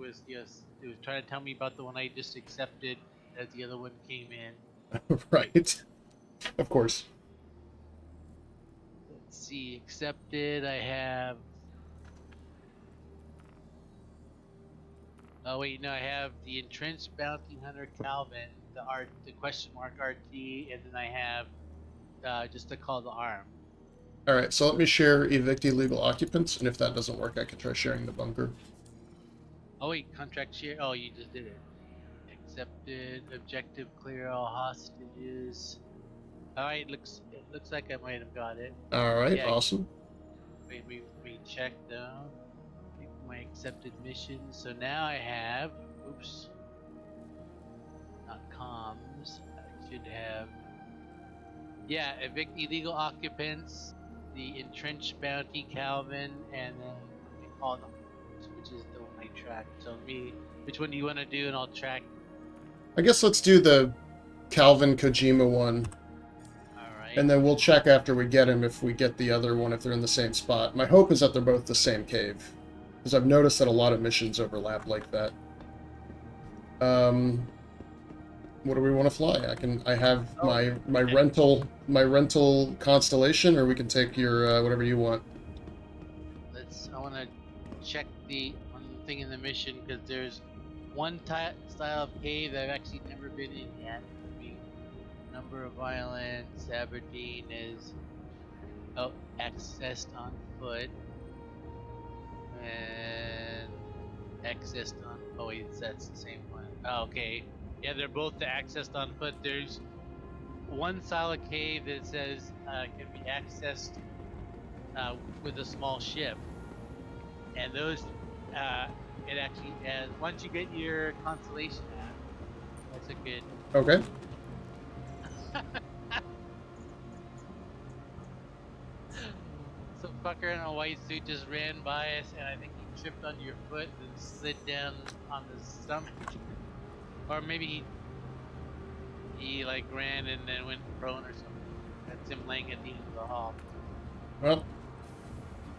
was it was trying to tell me about the one I just accepted as the other one came in. Right. Of course. Let's see, accepted. I have. Oh wait, no, I have the entrenched bounty hunter Calvin, the question mark RT, and then I have just to call the arm. All right, so let me share evict illegal occupants, and if that doesn't work, I can try sharing the bunker. Oh wait, contract share. Oh, you just did it. Accepted. Objective clear all hostages. All right, it looks like I might have got it. All right, Yeah. awesome. Wait, we check though. My accepted mission. So now I have. Oops. Not comms. I should have. Yeah, evict illegal occupants, the entrenched bounty Calvin, and then all the which is the one I tracked. So which one do you want to do, and I'll track. I guess let's do the Calvin Kojima one. Alright. And then we'll check after we get him if we get the other one, if they're in the same spot. My hope is that they're both the same cave. Because I've noticed that a lot of missions overlap like that. What do we want to fly? I have my rental Constellation, or we can take your whatever you want. I want to check the one thing in the mission, because there's one style of cave that I've actually never been in yet. Number of violence, Aberdeen is accessed on foot, and accessed on. Oh wait, that's the same one. Oh, okay, yeah, they're both accessed on foot. There's one style of cave that says can be accessed with a small ship, and those it actually has. Once you get your constellation app, that's a good. Okay. Some fucker in a white suit just ran by us, and I think he tripped on your foot and slid down on the stomach. Or maybe he like ran and then went prone or something. That's him laying at the end of the hall. Well,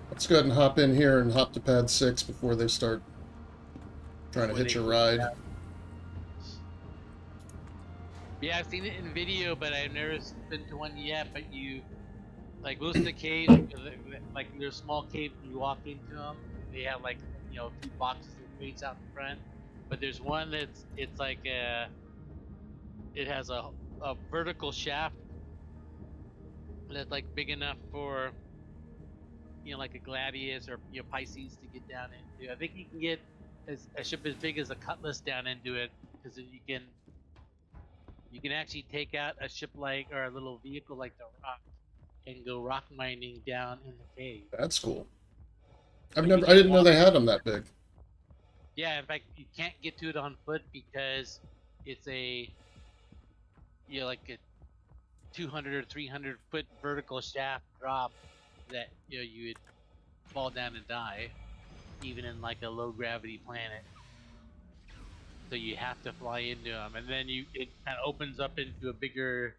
let's go ahead and hop in here and hop to pad 6 before they start trying to hitch a ride. Yeah, I've seen it in video, but I've never been to one yet. But like most of the caves, like there's small caves, you walk into them, they have like a few boxes and crates out in front. But there's one it's like it has a vertical shaft that's like big enough for like a Gladius or Pisces to get down into. I think you can get a ship as big as a Cutlass down into it, because you can actually take out a ship like, or a little vehicle like the Rock, and go rock mining down in the cave. That's cool. I didn't know they had them that big. Yeah, in fact, you can't get to it on foot because it's like a 200 or 300 foot vertical shaft drop that you would fall down and die, even in like a low gravity planet. So you have to fly into them, and then it kind of opens up into a bigger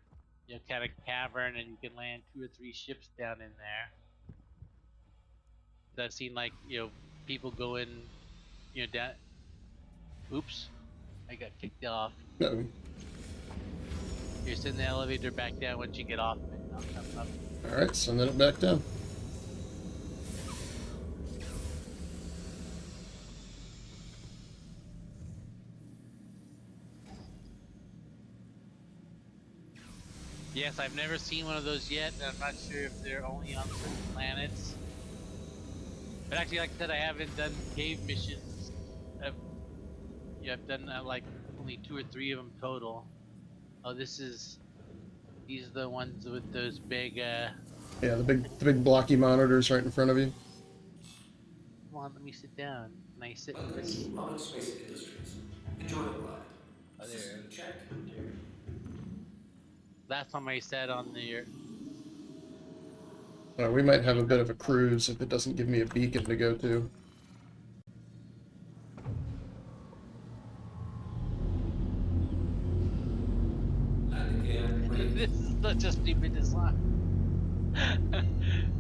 kind of cavern, and you can land 2 or 3 ships down in there. So I've seen like people go in down. Oops, I got kicked off. No. You're sending the elevator back down once you get off of it. I'll come up. Alright, sending it back down. Yes, I've never seen one of those yet, and I'm not sure if they're only on certain planets. But actually, like I said, I haven't done cave missions. I've done like only 2 or 3 of them total. Oh, these are the ones with those big. Yeah, the big blocky monitors right in front of you. Come on, let me sit down. Can I sit in this? Public Space Industries. Enjoy the ride. Oh, System check. Last time I sat on the. We might have a bit of a cruise if it doesn't give me a beacon to go to. This is such a stupid design.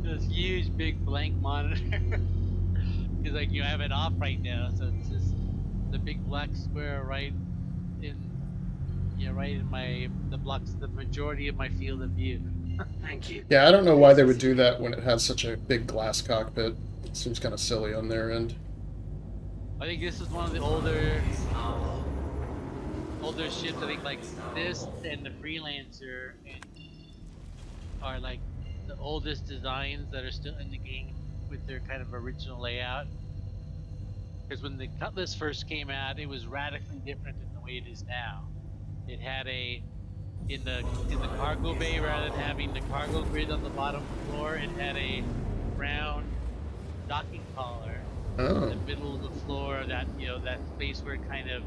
This huge big blank monitor. Because like you have it off right now, so it's just big black square right in right in the majority of my field of view. Thank you. Yeah, I don't know why they would do that when it has such a big glass cockpit. It seems kind of silly on their end. I think this is one of the older ships. I think like this and the Freelancer are like the oldest designs that are still in the game with their kind of original layout. Because when the Cutlass first came out, it was radically different than the way it is now. It had in the cargo bay, rather than having the cargo grid on the bottom floor, it had a round docking collar in the middle of the floor, that that space where it kind of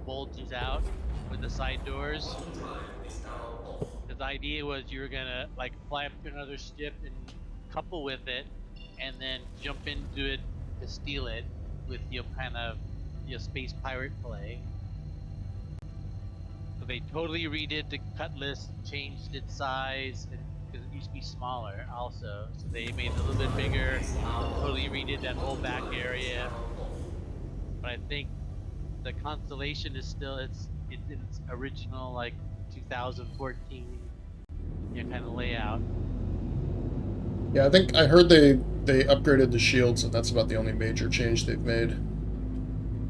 bulges out with the side doors. The idea was you were gonna like fly up to another ship and couple with it, and then jump into it to steal it with kind of space pirate play. So they totally redid the Cutlass, changed its size, and because it used to be smaller also, so they made it a little bit bigger. Totally redid that whole back area. But I think the Constellation is still it's in its original like 2014 kind of layout. Yeah, I think I heard they upgraded the shields, and that's about the only major change they've made.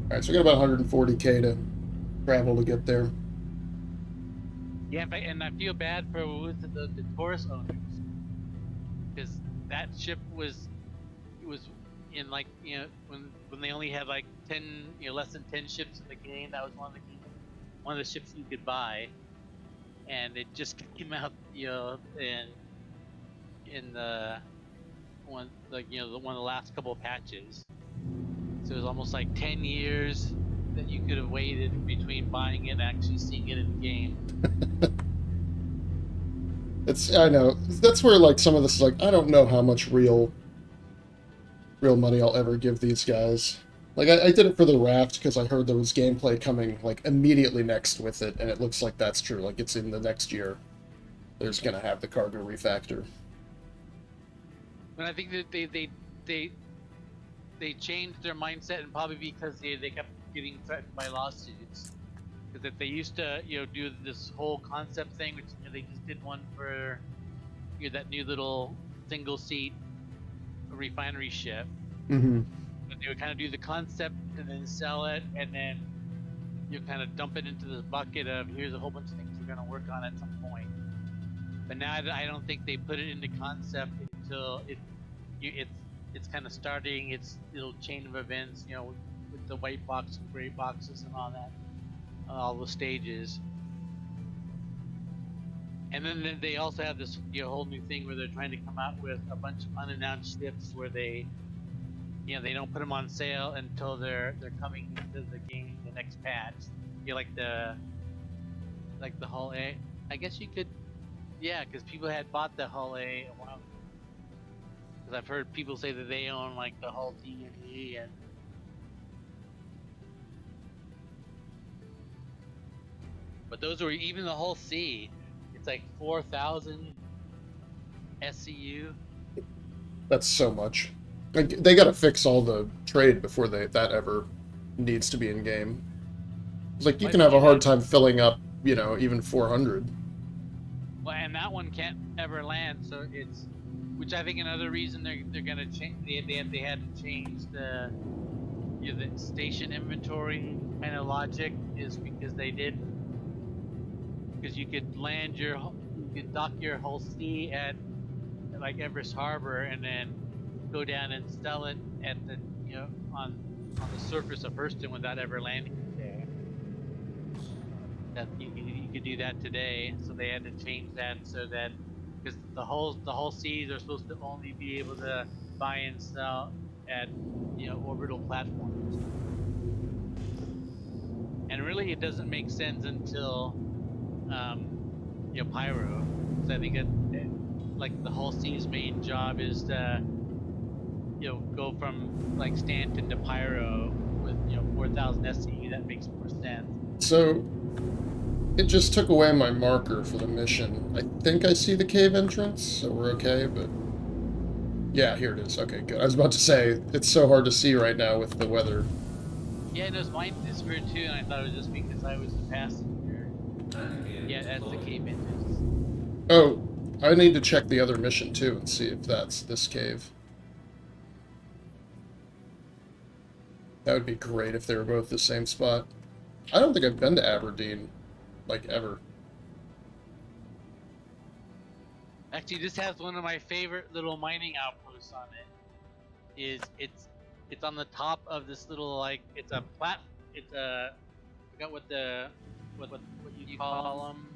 Alright, so we got about 140k to travel to get there. Yeah, and I feel bad for the Taurus owners, because that ship was in like when they only had like 10 less than 10 ships in the game. That was one of the ships you could buy, and it just came out in the one one of the last couple of patches. So it was almost like 10 years that you could have waited between buying it and actually seeing it in the game. I know, that's where like some of this is like, I don't know how much real money I'll ever give these guys. Like I did it for the raft because I heard there was gameplay coming like immediately next with it, and it looks like that's true. Like it's in the next year. There's gonna have the cargo refactor. But I think that they changed their mindset, and probably because they kept getting threatened by lawsuits. Because if they used to do this whole concept thing, which they just did one for that new little single seat refinery ship. Mm-hmm. But they would kind of do the concept and then sell it, and then kind of dump it into this bucket of here's a whole bunch of things we're going to work on at some point. But now I don't think they put it into concept until it's kind of starting its little chain of events, with the white box and gray boxes and all that, all the stages. And then they also have this whole new thing where they're trying to come out with a bunch of unannounced ships where they they don't put them on sale until they're coming into the game, the next patch. Like the Hull A. I guess you could, yeah, because people had bought the Hull A a while ago. Because I've heard people say that they own like the Hull D and E and. But those were even the Hull C. It's like 4,000 SCU. That's so much. Like, they gotta fix all the trade before that ever needs to be in game. It's like you can have a hard time filling up, even 400. Well, and that one can't ever land, so it's, which I think another reason they're gonna change. They had to change the station inventory kind of logic is because they did. Because you could dock your Hull C at like Everest Harbor, and then go down and sell it at the on the surface of Hurston without ever landing there. That you could do that today, so they had to change that so that because the Hull Cs are supposed to only be able to buy and sell at orbital platforms, and really it doesn't make sense until Pyro. So I think like the Hull C's main job is to go from like Stanton to Pyro with 4,000 SCU. That makes more sense. So it just took away my marker for the mission. I think I see the cave entrance, so we're okay, but yeah, here it is. Okay, good. I was about to say, it's so hard to see right now with the weather. Yeah, no, mine disappeared too, and I thought it was just because I was the passenger. Yeah, that's the cave entrance. Oh, I need to check the other mission too and see if that's this cave. That would be great if they were both the same spot. I don't think I've been to Aberdeen, like, ever. Actually, this has one of my favorite little mining outposts on it. It's on the top of this little like it's a I forgot what you call them.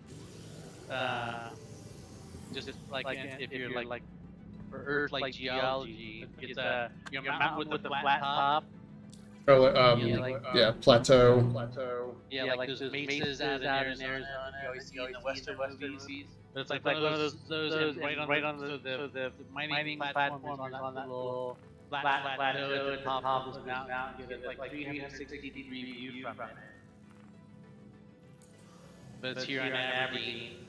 Just like if you're like for Earth like geology, it's a mountain with a flat top. Oh, Yeah, like yeah, plateau. yeah, like those mesas out in Arizona that you always see in the Western movies. But it's like one of those, and right on the mining platform is on that little flat plateau at the top of this mountain. You get a like 360-degree view from it. But it's here in Aberdeen.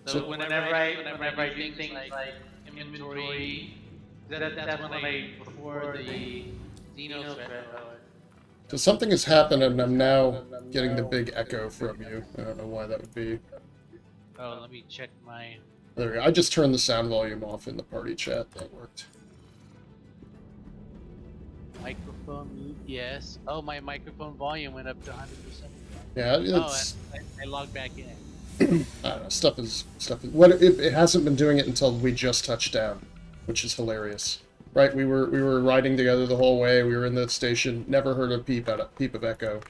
So So, whenever I do things like inventory, that's when I before the Xeno threat mode. so something has happened, and I'm now getting the big echo from you. I don't know why that would be. Oh, let me check my. There we go. I just turned the sound volume off in the party chat. That worked. Microphone mute, yes. Oh, my microphone volume went up to 100%. Yeah, Oh, it's. I logged back in. I don't know. Stuff is. What it hasn't been doing it until we just touched down, which is hilarious. Right? We were riding together the whole way. We were in the station. Never heard a peep of echo.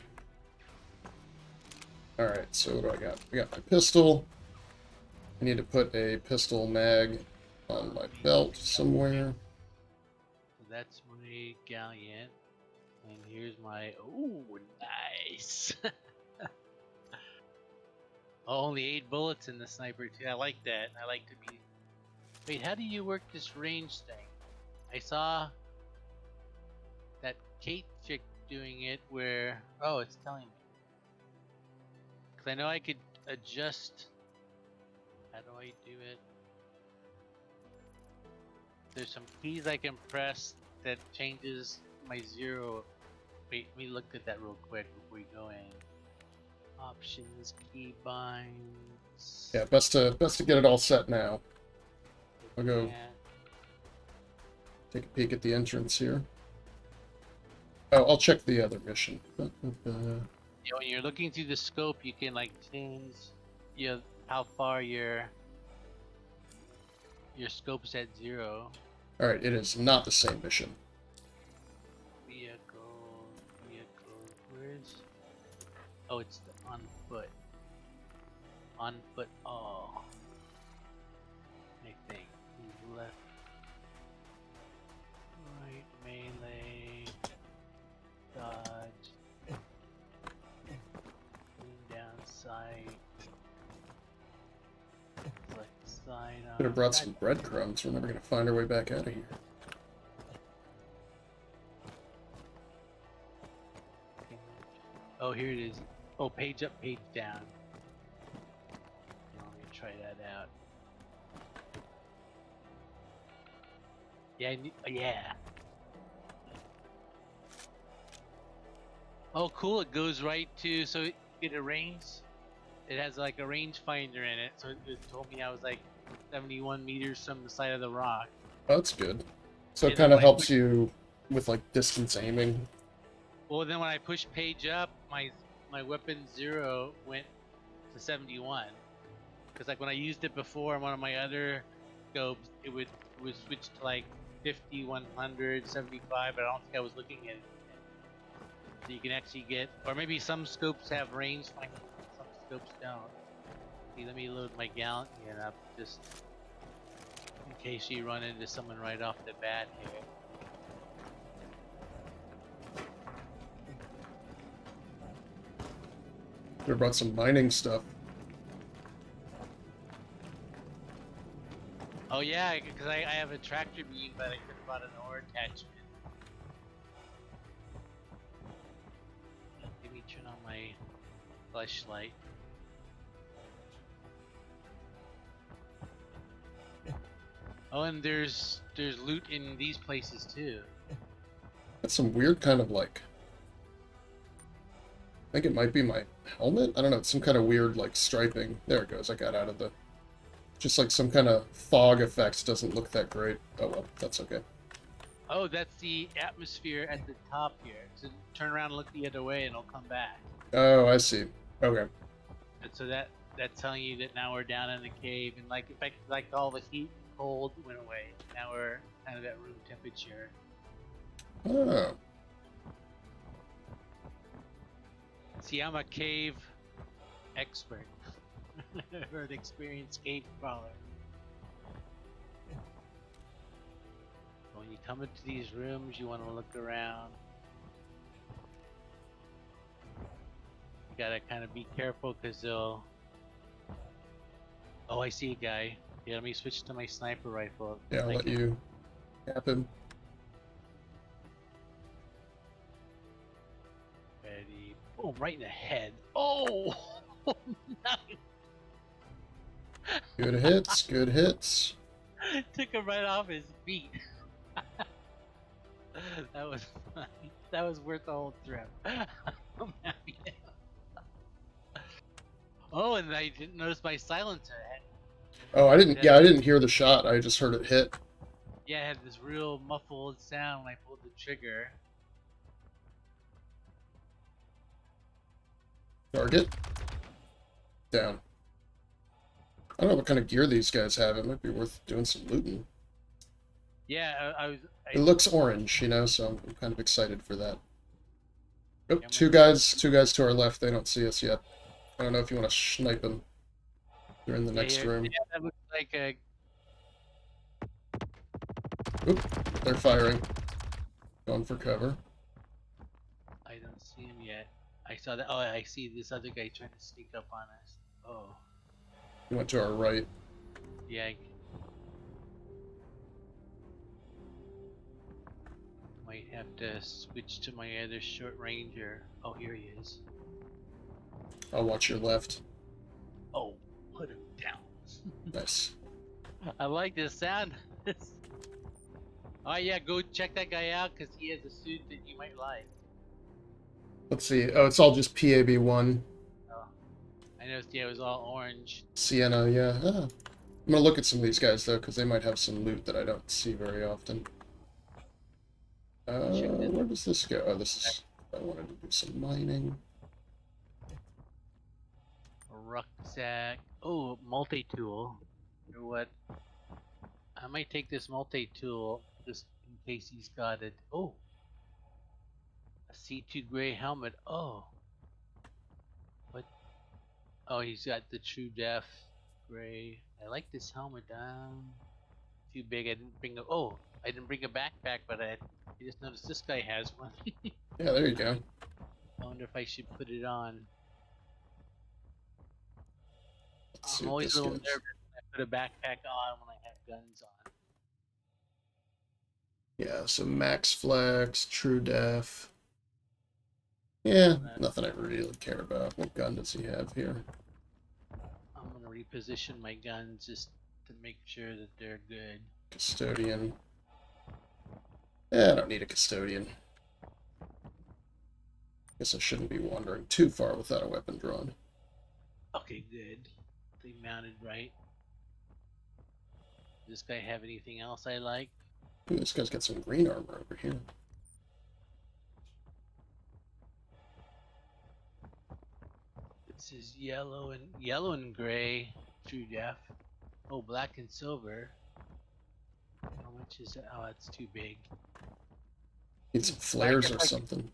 All right. So what do I got? I got my pistol. I need to put a pistol mag on my belt somewhere. That's my galleon. And here's my. Ooh, nice. Only 8 bullets in the sniper, too. I like that. I like to be. Wait, how do you work this range thing? I saw that Kate chick doing it where. Oh, it's telling me. Because I know I could adjust. How do I do it? There's some keys I can press that changes my zero. Wait, let me look at that real quick before we go in. Options, keybinds. Yeah, best to get it all set now. I'll go take a peek at the entrance here. Oh, I'll check the other mission. Yeah, when you're looking through the scope, you can like change, how far your scope's at 0. All right, it is not the same mission. Vehicle. Where's? Oh, it's the on foot. On foot. Oh, I think left, right, melee, dodge, lean down, sight, select side on. Could have brought some breadcrumbs. We're never gonna find our way back out of here. Oh, here it is. Oh, page up, page down. Let me try that out. Yeah, yeah. Oh, cool. It goes right to, so it arranges. It has like a rangefinder in it, so it told me I was like 71 meters from the side of the rock. Oh, that's good. So it And kind then of helps you with like distance aiming. Well, then when I pushed page up, my weapon 0 went to 71. Because like when I used it before on one of my other scopes, it would switch to like 50, 100, 75, but I don't think I was looking at it. So you can actually get, or maybe some scopes have range finding, some scopes don't. See, let me load my gallant again up just in case you run into someone right off the bat here. Could have brought some mining stuff. Oh yeah, because I have a tractor beam, but I could have bought an ore attachment. Let me turn on my flashlight. Oh, and there's loot in these places too. That's some weird kind of like think it might be my helmet. I don't know. It's some kind of weird, like, striping. There it goes. I got out of the... Just like some kind of fog effect. Doesn't look that great. Oh, well. That's okay. Oh, that's the atmosphere at the top here. So turn around and look the other way and it'll come back. Oh, I see. Okay. And so that's telling you that now we're down in the cave, and like in fact, like all the heat and cold went away. Now we're kind of at room temperature. Oh. See, I'm a cave expert. Or an experienced cave crawler. When you come into these rooms, you want to look around. You gotta kind of be careful because they'll... Oh, I see a guy. Yeah, let me switch to my sniper rifle. Yeah, I'll let you cap him. Ready. Oh, right in the head. Oh! Nice. Good hits, good hits. Took him right off his feet. That was fun. That was worth the whole trip. I'm happy. Oh, and I didn't notice my silencer. Oh, I didn't hear the shot. I just heard it hit. Yeah, it had this real muffled sound when I pulled the trigger. Target. Down. I don't know what kind of gear these guys have. It might be worth doing some looting. Yeah, It looks orange, you know, so I'm kind of excited for that. Oh, Yeah, two guys to our left. They don't see us yet. I don't know if you want to snipe them. They're in the next room. Yeah, that looks like a... Oop, they're firing. Going for cover. I don't see him yet. I saw that. Oh, I see this other guy trying to sneak up on us. Oh. He went to our right. Yeah. Might have to switch to my other short ranger. Oh, here he is. I'll watch your left. Oh, put him down. Nice. I like this sound. Oh yeah, go check that guy out because he has a suit that you might like. Let's see. Oh, it's all just PAB1. Oh, I noticed. Yeah, it was all orange. Sienna, yeah. Ah. I'm gonna look at some of these guys though, because they might have some loot that I don't see very often. Where does this go? Oh, this is... I wanted to do some mining. A rucksack. Oh, multi-tool. You know what? I might take this multi-tool just in case he's got it. Oh, a C2 gray helmet. Oh, what? Oh, he's got the True Def gray. I like this helmet. Too big. I didn't bring a. Oh, I didn't bring a backpack, but I just noticed this guy has one. Yeah, there you go. I wonder if I should put it on. Let's see I'm what always this a little goes. nervous when I put a backpack on when I have guns on. Yeah, so max flex, true def. Yeah, nothing I really care about. What gun does he have here? I'm gonna reposition my guns just to make sure that they're good. Custodian. Yeah, I don't need a custodian. Guess I shouldn't be wandering too far without a weapon drawn. Okay, good. They mounted right. Does this guy have anything else I like? Ooh, this guy's got some green armor over here. This is yellow and gray. True def. Oh, black and silver. How much is that? Oh, it's too big. Need some flares or something.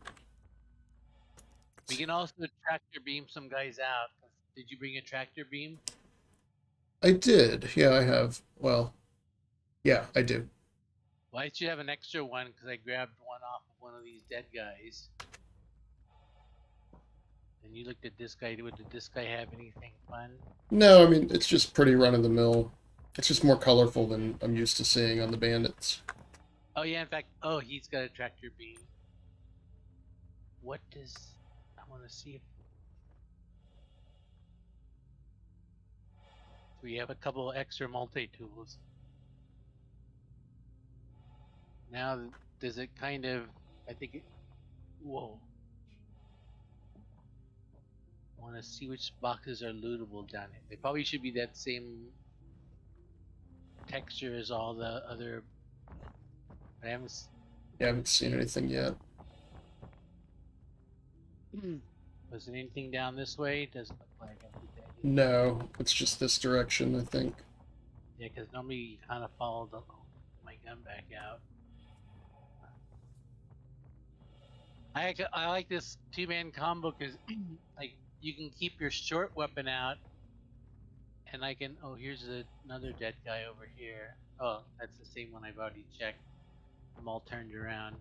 We can also tractor beam some guys out. Did you bring a tractor beam? I did. Yeah, I have. Well, yeah, I do. Well, I should have an extra one because I grabbed one off of one of these dead guys. And you looked at this guy. Did this guy have anything fun? No, I mean, it's just pretty run-of-the-mill. It's just more colorful than I'm used to seeing on the bandits. Oh yeah, in fact, oh, he's got a tractor beam. What does... I want to see if... We have a couple extra multi-tools. Now, does it kind of... I think it... Whoa. want to see which boxes are lootable down here. They probably should be that same texture as all the other. But I haven't. Yeah, I haven't seen anything yet. Was there anything down this way? Doesn't look like it. No, it's just this direction, I think. Yeah, because normally you kind of follow my gun back out. I like this two-man combo because like you can keep your short weapon out, and I can. Oh, here's another dead guy over here. Oh, that's the same one I've already checked. I'm all turned around.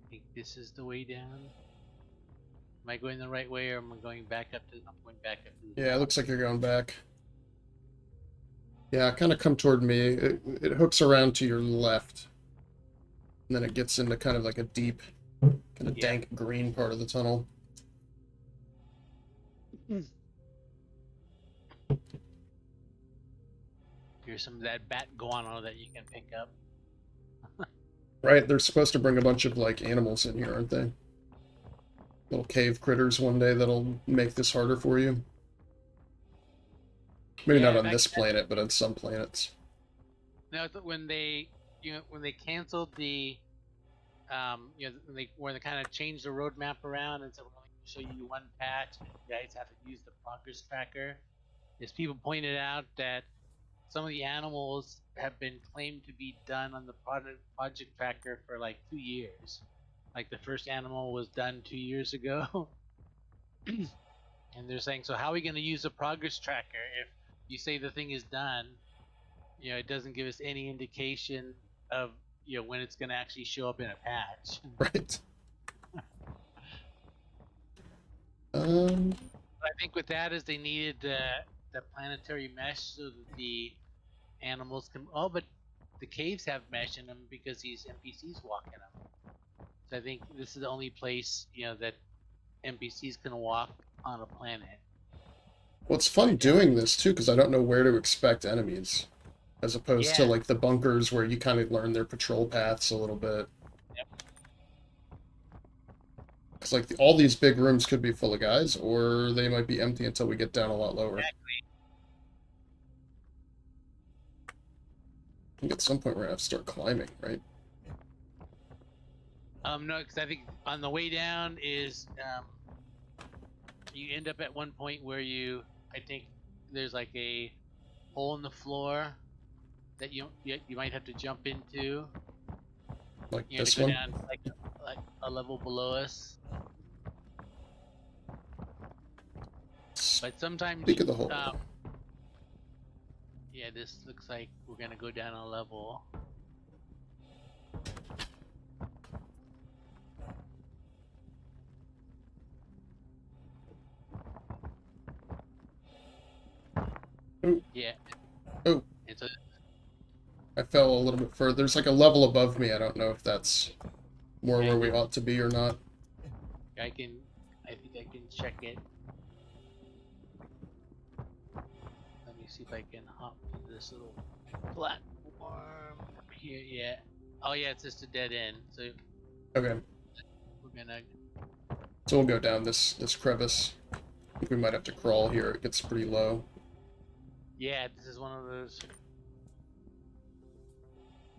I think this is the way down. Am I going the right way, or am I going back up to? I'm going back up to the Yeah, it top. looks like you're going back. Yeah, kind of come toward me. It hooks around to your left. And then it gets into kind of like a deep, kind of dank green part of the tunnel. Here's some of that bat guano that you can pick up. Right, they're supposed to bring a bunch of, like, animals in here, aren't they? Little cave critters one day that'll make this harder for you. Maybe Yeah, not on back this planet, but on some planets. No, when they canceled the when they kind of changed the roadmap around and said we're only going to show you one patch and you guys have to use the progress tracker, is people pointed out that some of the animals have been claimed to be done on the project tracker for like 2 years. Like the first animal was done 2 years ago. And they're saying, so how are we going to use the progress tracker if you say the thing is done? It doesn't give us any indication of when it's going to actually show up in a patch. Right. I think with that is they needed the planetary mesh so that the animals can. Oh, but the caves have mesh in them because these NPCs walk in them. So I think this is the only place that NPCs can walk on a planet. Well, it's fun doing this, too, because I don't know where to expect enemies. As opposed to, like, the bunkers where you kind of learn their patrol paths a little bit. Yep. Because, like, all these big rooms could be full of guys, or they might be empty until we get down a lot lower. Exactly. I think at some point we're going to have to start climbing, right? No, because I think on the way down is you end up at one point where I think there's like a hole in the floor that you might have to jump into. Like You have this to go one? down like a level below us. But sometimes Speak of the hole. yeah, this looks like we're gonna go down a level. Oh. Yeah. Oh. It's a. I fell a little bit further. There's like a level above me. I don't know if that's more where we ought to be or not. I think I can check it. Let me see if I can hop to this little platform here. Yeah. Oh yeah, it's just a dead end. So. Okay. We're gonna. So we'll go down this crevice. I think we might have to crawl here. It gets pretty low. Yeah, this is one of those.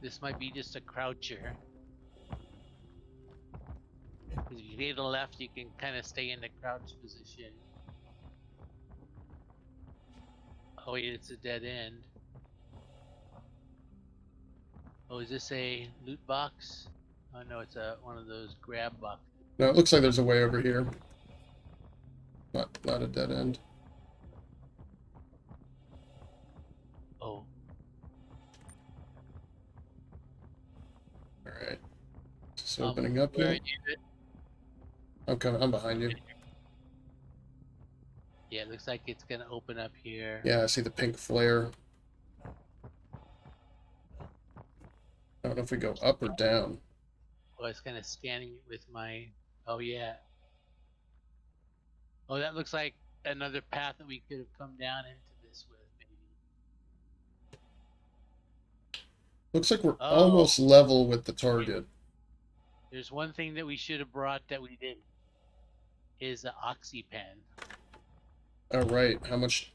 This might be just a croucher. Because if you go to the left, you can kind of stay in the crouch position. Oh, wait, it's a dead end. Oh, is this a loot box? Oh no, it's one of those grab boxes. No, it looks like there's a way over here. Not a dead end. Oh. Alright. Is this opening up where yet? are you? I'm coming. I'm behind you. Yeah, it looks like it's gonna open up here. Yeah, I see the pink flare. I don't know if we go up or down. Oh, it's kind of scanning it with my. Oh yeah. Oh, that looks like another path that we could have come down into this with, maybe. Looks like we're almost level with the target. There's one thing that we should have brought that we didn't. Is an oxy pen. Oh right. How much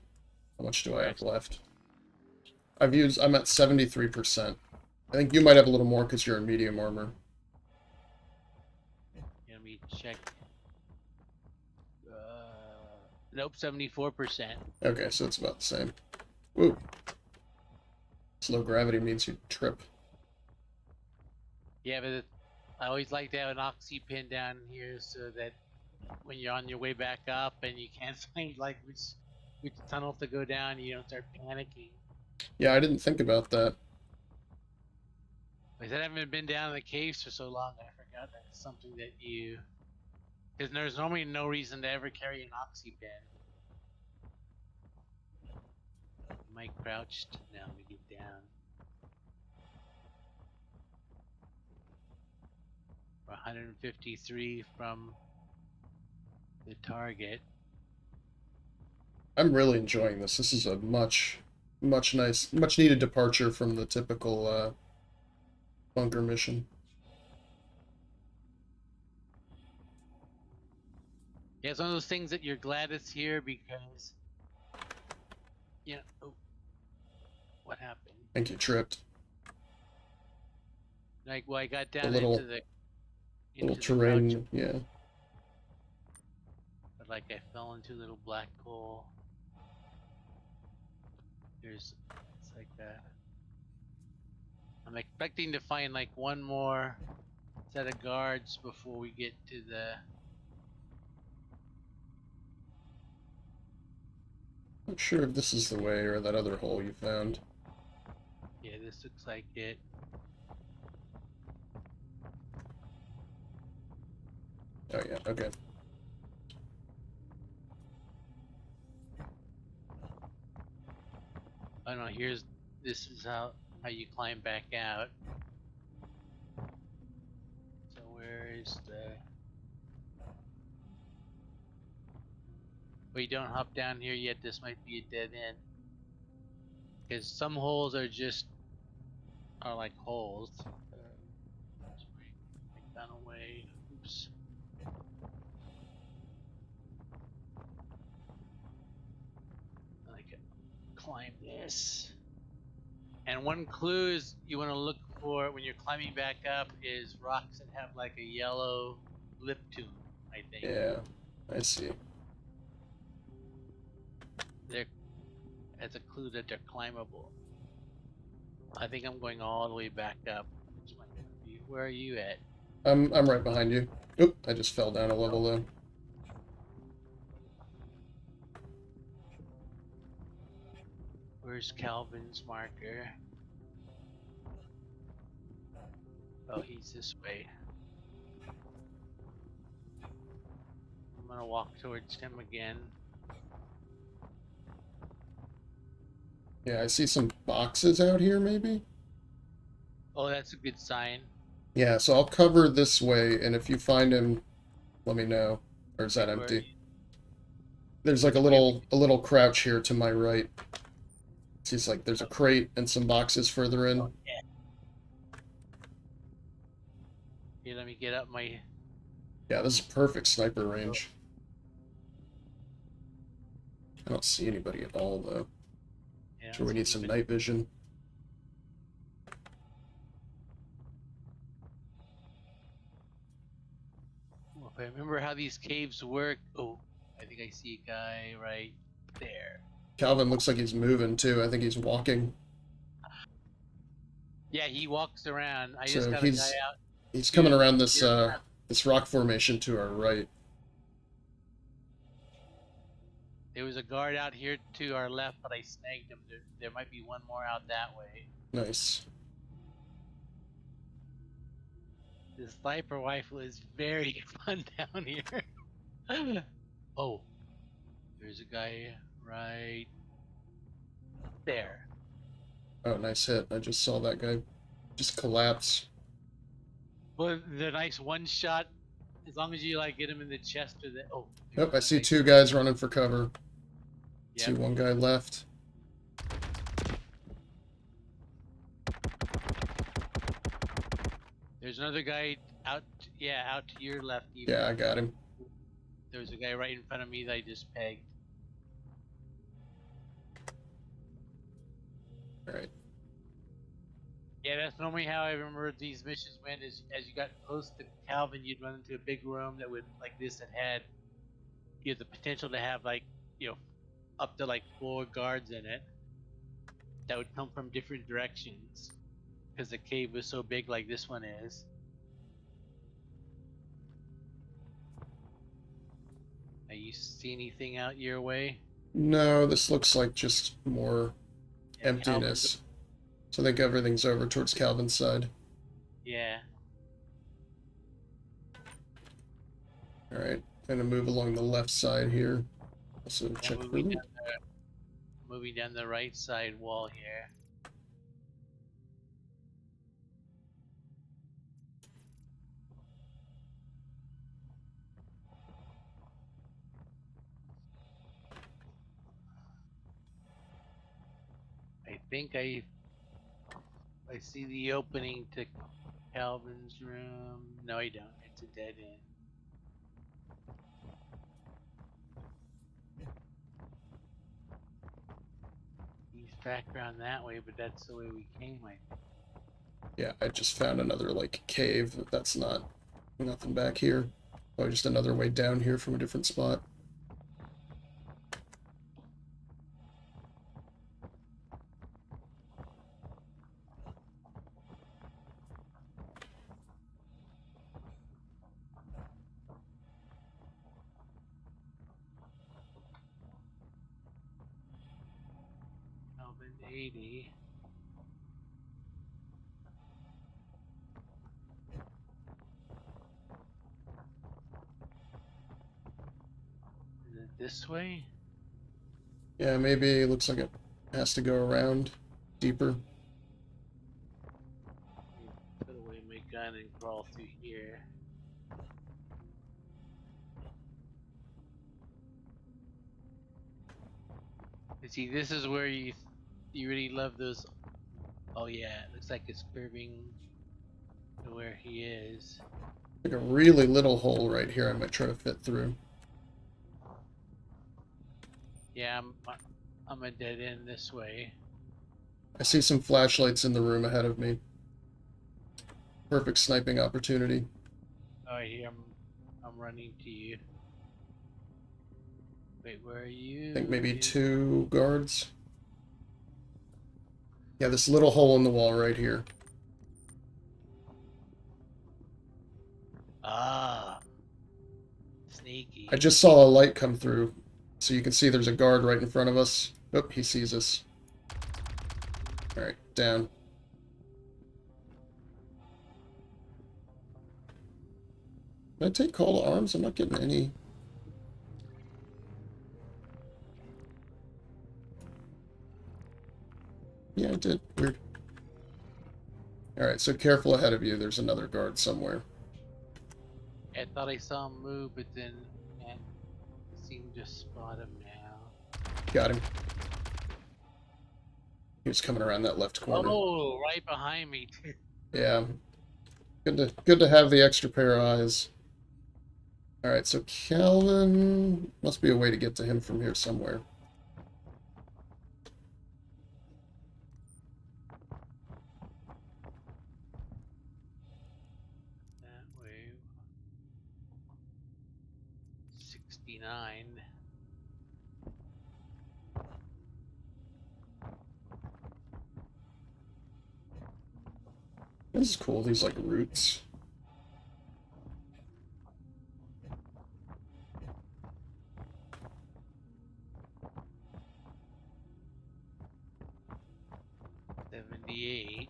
do I Or have left? I'm at 73%. I think you might have a little more because you're in medium armor. let me check. Nope, 74%. Okay, so it's about the same. Woo. Slow gravity means you trip. Yeah, but I always like to have an oxy pin down here so that when you're on your way back up and you can't find like which tunnel to go down, you don't start panicking. Yeah, I didn't think about that. Like I said, I haven't been down in the caves for so long, I forgot that's something that you. Because there's normally no reason to ever carry an oxy pin. Am I crouched? Now let me get down. We're 153 from the target. I'm really enjoying this. This is a much needed departure from the typical bunker mission. Yeah, it's one of those things that you're glad it's here because, oh, what happened? I think you tripped. Like, well, I got The down little into the terrain, crouch, yeah. but like I fell into a little black hole. It's like that. I'm expecting to find like one more set of guards before we get to the. Not sure if this is the way or that other hole you found. Yeah, this looks like it. Oh yeah, okay. Oh no, this is how you climb back out. So where is the? We don't hop down here yet. This might be a dead end. Because some holes are like holes. Make that away. Oops. I can climb this. And one clue is you want to look for when you're climbing back up is rocks that have like a yellow lip to them, I think. Yeah, I see. As a clue that they're climbable. I think I'm going all the way back up. Which might be, where are you at? I'm right behind you. Oop, I just fell down a level though. Where's Calvin's marker? Oh, he's this way. I'm gonna walk towards him again. Yeah, I see some boxes out here maybe? Oh, that's a good sign. Yeah, so I'll cover this way, and if you find him, let me know. Or is that empty? There's like a little crouch here to my right. Seems like there's a crate and some boxes further in. Oh, yeah. Here, let me get up my. Yeah, this is perfect sniper range. I don't see anybody at all though. Yeah, Sure, we need some night vision. Well, if I remember how these caves work. Oh, I think I see a guy right there. Calvin looks like he's moving too. I think he's walking. Yeah, he walks around. I So just got a guy out. he's coming around this this rock formation to our right. There was a guard out here to our left, but I snagged him. There might be one more out that way. Nice. The sniper rifle is very fun down here. Oh, there's a guy right there. Oh, nice hit. I just saw that guy just collapse. Well, the nice one shot, as long as you like get him in the chest or the. Oh. Yep, I see two guys running for cover. Yep. See one guy left. There's another guy out Yeah, out to your left even. Yeah, I got him. There's a guy right in front of me that I just pegged. Alright. Yeah, that's normally how I remember these missions went. Is as you got close to Calvin, you'd run into a big room that would like this that had you have the potential to have like up to like 4 guards in it that would come from different directions because the cave was so big like this one is. You see anything out your way? No, this looks like just more Yeah, emptiness. So I think everything's over towards Calvin's side. Yeah. Alright, gonna move along the left side here. Also Yeah, check for loot. moving down the right side wall here. I think I see the opening to Calvin's room. No, I don't. It's a dead end. He's back around that way, but that's the way we came, I think. Yeah, I just found another, like, cave, but that's not... nothing back here. Oh, just another way down here from a different spot. Calvin 80. Is it this way? Yeah, maybe it looks like it has to go around deeper. Put away my gun and crawl through here. You see, this is where you really love those. Oh yeah, it looks like it's curving to where he is. Like a really little hole right here I might try to fit through. Yeah, I'm a dead end this way. I see some flashlights in the room ahead of me. Perfect sniping opportunity. Oh, here I'm running to you. Wait, where are you? I think maybe 2 guards. Yeah, this little hole in the wall right here. Ah, sneaky. I just saw a light come through, so you can see there's a guard right in front of us. Oh, he sees us. Alright, down. Did I take call to arms? I'm not getting any... Yeah, I did. Weird. Alright, so careful ahead of you. There's another guard somewhere. I thought I saw him move, but then and seemed to spot him now. Got him. He was coming around that left corner. Oh, right behind me too. Yeah. Good to have the extra pair of eyes. Alright, so Calvin... Must be a way to get to him from here somewhere. That way. 69. This is cool, these like roots. $78.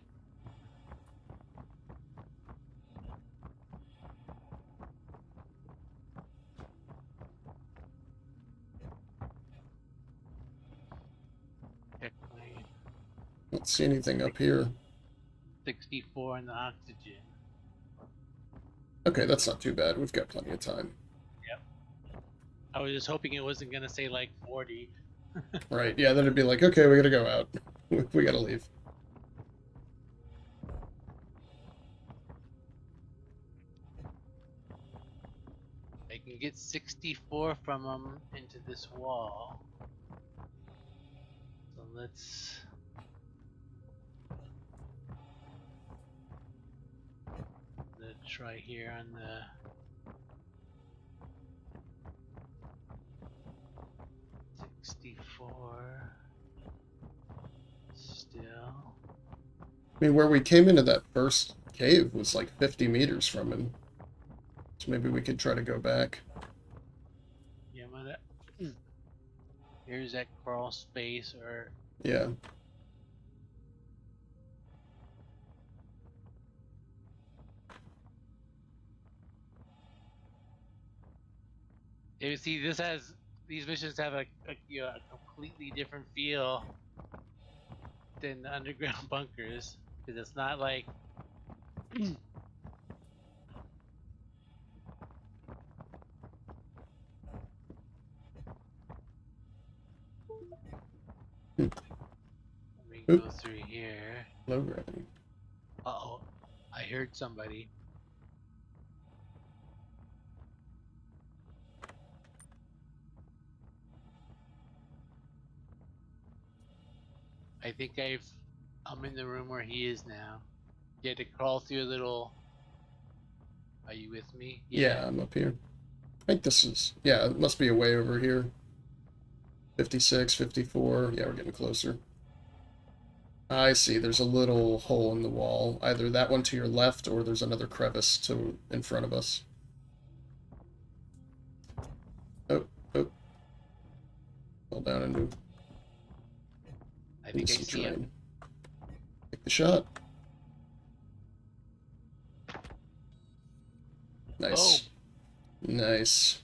Check my Don't see anything up here. 64 in the oxygen. Okay, that's not too bad. We've got plenty of time. Yep. I was just hoping it wasn't gonna say like 40. Right, yeah, then it'd be like, okay, we gotta go out. We gotta leave. You can get 64 from them into this wall. So let's try here on the '64. Still. I mean, where we came into that first cave was like 50 meters from him. So maybe we could try to go back. Yeah, I'm gonna. Here's that crawl space, or Yeah. you see, these missions have a completely different feel than the underground bunkers, because it's not like let me Oop. go through here. Low gravity. Uh-oh, I heard somebody. I think I'm in the room where he is now. You had to crawl through a little. Are you with me? Yeah, I'm up here. I think this is... Yeah, it must be a way over here. 56, 54. Yeah, we're getting closer. I see. There's a little hole in the wall. Either that one to your left, or there's another crevice in front of us. Oh, oh. Fall down into I think I some see him. Take the shot. Nice. Oh. Nice.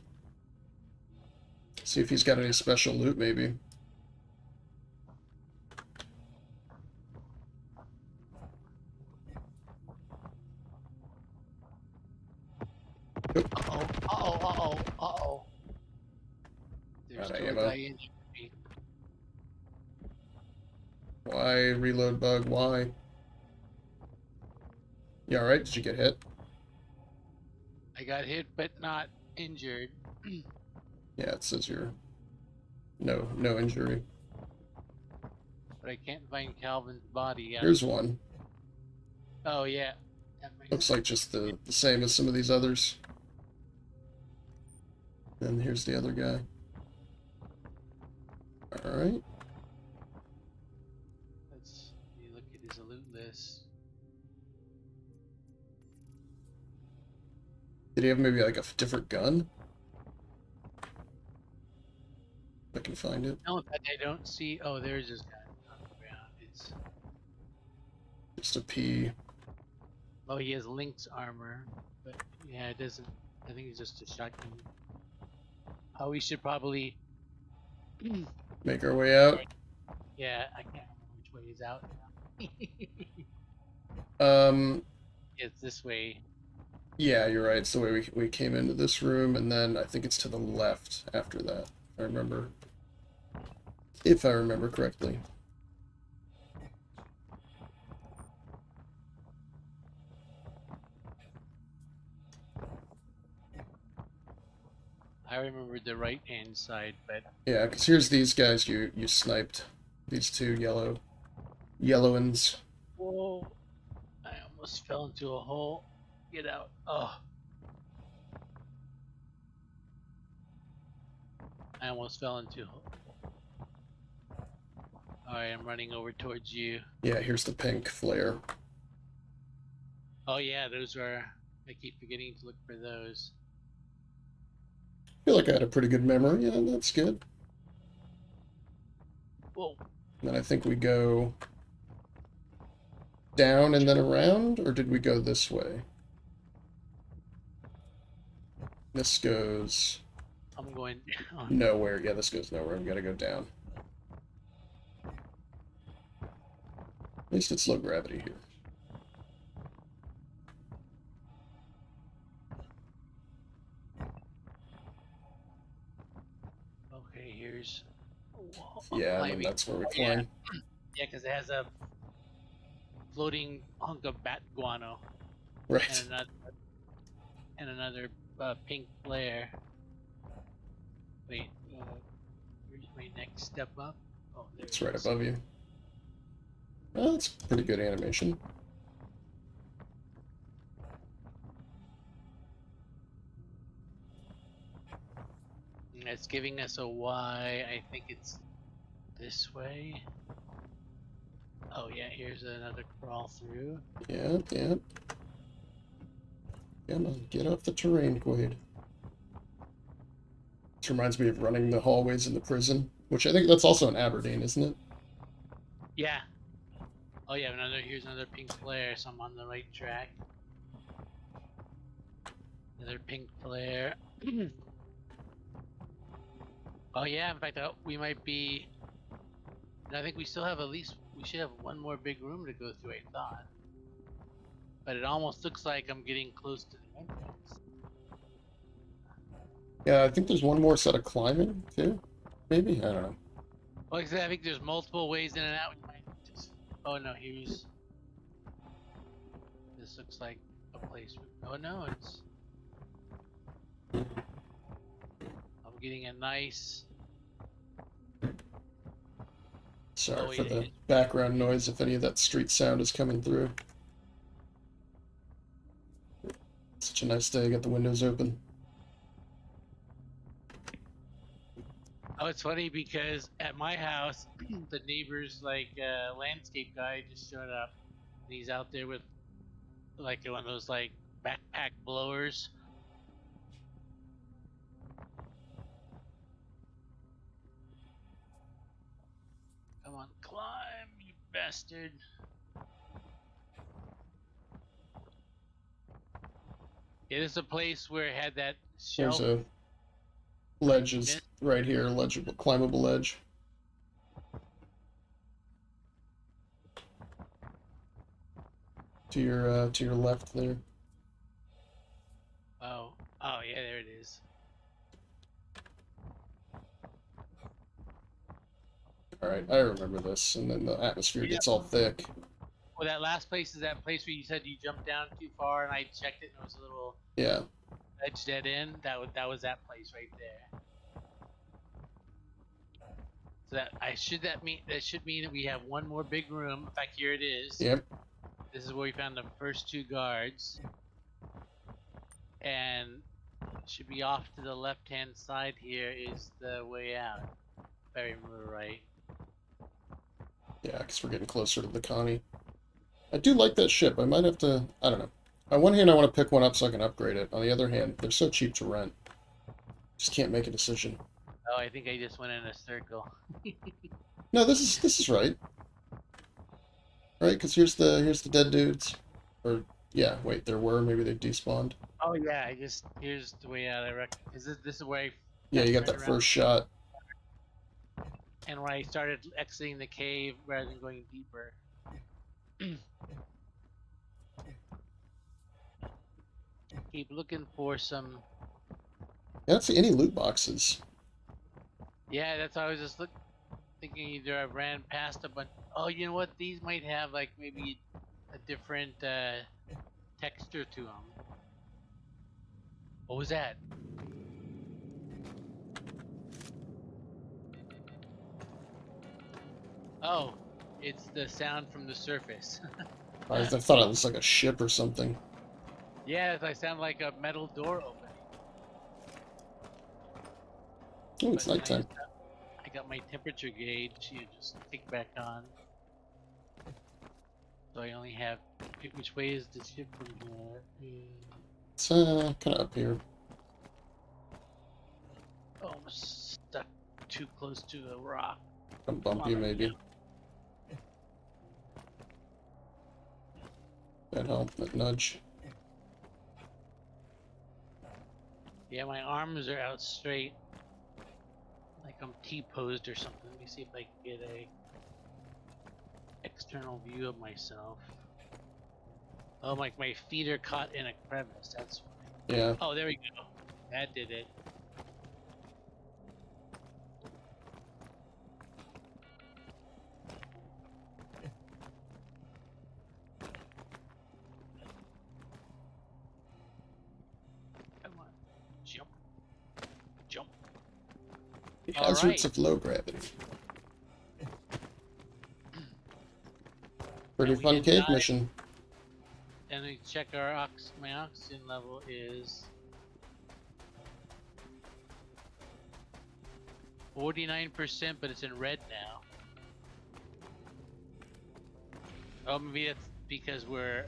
See if he's got any special loot, maybe. Uh-oh. There's Out of still a ammo. guy in me. Why? Reload bug, why? You alright? Did you get hit? I got hit, but not injured. Yeah, it says you're... No injury. But I can't find Calvin's body. Here's one. Oh, yeah. Looks like just the same as some of these others. And here's the other guy. Alright. Let's look at his loot list. Did he have maybe like a different gun? If I can find it. No, that I don't see. Oh, there's this guy on the ground. It's... Just a P. Oh, he has Lynx armor. But yeah, it doesn't... I think it's just a shotgun. Oh, we should probably... Make our way out. Yeah, I can't remember which way is out now. It's this way. Yeah, you're right. It's the way we came into this room, and then I think it's to the left after that. If I remember correctly. I remember the right-hand side, but... Yeah, because here's these guys you sniped. These two yellowins. Whoa! I almost fell into a hole. Get out. Oh. I almost fell into a hole. Alright, I'm running over towards you. Yeah, here's the pink flare. Oh yeah, those are... I keep forgetting to look for those. I feel like I had a pretty good memory. Yeah, that's good. Whoa. And then I think we go down and then around, or did we go this way? This goes I'm going down. nowhere. Yeah, this goes nowhere. We gotta go down. At least it's low gravity here. Okay, here's... Yeah, and then that's where we climb. Yeah, because it has a floating hunk of bat guano. Right. And another pink flare. Wait, where's my next step up? Oh, there It's it right is. above you. Well, that's pretty good animation. It's giving us a Y. I think it's this way. Oh yeah, here's another crawl through. Yeah, yeah. Come on, get off the terrain, Quade. This reminds me of running the hallways in the prison, which I think that's also in Aberdeen, isn't it? Yeah. Oh yeah, here's another pink flare, so I'm on the right track. Another pink flare. Oh yeah, in fact, we might be. I think we still have we should have one more big room to go through. I thought, but it almost looks like I'm getting close to the entrance. Yeah, I think there's one more set of climbing, too. Maybe? I don't know. Well, like I said, I think there's multiple ways in and out. We might just. Oh no, here's. This looks like a place. Oh no, it's. I'm getting a nice. Sorry Oh for wait, the background noise if any of that street sound is coming through. Such a nice day, got the windows open. oh, it's funny because at my house, the neighbor's landscape guy just showed up, and he's out there with like one of those like backpack blowers. Come on, climb, you bastard! Yeah, this is a place where it had that There's shelf. a ledge is right here, legible, climbable ledge. To your left there. Oh, oh yeah, there it is. Alright, I remember this, and then the atmosphere Yep. gets all thick. Well, that last place is that place where you said you jumped down too far, and I checked it, and there was a little Yeah. ledge dead end. That was that place right there. So that should mean that we have one more big room. In fact, here it is. Yep. This is where we found the first two guards, and should be off to the left-hand side. Here is the way out, if I remember right. Yeah, because we're getting closer to the Connie. I do like that ship. I might have to... I don't know. On one hand, I want to pick one up so I can upgrade it. On the other hand, they're so cheap to rent. Just can't make a decision. Oh, I think I just went in a circle. No, this is right. Right, because here's the dead dudes. Or yeah, wait, there were. Maybe they despawned. Oh yeah, here's the way out. I reckon. This is where I Yeah, you got turned that around, first shot. and when I started exiting the cave rather than going deeper. Keep looking for some. I don't see any loot boxes. Yeah, that's why I was just thinking either I ran past a bunch. Oh, you know what? These might have like maybe a different texture to them. What was that? Oh, it's the sound from the surface. I thought it was like a ship or something. Yeah, I sound like a metal door opening. Oh, it's But nighttime. I got my temperature gauge. You just kick back on. So I only have. Which way is the ship from here? It's kind of up here. Oh, I'm stuck too close to a rock. Come bump you, maybe. That help, that nudge. Yeah, my arms are out straight. Like I'm T-posed or something. Let me see if I can get a external view of myself. Oh, my feet are caught in a crevice. That's why. Yeah. Oh, there we go. That did it. Come on. Jump. Jump. The All hazards right. of low gravity. And Pretty we fun didn't cave die. mission. And we check our my oxygen level is 49%, but it's in red now. Oh, maybe that's because we're,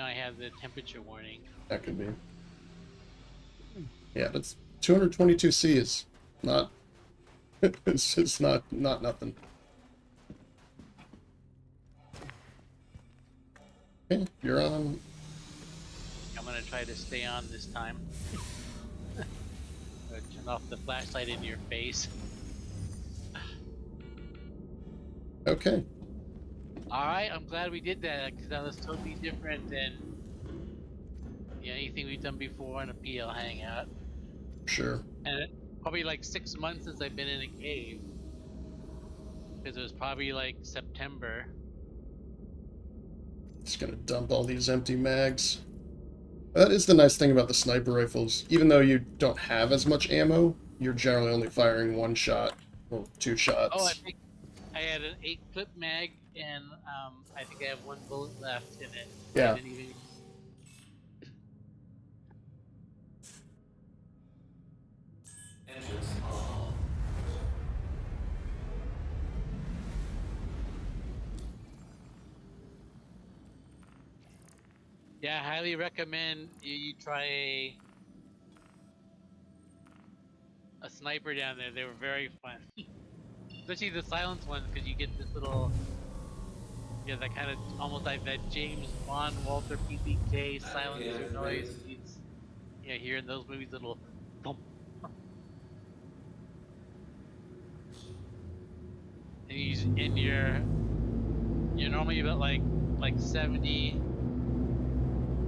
I have the temperature warning. That could be. Yeah, that's 222 C is not. It's just not nothing. Okay, you're on. I'm gonna try to stay on this time. Turn off the flashlight in your face. Okay. All right, I'm glad we did that because that was totally different than anything we've done before on a PL hangout. Sure. And probably like 6 months since I've been in a cave because it was probably like September. Just gonna dump all these empty mags. That is the nice thing about the sniper rifles. Even though you don't have as much ammo, you're generally only firing one shot or two Oh, I shots. think I had an 8-clip mag, and I think I have 1 bullet left in it. I Yeah. didn't even. Engines are on. Yeah, I highly recommend you try a sniper down there. They were very fun, especially the silence ones because you get this little. Yeah, that kind of almost like that James Bond, Walter PPK silencer Again, noise. raised. It's here in those movies, little thump. And you're normally about like 70.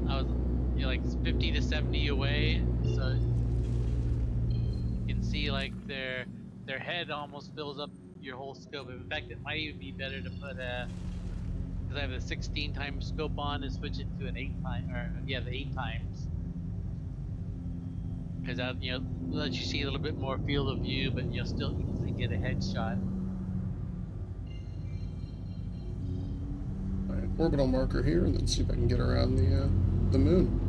I was like 50 to 70 away, so you can see like their head almost fills up your whole scope. In fact, it might even be better to put because I have a 16 times scope on and switch it to an 8 time, or the 8 times, because that lets you see a little bit more field of view, but you'll still easily get a headshot. All right, orbital marker here, and then see if I can get around the moon.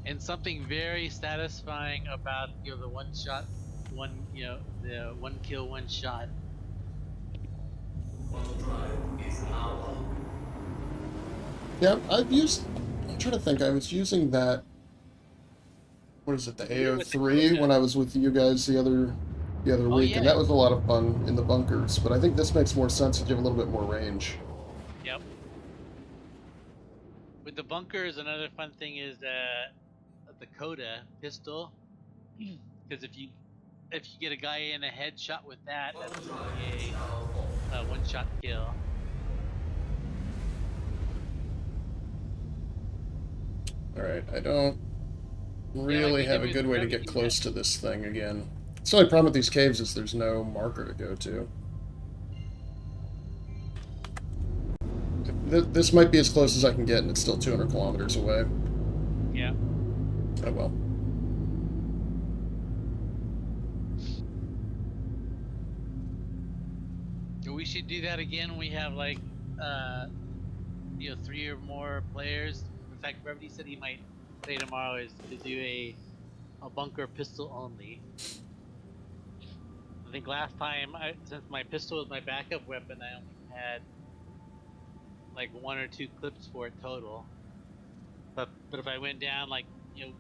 And something very satisfying about the one shot, the 1 kill 1 shot. Orbital drive is now on. Yeah, I'm trying to think. I was using that. What is it? The You're with the AO3 Quade. when I was with you guys the other Oh week, and yeah. that was a lot of fun in the bunkers. But I think this makes more sense if you have a little bit more range. Yep. With the bunkers, another fun thing is the Coda pistol, because if you get a guy in a headshot with that, that's Orbital drive is usually now on. a 1-shot kill. All right, I don't Yeah, like really we did have a with good way to get Brevity. close to this thing again. The only problem with these caves is there's no marker to go to. This might be as close as I can get, and it's still 200 kilometers away. Yeah. Oh well. We should do that again when we have like 3 or more players. In fact, Brevity said he might play tomorrow is to do a bunker pistol only. I think last time, since my pistol was my backup weapon, I only had like 1 or 2 clips for it total. But if I went down like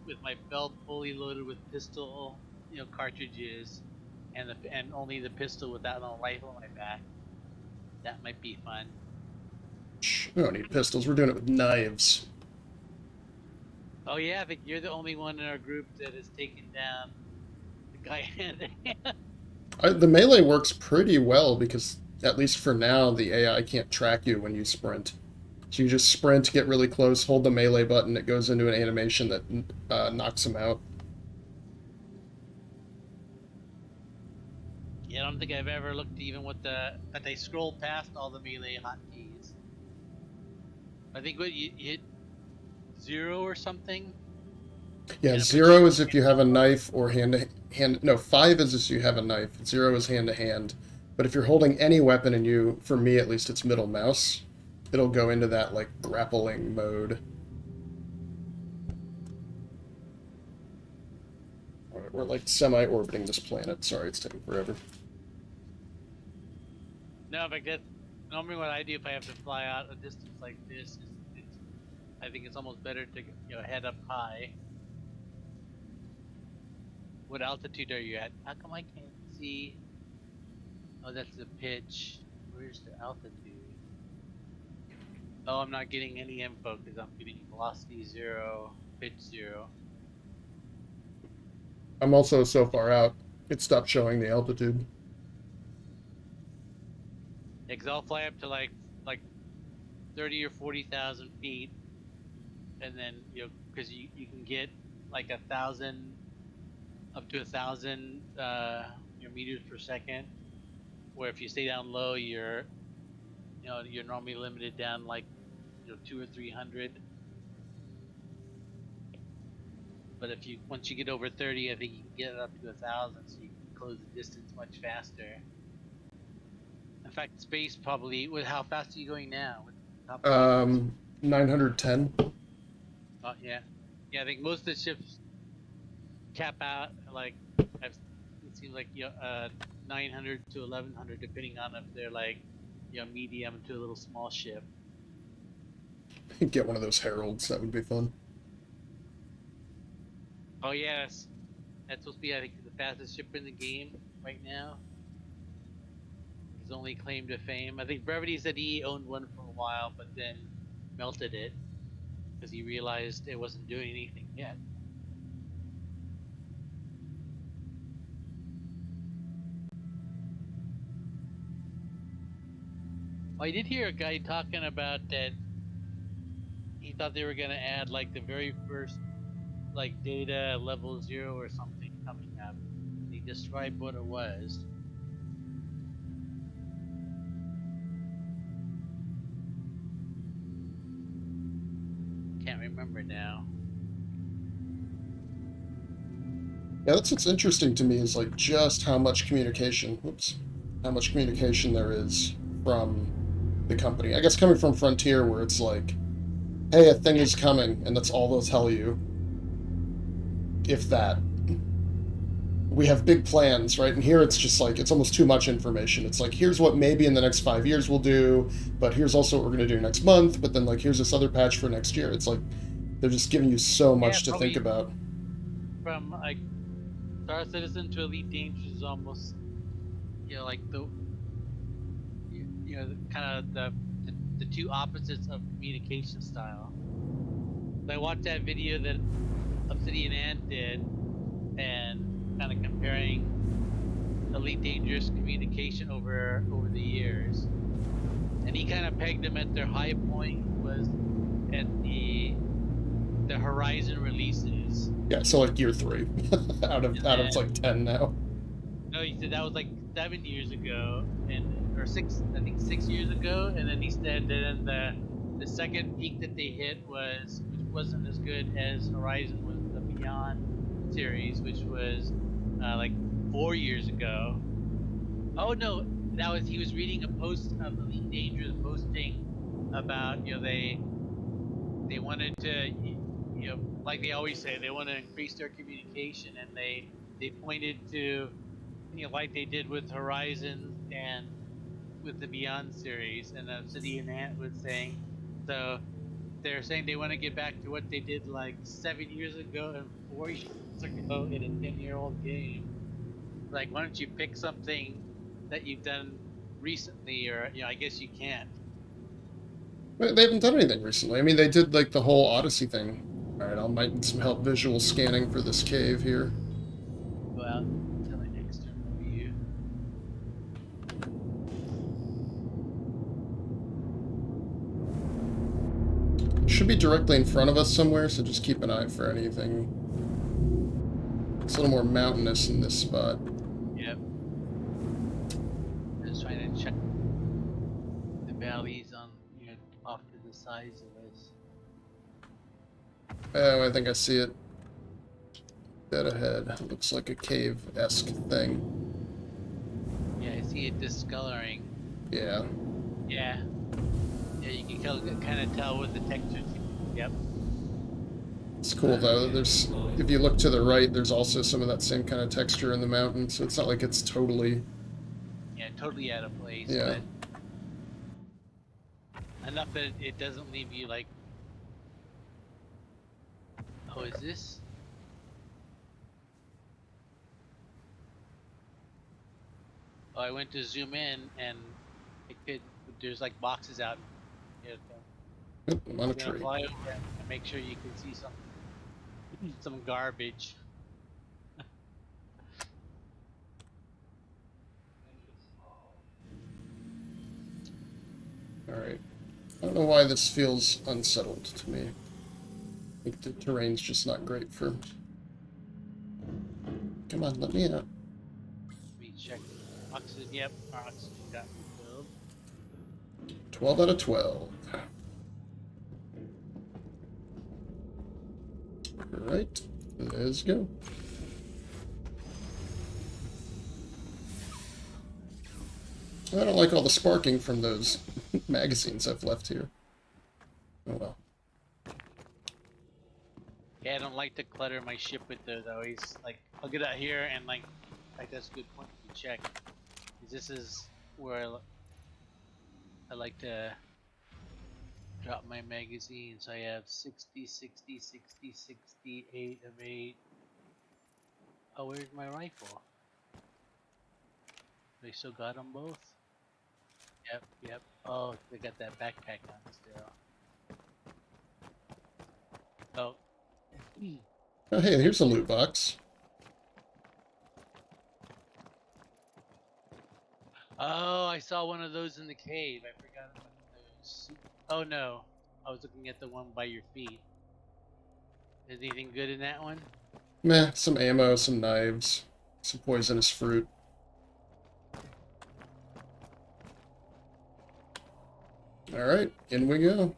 with my belt fully loaded with pistol cartridges, and only the pistol without no rifle on my back, that might be fun. Shh, we don't need pistols. We're doing it with knives. Oh yeah, I think you're the only one in our group that has taken down the guy hand to hand. The melee works pretty well because, at least for now, the AI can't track you when you sprint. So you just sprint, get really close, hold the melee button, it goes into an animation that knocks him out. Yeah, I don't think I've ever looked even but they scroll past all the melee hotkeys. I think what you hit 0 or something. Yeah, And it puts 0 you is if you have a knife or hand to hand. No, 5 is if you have a knife. 0 is hand to hand. But if you're holding any weapon and you, for me at least, it's middle mouse, it'll go into that like grappling mode. Alright, we're like semi-orbiting this planet. Sorry, it's taking forever. no, but that's normally what I do if I have to fly out a distance like this. I think it's almost better to head up high. What altitude are you at? How come I can't see? Oh, that's the pitch. Where's the altitude? Oh, I'm not getting any info because I'm getting velocity 0, pitch 0. I'm also so far out, it stopped showing the altitude. Yeah, because I'll fly up to like 30 or 40,000 feet, and then because you can get like 1,000 up to 1,000 meters per second. Where if you stay down low, you're normally limited down like 2 or 300. But if you once you get over 30, I think you can get it up to 1,000, so you can close the distance much faster. In fact, space probably. With how fast are you going now? With top speed? 910. Oh yeah, yeah. I think most of the ships cap out like I've it seems like 900 to 1,100, depending on if they're like medium to a little small ship. Get one of those heralds, that would be fun. Oh yes, that's supposed to be I think the fastest ship in the game right now. His only claim to fame. I think Brevity said he owned one for a while, but then melted it because he realized it wasn't doing anything yet. I did hear a guy talking about that. He thought they were gonna add like the very first like data level 0 or something coming up. He described what it was. Can't remember now. Yeah, that's what's interesting to me is like just how much communication, whoops, how much communication there is from the company. I guess coming from Frontier where it's like, hey, a thing is coming, and that's all they'll tell you. If that. We have big plans, right? And here it's just like, it's almost too much information. It's like, here's what maybe in the next 5 years we'll do, but here's also what we're going to do next month, but then like, here's this other patch for next year. It's like, they're just giving you so much to think about. From like Star Citizen to Elite Dangerous is almost, like the, kind of the two opposites of communication style. I watched that video that Obsidian Ant did, and kind of comparing Elite Dangerous communication over the years, and he kind of pegged them at their high point was at the Horizon releases. Yeah, so like year 3 out of like 10 now. No, he said that was like 7 years ago, or 6 years ago, and then he said that the second peak that they hit which wasn't as good as Horizon, was the Beyond series, which was like 4 years ago. Oh no, he was reading a post of Elite Dangerous posting about they wanted to like they always say, they want to increase their communication, and they pointed to like they did with Horizon and with the Beyond series, and Obsidian Ant was saying, so they're saying they want to get back to what they did like 7 years ago and 4 years ago in a 10-year-old game. Like, why don't you pick something that you've done recently, or I guess you can't. They haven't done anything recently. I mean, they did like the whole Odyssey thing. All right, I might need some help visual scanning for this cave here. Go out to the external view. Should be directly in front of us somewhere, so just keep an eye for anything. It's a little more mountainous in this spot. Yep. Just trying to check the valleys on off to the sides of us. Oh, I think I see it. Dead ahead. Looks like a cave-esque thing. Yeah, I see it discoloring. Yeah. Yeah. Yeah, you can kind of tell with the texture. Yep. It's cool though. There's, if you look to the right, there's also some of that same kind of texture in the mountain, so it's not like it's totally. Yeah, totally out of place, Yeah. but enough that it doesn't leave you like, oh, is this? Oh, I went to zoom in and it could. There's like boxes out. Here, so Oop, I'm on a I'm gonna tree. fly over and make sure you can see some garbage. Alright. I don't know why this feels unsettled to me. I think the terrain's just not great for... Come on, let me out. Let me check oxygen. Yep, our oxygen got refilled. 12 out of 12. Alright, let's go. I don't like all the sparking from those magazines I've left here. Oh well. Yeah, I don't like to clutter my ship with those. I always like I'll get out here and like that's a good point to check. 'Cause this is where I like to drop my magazines. I have 60, 60, 60, 68 of 8. Oh, where's my rifle? They still got them both? Yep, yep. Oh, they got that backpack on still. Oh. Oh hey, here's a loot box. Oh, I saw one of those in the cave. I forgot about those. Oh no, I was looking at the one by your feet. Is anything good in that one? Meh, some ammo, some knives, some poisonous fruit. Alright, in we go.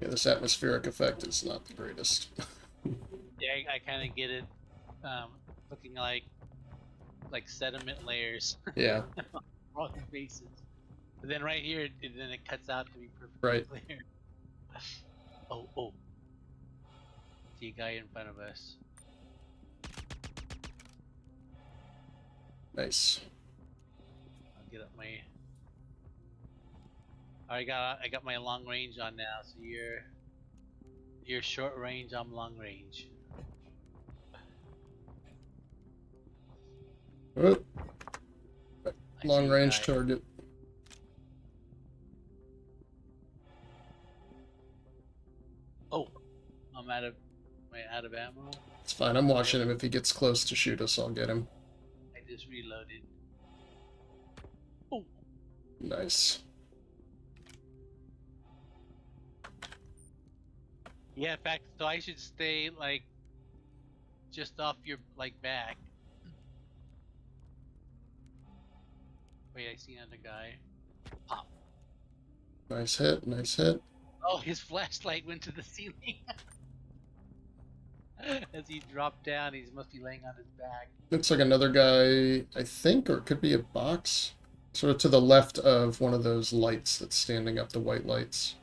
Yeah, this atmospheric effect is not the greatest. Yeah, I kind of get it. Um, looking like sediment layers, Yeah, rock faces. But then right here, then it cuts out to be perfectly right. clear. Oh, oh, see a guy in front of us. Nice. I'll get up my. I got my long range on now. So you're short range. I'm long range. Oh, I long see a range guy. target. Oh, I'm out of ammo. It's fine, I'm watching him. If he gets close to shoot us, I'll get him. I just reloaded. Oh, Nice. yeah. In fact, so I should stay like just off your like back. Wait, I see another guy. Pop. Nice hit, nice hit. Oh, his flashlight went to the ceiling. As he dropped down, he must be laying on his back. Looks like another guy, I think, or it could be a box. Sort of to the left of one of those lights that's standing up, the white lights.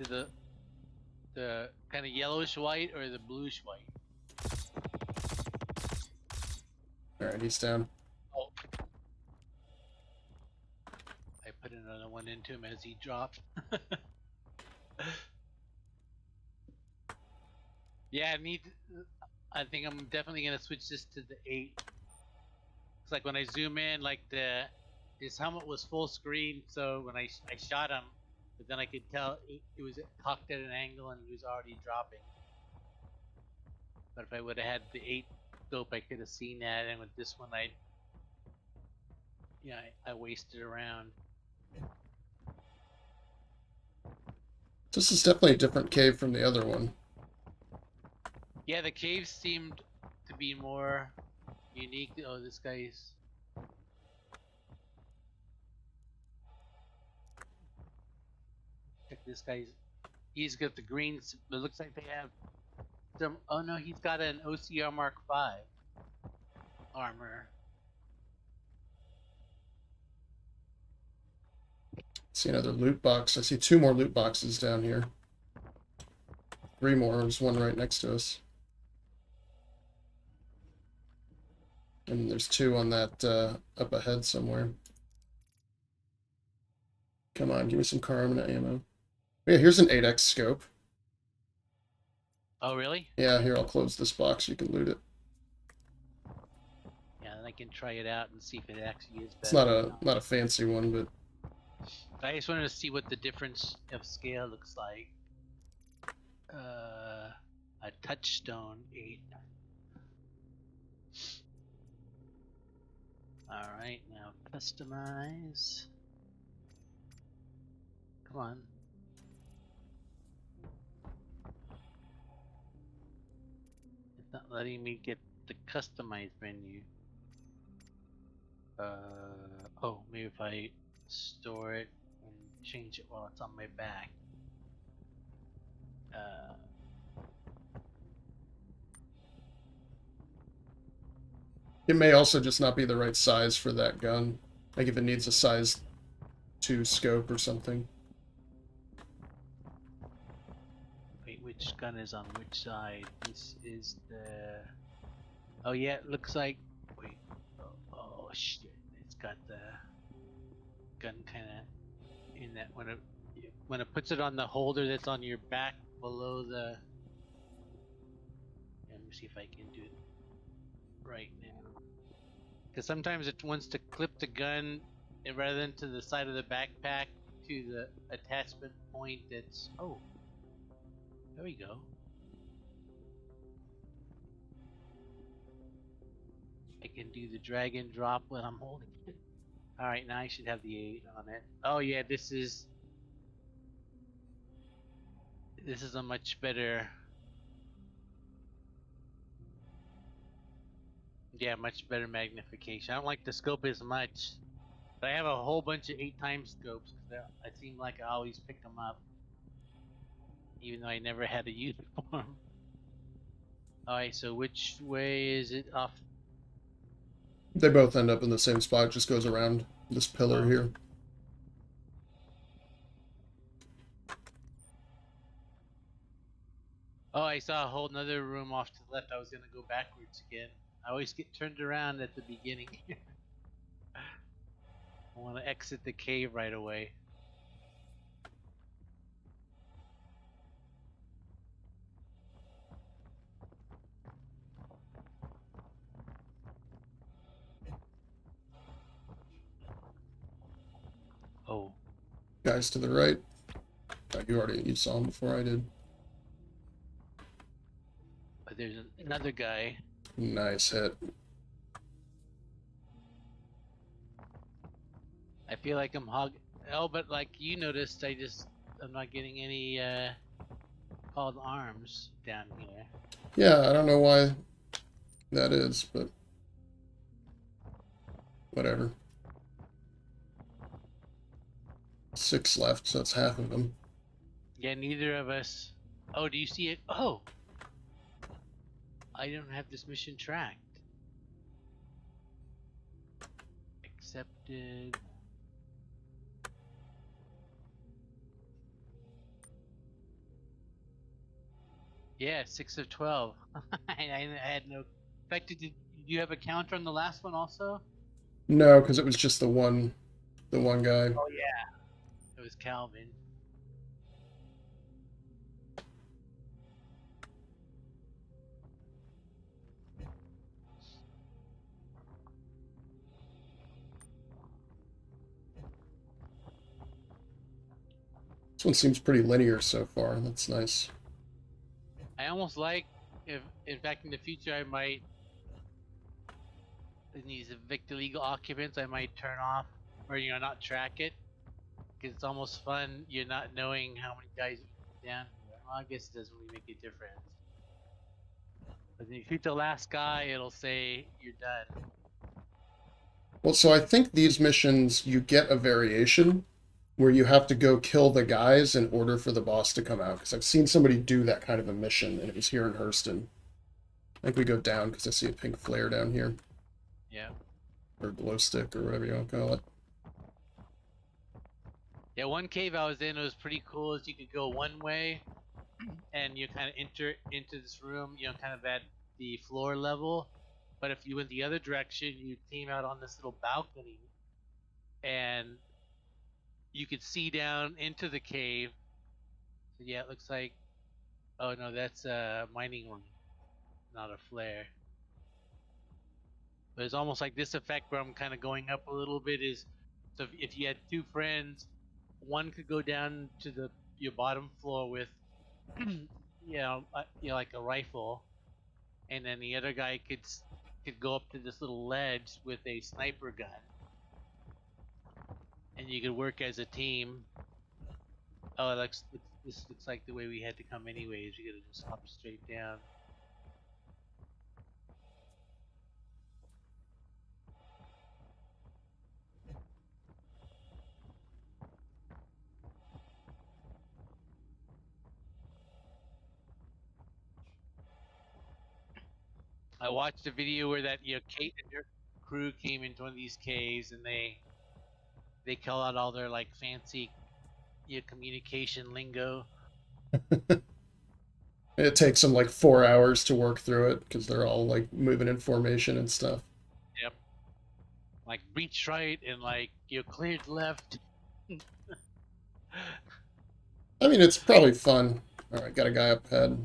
To the kind of yellowish white or the bluish white. Alright, he's down. Oh, I put another one into him as he dropped. Yeah, I think I'm definitely gonna switch this to the 8. It's like when I zoom in, like his helmet was full screen, so when I shot him, but then I could tell it was cocked at an angle and he was already dropping. But if I would have had the 8 scope, I could have seen that, and with this one, I wasted around. This is definitely a different cave from the other one. Yeah, the caves seemed to be more unique. Oh, this guy's. Check this guy's. He's got the greens. It looks like they have some. Oh no, he's got an OCR Mark V armor. See another loot box. I see 2 more loot boxes down here. 3 more. There's one right next to us. And there's 2 on that up ahead somewhere. Come on, give me some Karmina ammo. Yeah, here's an 8x scope. Oh really? Yeah, here, I'll close this box. You can loot it. Yeah, then I can try it out and see if it actually is better. It's not a fancy one, but I just wanted to see what the difference of scale looks like. A touchstone 8. Alright, now customize. Come on. It's not letting me get the customize menu. Oh, maybe if I store it and change it while it's on my back. it may also just not be the right size for that gun. Like if it needs a size 2 scope or something. Wait, which gun is on which side? This is the. Oh yeah, it looks like. Wait. Oh shit! It's got the gun kind of in that when it puts it on the holder that's on your back below the. Let me see if I can do it right now. Because sometimes it wants to clip the gun rather than to the side of the backpack to the attachment point that's. Oh. There we go. I can do the drag and drop when I'm holding it. Alright, now I should have the 8 on it. Oh yeah, this is a much better. Yeah, much better magnification. I don't like the scope as much. But I have a whole bunch of 8x scopes because I seem like I always pick them up. Even though I never had a uniform. Alright, so which way is it off? They both end up in the same spot. It just goes around this pillar here. Oh, I saw a whole nother room off to the left. I was gonna go backwards again. I always get turned around at the beginning here. I want to exit the cave right away. Oh. Guys to the right. You saw him before I did. But there's another guy. Nice hit. I feel like I'm hog. Oh, but like you noticed, I'm not getting any called arms down here. Yeah, I don't know why that is, but whatever. 6 left, so that's half of them. Yeah, neither of us. Oh, do you see it? Oh, I don't have this mission tracked. Accepted. Yeah, 6 of 12. I had no. In fact, did you have a counter on the last one also? No, because it was just the one guy. Oh yeah, it was Calvin. This one seems pretty linear so far. That's nice. I almost like if, in fact, in the future I might. In these evict illegal occupants, I might turn off or not track it, because it's almost fun. You're not knowing how many guys down here. Well, I guess it doesn't really make a difference. But if you shoot the last guy, it'll say you're done. Well, so I think these missions, you get a variation where you have to go kill the guys in order for the boss to come out. Because I've seen somebody do that kind of a mission, and it was here in Hurston. I think we go down because I see a pink flare down here. Yeah. Or glow stick, or whatever you want to call it. Yeah, one cave I was in, it was pretty cool. Is you could go one way, and you kind of enter into this room, you know, kind of at the floor level. But if you went the other direction, you came out on this little balcony, and you could see down into the cave. So yeah, it looks like. Oh no, that's a mining room, not a flare. But it's almost like this effect where I'm kind of going up a little bit. Is so if you had two friends, one could go down to the your bottom floor with, like a rifle, and then the other guy could go up to this little ledge with a sniper gun, and you could work as a team. Oh, this looks like the way we had to come anyways. We gotta just hop straight down. I watched a video where that Kate and her crew came into one of these caves, and they call out all their like fancy communication lingo. It takes them like 4 hours to work through it because they're all like moving in formation and stuff. Yep. Like breach right and like cleared left. I mean, it's probably fun. Alright, got a guy up ahead.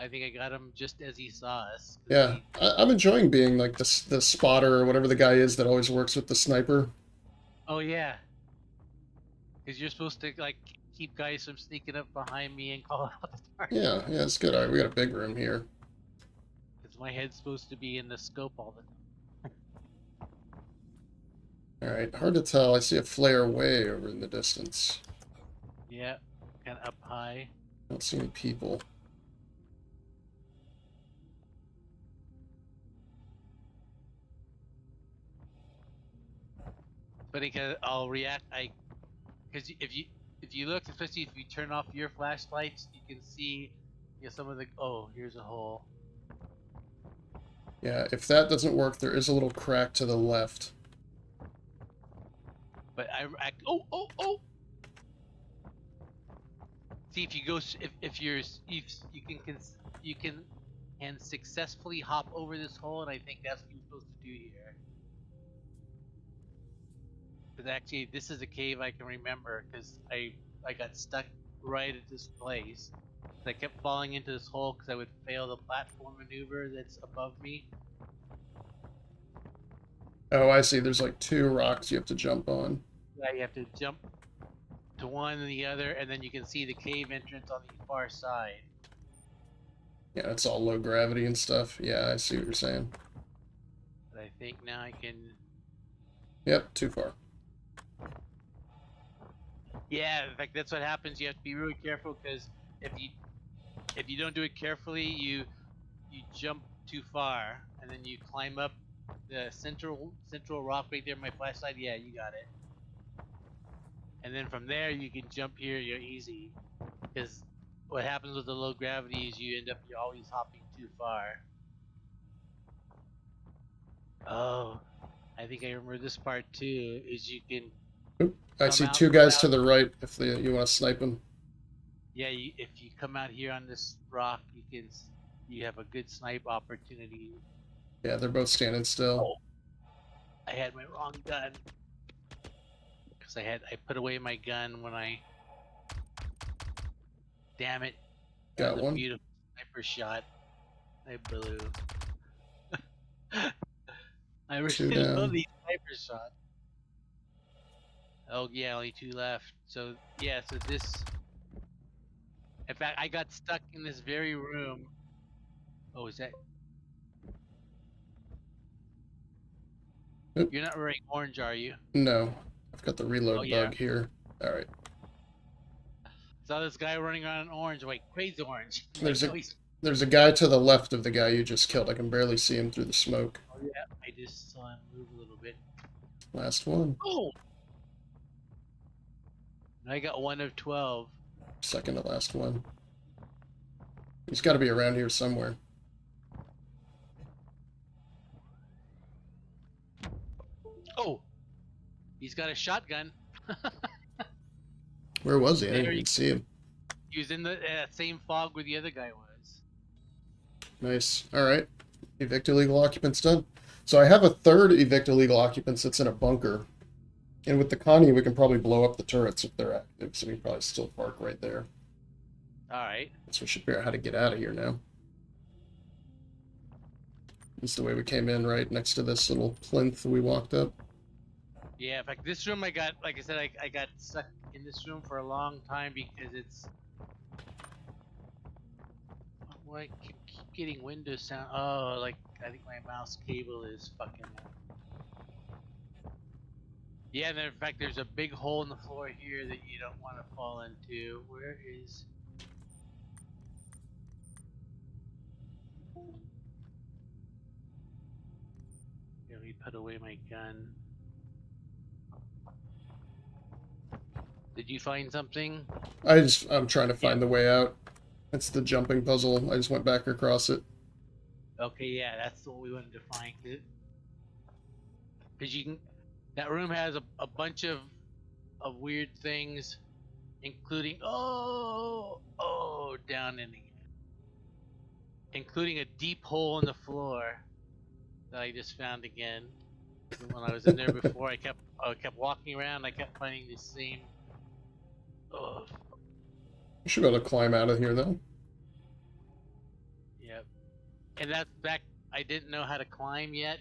I think I got him just as he saw us. Yeah, I'm enjoying being like the spotter or whatever the guy is that always works with the sniper. Oh yeah. Because you're supposed to like keep guys from sneaking up behind me and call out the target. Yeah, it's good. Alright, we got a big room here. Because my head's supposed to be in the scope all the time. Alright, hard to tell. I see a flare way over in the distance. Yeah, kind of up high. I don't see any people. But because I'll react, because if you look, especially if you turn off your flashlights, you can see some of the. Oh, here's a hole. Yeah, if that doesn't work, there is a little crack to the left. But oh. See if you go if you're if you can successfully hop over this hole, and I think that's what you're supposed to do here. Because actually, this is a cave I can remember because I got stuck right at this place. I kept falling into this hole because I would fail the platform maneuver that's above me. Oh, I see. There's like 2 rocks you have to jump on. Yeah, you have to jump to one and the other, and then you can see the cave entrance on the far side. Yeah, it's all low gravity and stuff. Yeah, I see what you're saying. But I think now I can. Yep, too far. Yeah, in fact, that's what happens. You have to be really careful because if you don't do it carefully, you jump too far, and then you climb up the central rock right there. My flashlight. Yeah, you got it. And then from there, you can jump here. You're easy. Because what happens with the low gravity is you're always hopping too far. Oh, I think I remember this part too. Is you can. Oop, I see out 2 guys without- to the right if you want to snipe them. Yeah, if you come out here on this rock, you have a good snipe opportunity. Yeah, they're both standing still. I had my wrong gun because I put away my gun when I. Damn it! That Got was a one. beautiful sniper shot. I blew. I 2 really love down. these sniper shots. Oh yeah, only 2 left. So yeah, so this. In fact, I got stuck in this very room. Oh, is that? Oop. You're not wearing orange, are you? No, I've got the reload Oh yeah. bug here. All right. Saw this guy running around in orange. Wait, Quade's orange. I'm like, There's a no, he's. there's a guy to the left of the guy you just killed. I can barely see him through the smoke. Oh yeah, I just saw him move a little bit. Last one. Oh. I got 1 of 12. Second to last one. He's got to be around here somewhere. Oh. He's got a shotgun. Where was he? I didn't There even see him. He was in the same fog where the other guy was. Nice. All right. Evict illegal occupants done. So I have a third evict illegal occupants that's in a bunker. And with the Connie, we can probably blow up the turrets if they're active. So we can probably still park right there. Alright. So we should figure out how to get out of here now. This is the way we came in, right next to this little plinth we walked up. Yeah, in fact, this room I got, like I said, I got stuck in this room for a long time because it's... Well, I keep getting Windows sound. Oh, like, I think my mouse cable is fucking up. Yeah, and in fact, there's a big hole in the floor here that you don't want to fall into. Where is... Let me put away my gun. Did you find something? I'm trying to find the way out. It's the jumping puzzle. I just went back across it. Okay, yeah, that's what we wanted to find. Because you can... That room has a bunch of weird things, including... Oh, down in the... Including a deep hole in the floor that I just found again. When I was in there before, I kept walking around. I kept finding the same. Oh, We should be able to climb out of here, though. yep. And that's back. I didn't know how to climb yet,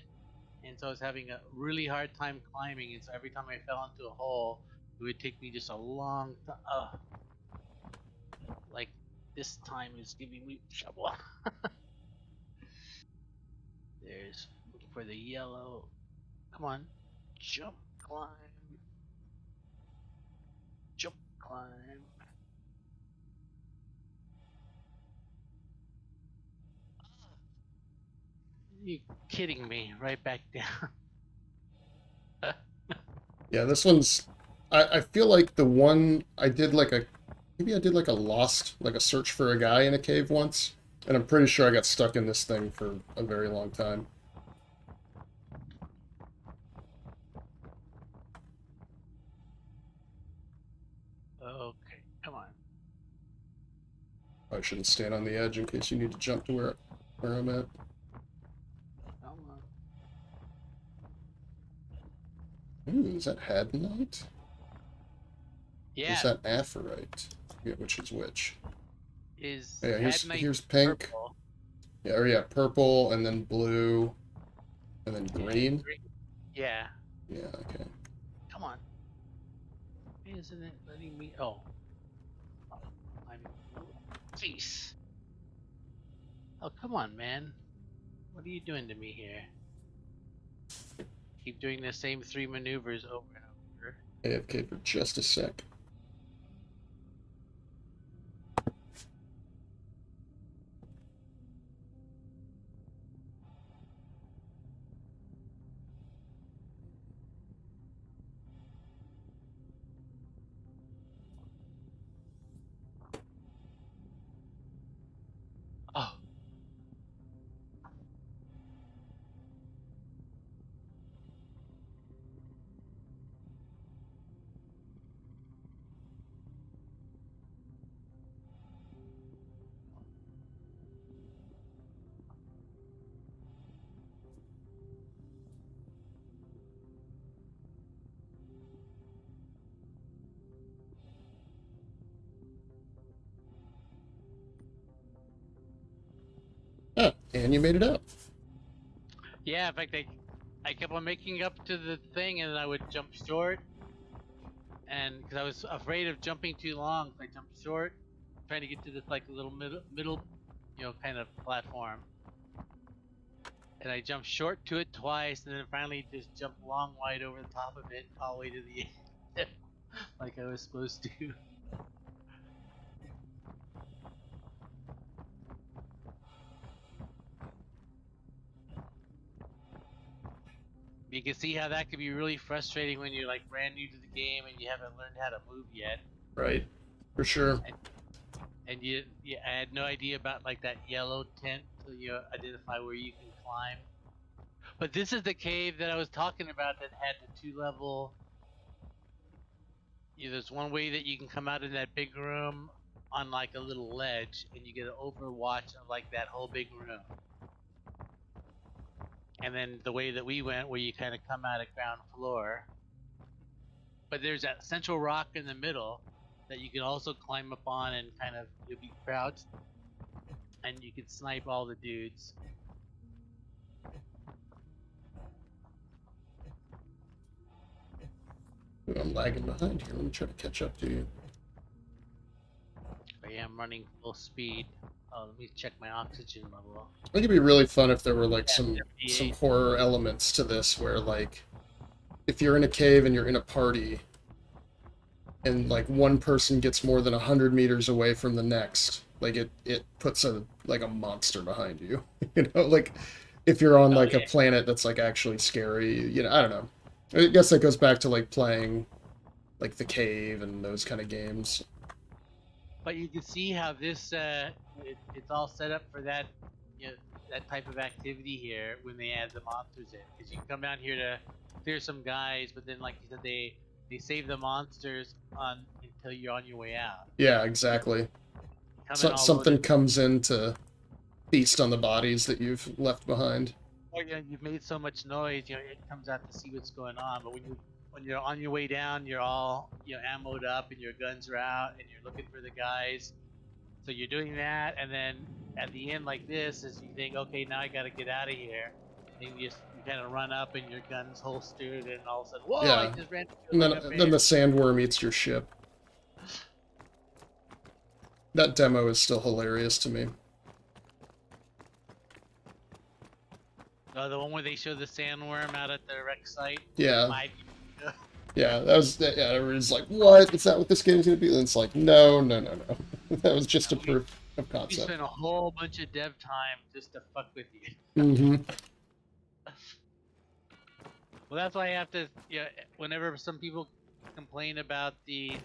and so I was having a really hard time climbing. And so every time I fell into a hole, it would take me just a long time. Like this time is giving me trouble. There's for the yellow. Come on, jump, climb, jump, climb. You kidding me? Right back down. Yeah, this one's... I feel like the one I did like a... Maybe I did like a lost, like a search for a guy in a cave once. And I'm pretty sure I got stuck in this thing for a very long time. Okay, come on. I shouldn't stand on the edge in case you need to jump to where I'm at. Come on. Ooh, is that Hadonite? Yeah. Is that Aphorite? I forget which is which. Is Yeah, Hadonite here's pink. purple? Yeah, or yeah, purple, and then blue, and then green. Yeah. Yeah, okay. Come on. Isn't it letting me? Oh. I'm. Jeez. Oh, come on, man. What are you doing to me here? Keep doing the same 3 maneuvers over and over. AFK for just a sec. Oh. Ah, and you made it out. Yeah, in fact, I kept on making up to the thing, and then I would jump short. And because I was afraid of jumping too long, so I jumped short, trying to get to this like little middle, kind of platform. and I jumped short to it twice, and then finally just jumped long wide over the top of it all the way to the end, like I was supposed to. You can see how that could be really frustrating when you're like brand new to the game and you haven't learned how to move yet. Right. For sure. And I had no idea about like that yellow tint till you identify where you can climb. But this is the cave that I was talking about that had the 2-level. There's one way that you can come out in that big room on like a little ledge, and you get an overwatch of like that whole big room. And then the way that we went, where you kind of come out at ground floor. But there's that central rock in the middle that you can also climb up on, and kind of you'll be crouched, and you can snipe all the dudes. Ooh, I'm lagging behind here. Let me try to catch up to you. I am running full speed. Oh, let me check my oxygen level. I think it'd be really fun if there were like some 78. horror elements to this, where like if you're in a cave and you're in a party, and like one person gets more than 100 meters away from the next, like it puts a monster behind you. You know, like if you're on like a planet that's like actually scary. You know, I don't know. I guess that goes back to like playing like The Cave and those kind of games. But you can see how this it's all set up for that, that type of activity here when they add the monsters in. Because you can come down here to clear some guys, but then like you said, they save the monsters on until you're on your way out. Yeah, exactly. Something loaded. comes in to feast on the bodies that you've left behind. Or you've made so much noise, it comes out to see what's going on. But when you're on your way down, you're all ammoed up and your guns are out and you're looking for the guys. So you're doing that, and then at the end like this, as you think, okay, now I gotta get out of here, and you kind of run up and your gun's holstered, and all of a sudden, whoa! Yeah. I just ran. And then the sandworm eats your ship. That demo is still hilarious to me. The one where they show the sandworm out at the wreck site. Yeah. Yeah, everyone's like, what? Is that what this game's gonna be? And it's like, no. That was just a proof of concept. We spent a whole bunch of dev time just to fuck with you. Mm-hmm. Well, that's why I have to, whenever some people complain about the,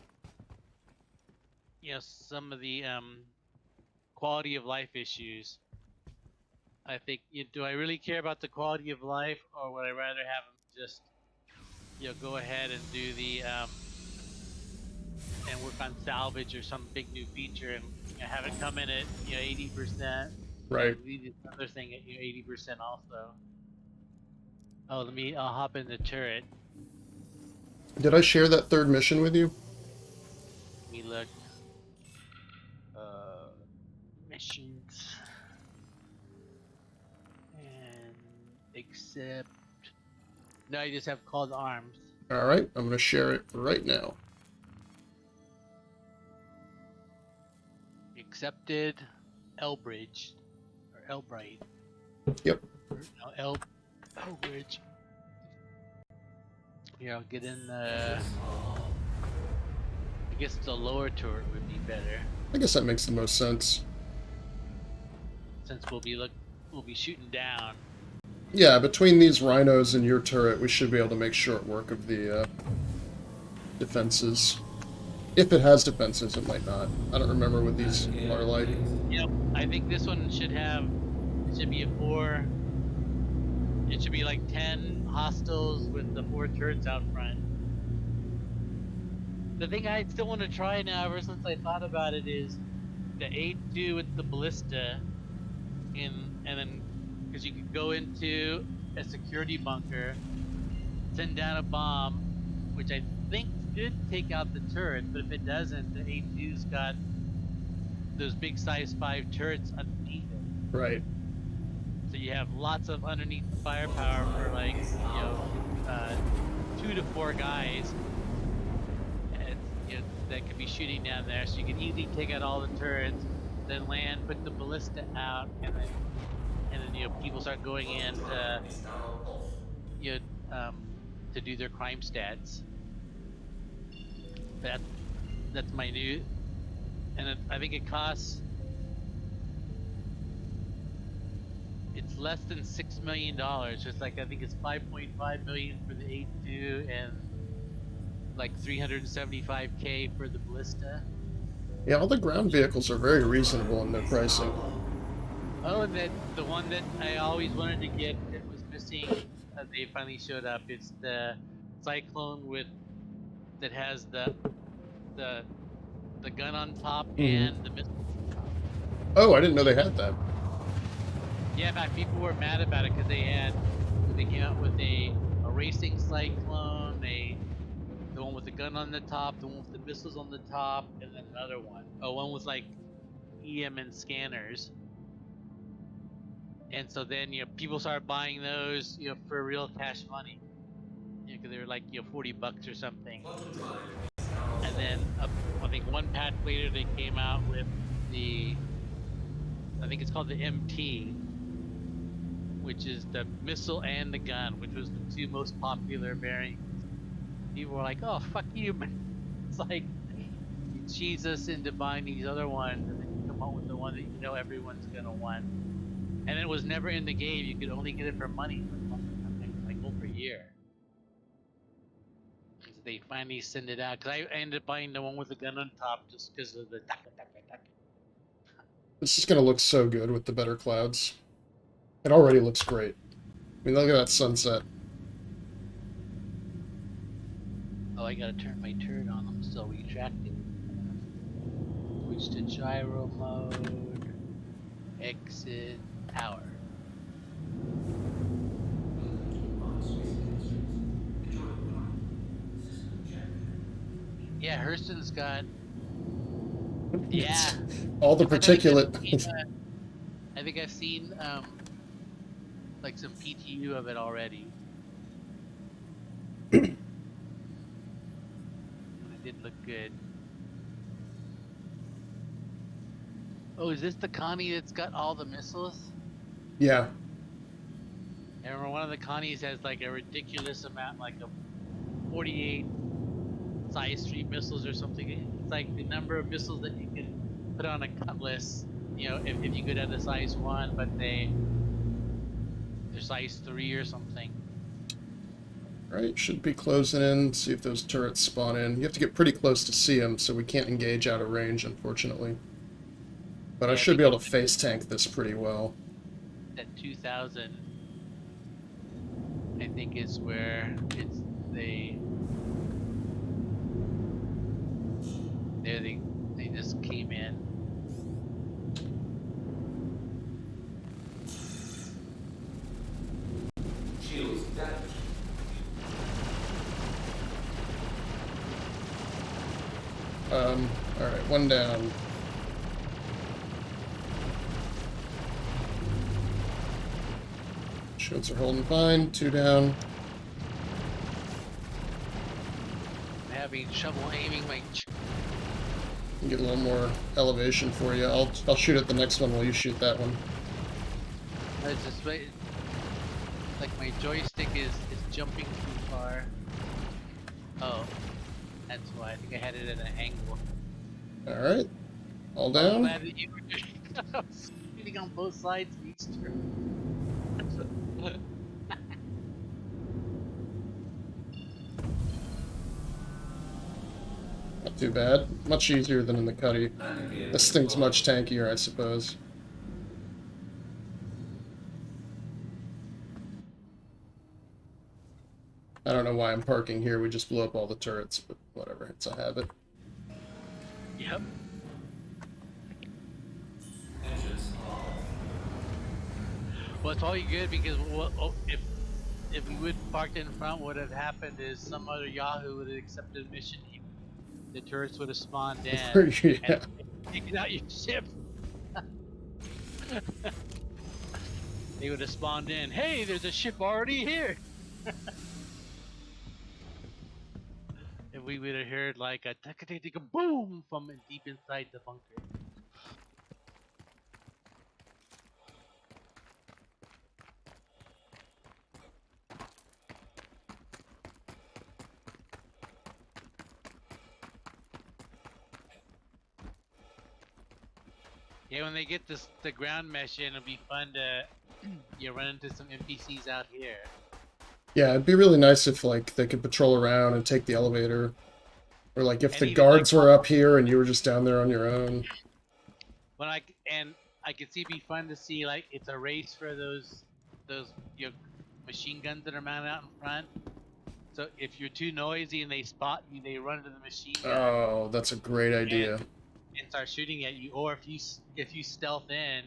some of the quality of life issues, I think, do I really care about the quality of life, or would I rather have them just, go ahead and do the, and work on salvage or some big new feature and have it come in at, 80%. Right. Leave this other thing at 80% also. Oh, I'll hop in the turret. Did I share that third mission with you? Let me look. Missions. And accept. No, I just have called arms. Alright, I'm gonna share it right now. Accepted Elbridge. Or Elbright. Yep. No, Elbridge. Here, I'll get in the... I guess the lower turret would be better. I guess that makes the most sense. Since we'll be shooting down. Yeah, between these rhinos and your turret, we should be able to make short work of the defenses. If it has defenses, it might not. I don't remember what these are like. Yep, I think this one should be a 4. It should be like 10 hostiles with the 4 turrets out front. The thing I still want to try now, ever since I thought about it, is the A2 with the ballista, and then because you can go into a security bunker, send down a bomb, which I think should take out the turret, but if it doesn't, the A2's got those big size 5 turrets underneath it. Right. So you have lots of underneath firepower for like, 2 to 4 guys. And, that could be shooting down there, so you can easily take out all the turrets, then land, put the ballista out, and then and then people start going in to you know, to do their crime stats. That that's my new, and I think it costs. It's less than $6 million. It's like I think it's 5.5 million for the 8.2 and like 375K for the ballista. Yeah, all the ground vehicles are very reasonable in their pricing. Oh, and then the one that I always wanted to get that was missing, they finally showed up. It's the Cyclone with that has the the gun on top Hmm. and the missile on top. Oh, I didn't know they had that. Yeah, in fact, people were mad about it because they came out with a racing Cyclone, the one with the gun on the top, the one with the missiles on the top, and then another one. Oh, one with like EM and scanners. And so then people started buying those for real cash money, because they were like $40 or something. And then I think one patch later they came out with the I think it's called the MT, which is the missile and the gun, which was the two most popular variants. People were like, "Oh, fuck you, man!" It's like you cheese us into buying these other ones, and then you come out with the one that everyone's gonna want. And it was never in the game. You could only get it for money for like over a year. They finally send it out because I ended up buying the one with the gun on top just because of the. This is going to look so good with the better clouds. It already looks great. I mean, look at that sunset. Oh, I gotta turn my turret on. I'm still retracting. Switch to gyro mode. Exit power. Yeah, Hurston's got. Yeah, All the I think particulate. I think I've seen like some PTU of it already. And it did look good. Oh, is this the Connie that's got all the missiles? Yeah. I remember one of the Connies has like a ridiculous amount, like a 48 size 3 missiles or something. It's like the number of missiles that you can put on a cutlass, if you go down to size 1, but they're size 3 or something. Right, should be closing in. See if those turrets spawn in. You have to get pretty close to see them, so we can't engage out of range, unfortunately. But I Yeah, I should think be able to face tank this pretty well. at 2000, I think is where they they just came in. Shields damaged. Alright, one down. Shields are holding fine, two down. I'm having trouble aiming my. Get a little more elevation for you. I'll shoot at the next one while you shoot that one. It's just like my joystick is jumping too far. Oh, that's why. I think I had it at an angle. Alright. All I'm down. glad that you were shooting on both sides of each turn. Not too bad. Much easier than in the Cuddy. This thing's much tankier, I suppose. I don't know why I'm parking here. We just blew up all the turrets, but whatever. It's a habit. Yep. Well, it's probably good because if we would parked in front, what had happened is some other Yahoo would have accepted a mission. The turrets would have spawned in and Yeah. taken out your ship. They would have spawned in. Hey, there's a ship already here. And we would have heard like a taka boom from deep inside the bunker. Yeah, when they get the ground mesh in, it'll be fun to run into some NPCs out here. Yeah, it'd be really nice if like they could patrol around and take the elevator, or like if And the even like guards were up here and you were just down there on your own. when I could see it'd be fun to see like it's a race for those machine guns that are mounted out in front. So if you're too noisy and they spot you, they run to the machine gun Oh, that's a great idea. and start shooting at you. Or if you stealth in,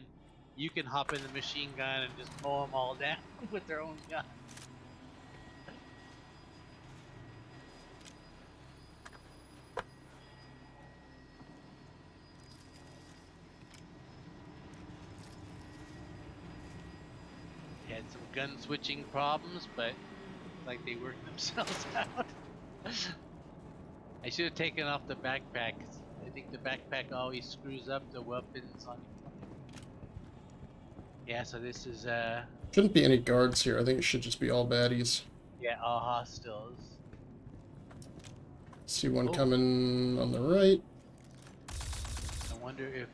you can hop in the machine gun and just mow them all down with their own gun. Had some gun switching problems, but like they worked themselves out. I should have taken off the backpack. 'Cause I think the backpack always screws up the weapons on you. Yeah, so this is Shouldn't be any guards here. I think it should just be all baddies. yeah, all hostiles. See one Oh. coming on the right. I wonder if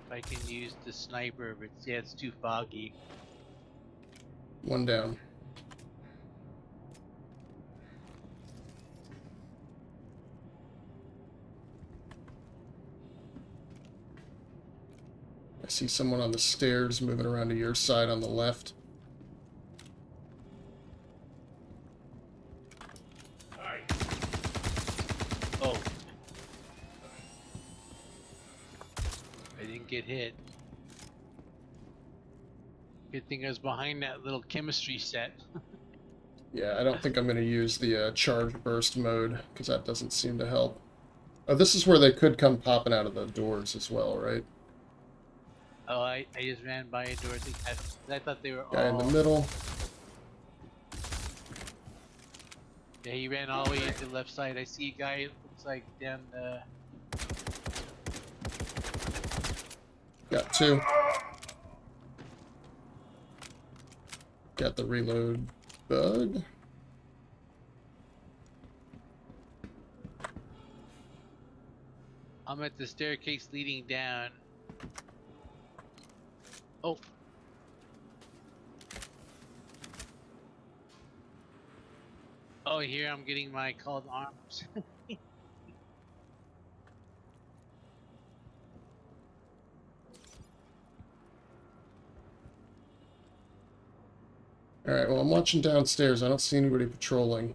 I can use the sniper, but yeah, it's too foggy. One down. I see someone on the stairs moving around to your side on the left. Oh. I didn't get hit. Good thing I was behind that little chemistry set. Yeah, I don't think I'm going to use the charge burst mode, because that doesn't seem to help. Oh, this is where they could come popping out of the doors as well, right? Oh, I just ran by a door. I thought they were Guy in the middle. Yeah, he ran all the way into the left side. I see a guy, it looks like down the... Got two. Got the reload bug. I'm at the staircase leading down. Oh. Oh, here I'm getting my called arms. Alright, well, I'm watching downstairs. I don't see anybody patrolling.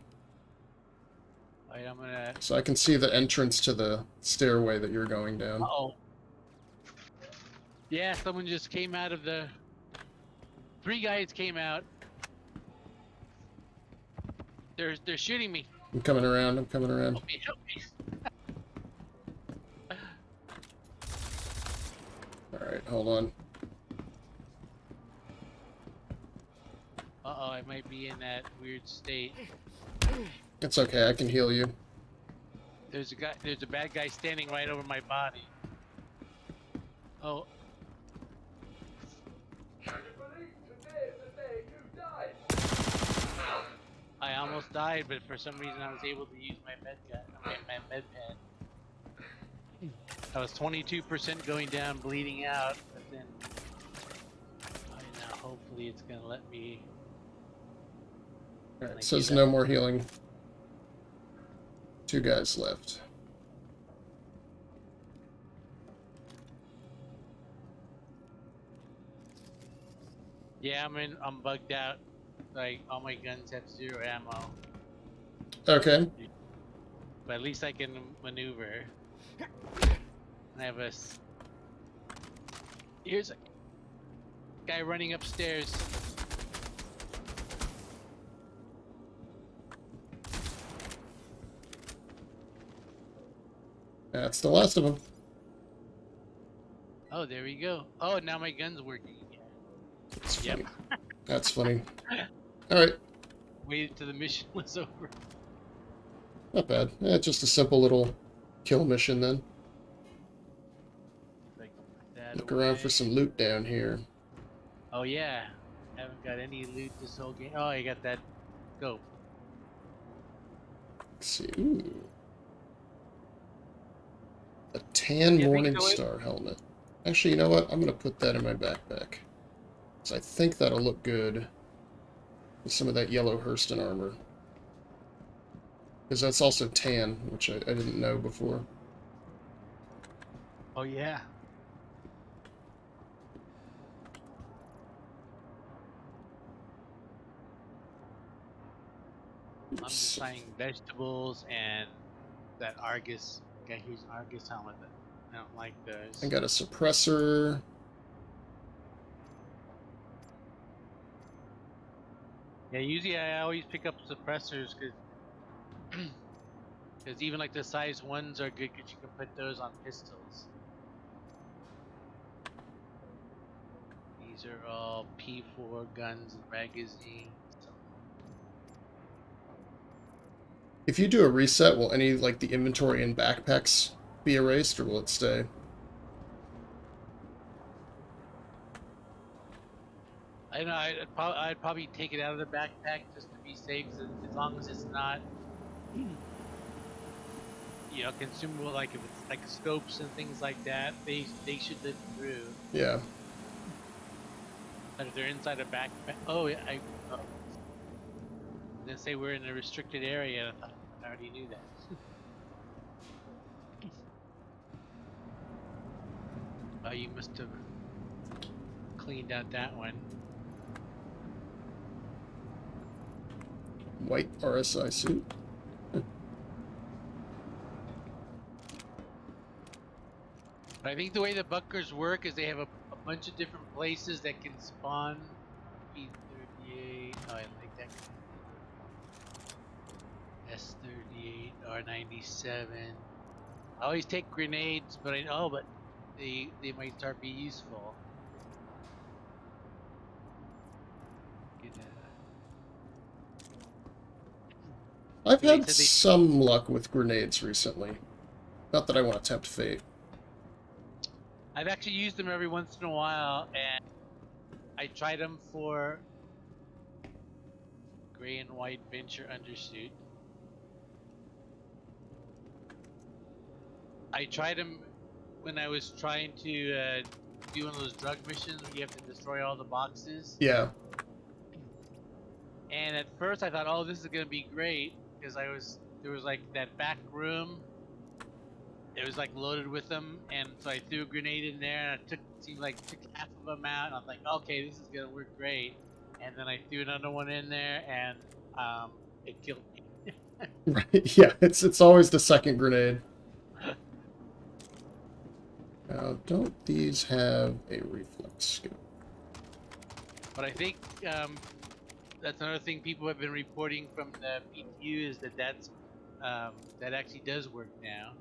Alright, I'm gonna... So I can see the entrance to the stairway that you're going down. Uh-oh. Yeah, someone just came out of the... 3 guys came out. They're shooting me. I'm coming around, I'm coming around. Help me, help me. Alright, hold on. Uh-oh, I might be in that weird state. It's okay, I can heal you. There's a bad guy standing right over my body. Oh. I almost died, but for some reason I was able to use my med gun, my med pen. I was 22% going down, bleeding out, but then now hopefully it's gonna let me. Alright, it says no more healing. 2 guys left. Yeah, I'm bugged out. Like all my guns have 0 ammo. Okay. But at least I can maneuver. I have here's a guy running upstairs. That's the last of them. Oh, there we go. Oh, now my gun's working again. That's Yep. funny. That's funny. Alright, Waited till the mission was over. not bad. Yeah, just a simple little kill mission then. Look around for some loot down here. Oh yeah, haven't got any loot this whole game. Oh, I got that scope. Let's see. Ooh. A tan Yeah, Morning Star helmet. Actually, you know what? I'm going to put that in my backpack. So I think that'll look good with some of that yellow Hurston armor. Because that's also tan, which I didn't know before. Oh yeah. I'm just Oops. finding vegetables and that Argus. Okay, here's an Argus helmet. I don't like I those. got a suppressor. Yeah, usually I always pick up suppressors because even like the size ones are good because you can put those on pistols. These are all P4 guns and magazines. So If you do a reset, will any, like, the inventory and backpacks be erased, or will it stay? I don't know. I'd probably take it out of the backpack just to be safe. As long as it's not, consumable. Like if it's like scopes and things like that, they should live through. Yeah. But if they're inside a backpack, oh, yeah, I was gonna say we're in a restricted area. And I thought I already knew that. Oh, you must have cleaned out that one. White RSI suit. But I think the way the bunkers work is they have a bunch of different places that can spawn P38. Oh, I like that. S38, R97. I always take grenades, but I know, but they might start be useful. Get I've they had said they. some luck with grenades recently. Not that I want to tempt fate. I've actually used them every once in a while, and I tried them for gray and white venture undersuit. I tried them when I was trying to do one of those drug missions where you have to destroy all the boxes. Yeah. And at first I thought, oh, this is gonna be great because there was like that back room. It was like loaded with them, and so I threw a grenade in there, and I took half of them out, and I was like, okay, this is gonna work great. And then I threw another one in there, and it killed me. Right. Yeah, it's always the second grenade. Now, don't these have a reflex scope? But I think that's another thing people have been reporting from the PTU is that actually does work now.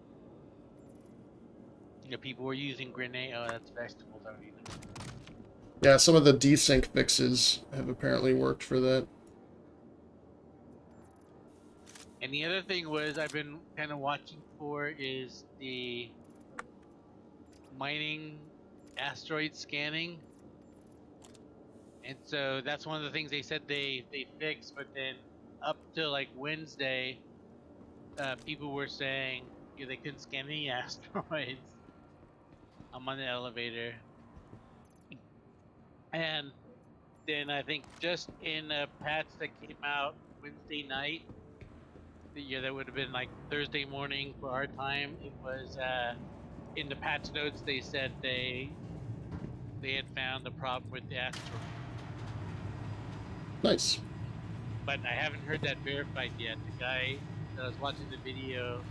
People were using grenade. Oh, that's vegetables already. Yeah, some of the desync fixes have apparently worked for that. And the other thing was I've been kind of watching for is the mining asteroid scanning. And so that's one of the things they said they fixed, but then up to like Wednesday, people were saying they couldn't scan any asteroids. I'm on the elevator, and then I think just in a patch that came out Wednesday night, that would have been like Thursday morning for our time. It was in the patch notes they said they had found the problem with the asteroid, Nice. but I haven't heard that verified yet. The guy that I was watching the video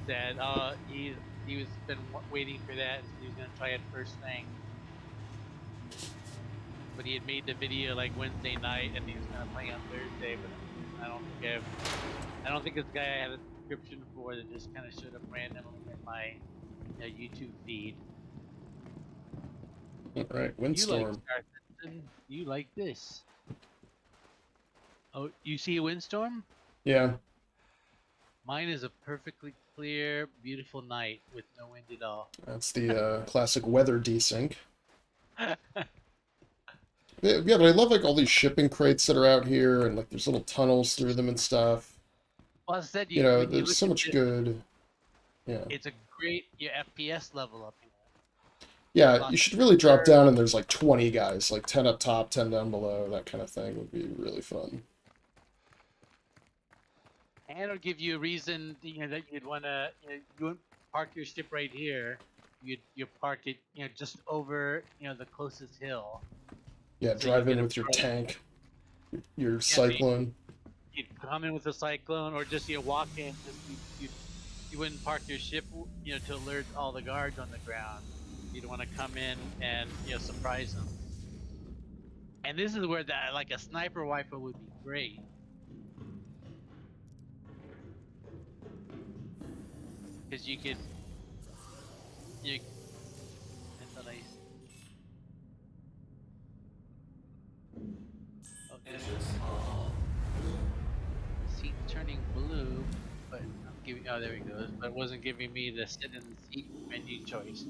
said, "Oh, he was been waiting for that, and he was gonna try it first thing." But he had made the video like Wednesday night, and he was gonna play on Thursday. But I don't think this guy I had a subscription for that just kind of showed up randomly in my YouTube feed. All right, You like windstorm. Star Citizen? You like this? Oh, you see a windstorm? Yeah, Mine is a perfectly clear, beautiful night with no wind at all. that's the classic weather desync. Yeah, but I love like all these shipping crates that are out here, and like there's little tunnels through them and stuff. Well, as I said, You know, when you there's look so at much this, good. Yeah. it's a great FPS level up here. Yeah, you lots should really drop of down and there's like 20 guys, like 10 up top, 10 down below, that kind of thing would be really fun. and it'll give you a reason, that you'd want to, you wouldn't park your ship right here. You park it, just over, the closest hill, Yeah, so you drive in get with your approach. tank, your Yeah, so cyclone. you'd come in with a cyclone, or just walk in. Just you wouldn't park your ship, to alert all the guards on the ground. You'd want to come in and surprise them. And this is where that like a sniper rifle would be great, because you could you. I thought I. Okay. Engines on. Seat turning blue, but not giving. Oh, there he goes. But it wasn't giving me the sit in the seat menu choice.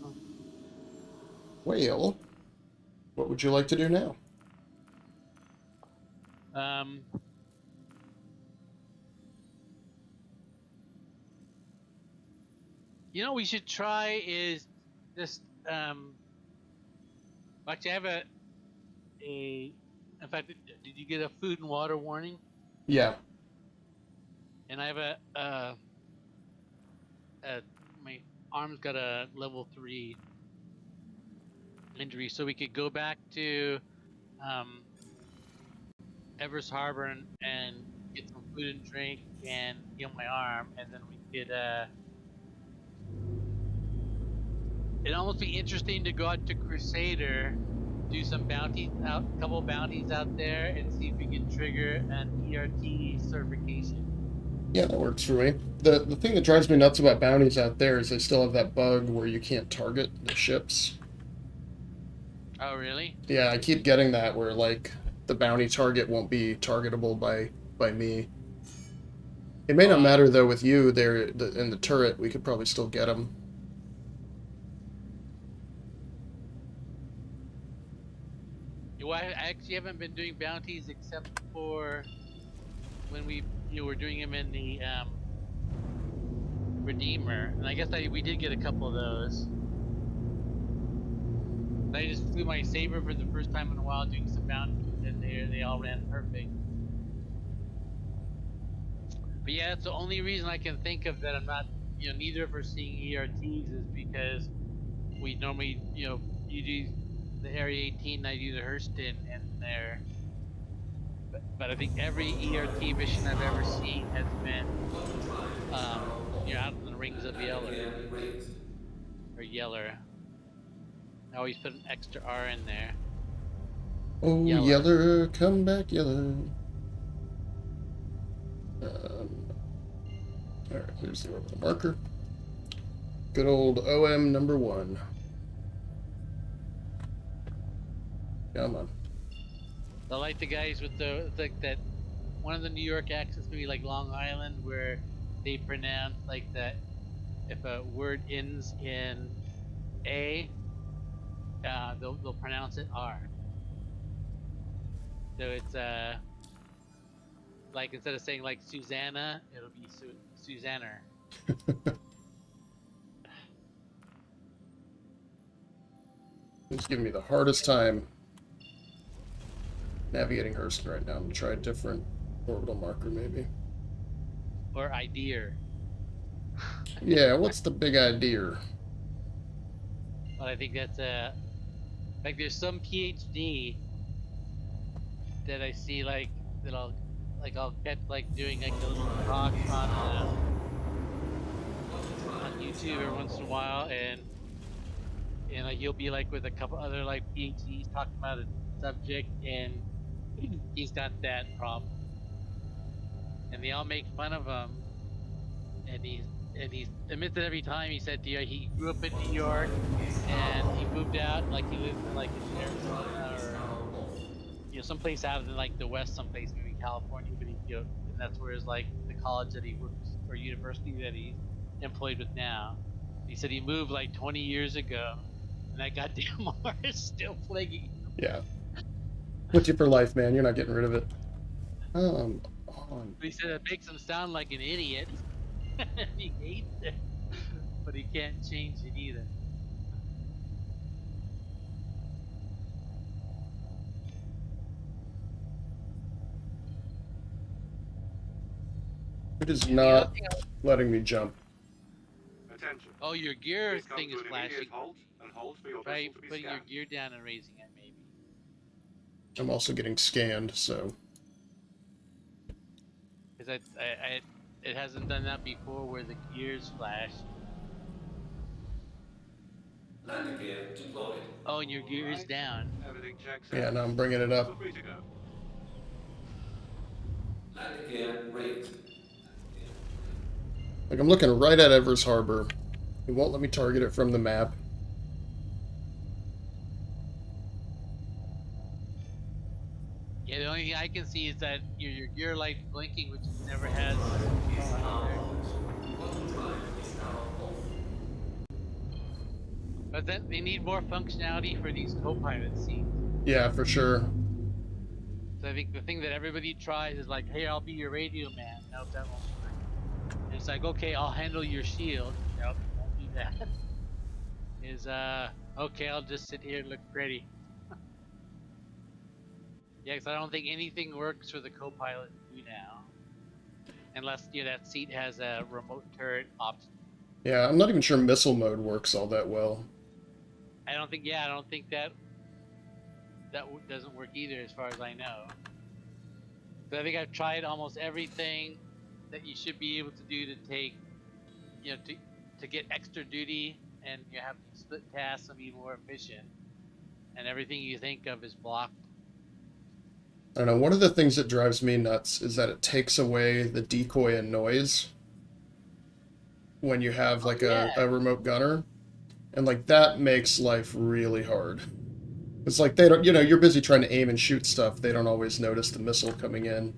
Well, what would you like to do now? Um. We should try is just Actually, I have a. In fact, did you get a food and water warning? Yeah. And I have my arm's got a level 3 injury, so we could go back to um, Evers Harbor and get some food and drink and heal my arm, and then we could. It'd almost be interesting to go out to Crusader, do some bounties out, a couple bounties out there, and see if we can trigger an ERT certification. Yeah, that works for me. The thing that drives me nuts about bounties out there is they still have that bug where you can't target the ships. Oh, really? Yeah, I keep getting that where like the bounty target won't be targetable by me. It may not matter though with you there in the turret. We could probably still get them. Well, I actually haven't been doing bounties except for when we were doing them in the Redeemer, and I guess we did get a couple of those. I just flew my Saber for the first time in a while doing some bounties, and they all ran perfect. But yeah, that's the only reason I can think of that I'm not, neither of us seeing ERTs is because we normally, you do the Area 18, I do the Hurston in there. But I think every ERT mission I've ever seen has been, out in the rings of Yeller. Again raised. Or Yeller. I always put an extra R in there. Oh, Yeller, come back, Yeller. Alright, here's the orbital marker. Good old OM number 1. Come on. I like the guys with like that. One of the New York accents, maybe like Long Island, where they pronounce like that. If a word ends in A, they'll pronounce it R. So it's like instead of saying like Susanna, it'll be Susanner. It's giving me the hardest time navigating Hurston right now. I'm gonna try a different orbital marker maybe. Or idea. Yeah, what's the big idea? Well, I think that's like there's some PhD that I see like that I'll get like doing like a little talk on YouTube every once in a while, and like he'll be like with a couple other like PhDs talking about a subject, and he's got that problem, and they all make fun of him, and he admits that every time. He said he grew up in New York and he moved out, like he lived in like in Arizona or someplace out in like the west, someplace maybe California, but and that's where his like the college that he works or university that he's employed with now. He said he moved like 20 years ago, and that goddamn Mars is still plaguing. Yeah. With you for life, man. You're not getting rid of it. On. He said it makes him sound like an idiot. He hates it, but he can't change it either. It is And the other not thing, letting me jump. Attention. oh, your gear Please come thing to is an immediate flashing. halt and hold for your Try vessel to be putting your scanned. gear down and raising it, maybe. I'm also getting scanned, so... Because it hasn't done that before where the gears flash. Landing gear deployed. Oh, and your gear is down. Everything checks Yeah, out. now I'm bringing it up. Feel free to go. Landing gear raised. Like, I'm looking right at Evers Harbor. It won't let me target it from the map. Yeah, the only thing I can see is that your gear light's blinking, which it never has. But then they need more functionality for these co-pilot seats. Yeah, for sure. So I think the thing that everybody tries is like, hey, I'll be your radio man. Nope, that won't work. And it's like, okay, I'll handle your shield. Nope, won't do that. Is okay, I'll just sit here and look pretty. Yeah, because I don't think anything works for the co-pilot to do now, unless that seat has a remote turret option. Yeah, I'm not even sure missile mode works all that well. I don't think that doesn't work either, as far as I know. So I think I've tried almost everything that you should be able to do to take, to get extra duty and you have to split tasks and be more efficient. And everything you think of is blocked. I don't know, one of the things that drives me nuts is that it takes away the decoy and noise when you have, like, a remote gunner. And, like, that makes life really hard. It's like, they don't, you're busy trying to aim and shoot stuff, they don't always notice the missile coming in.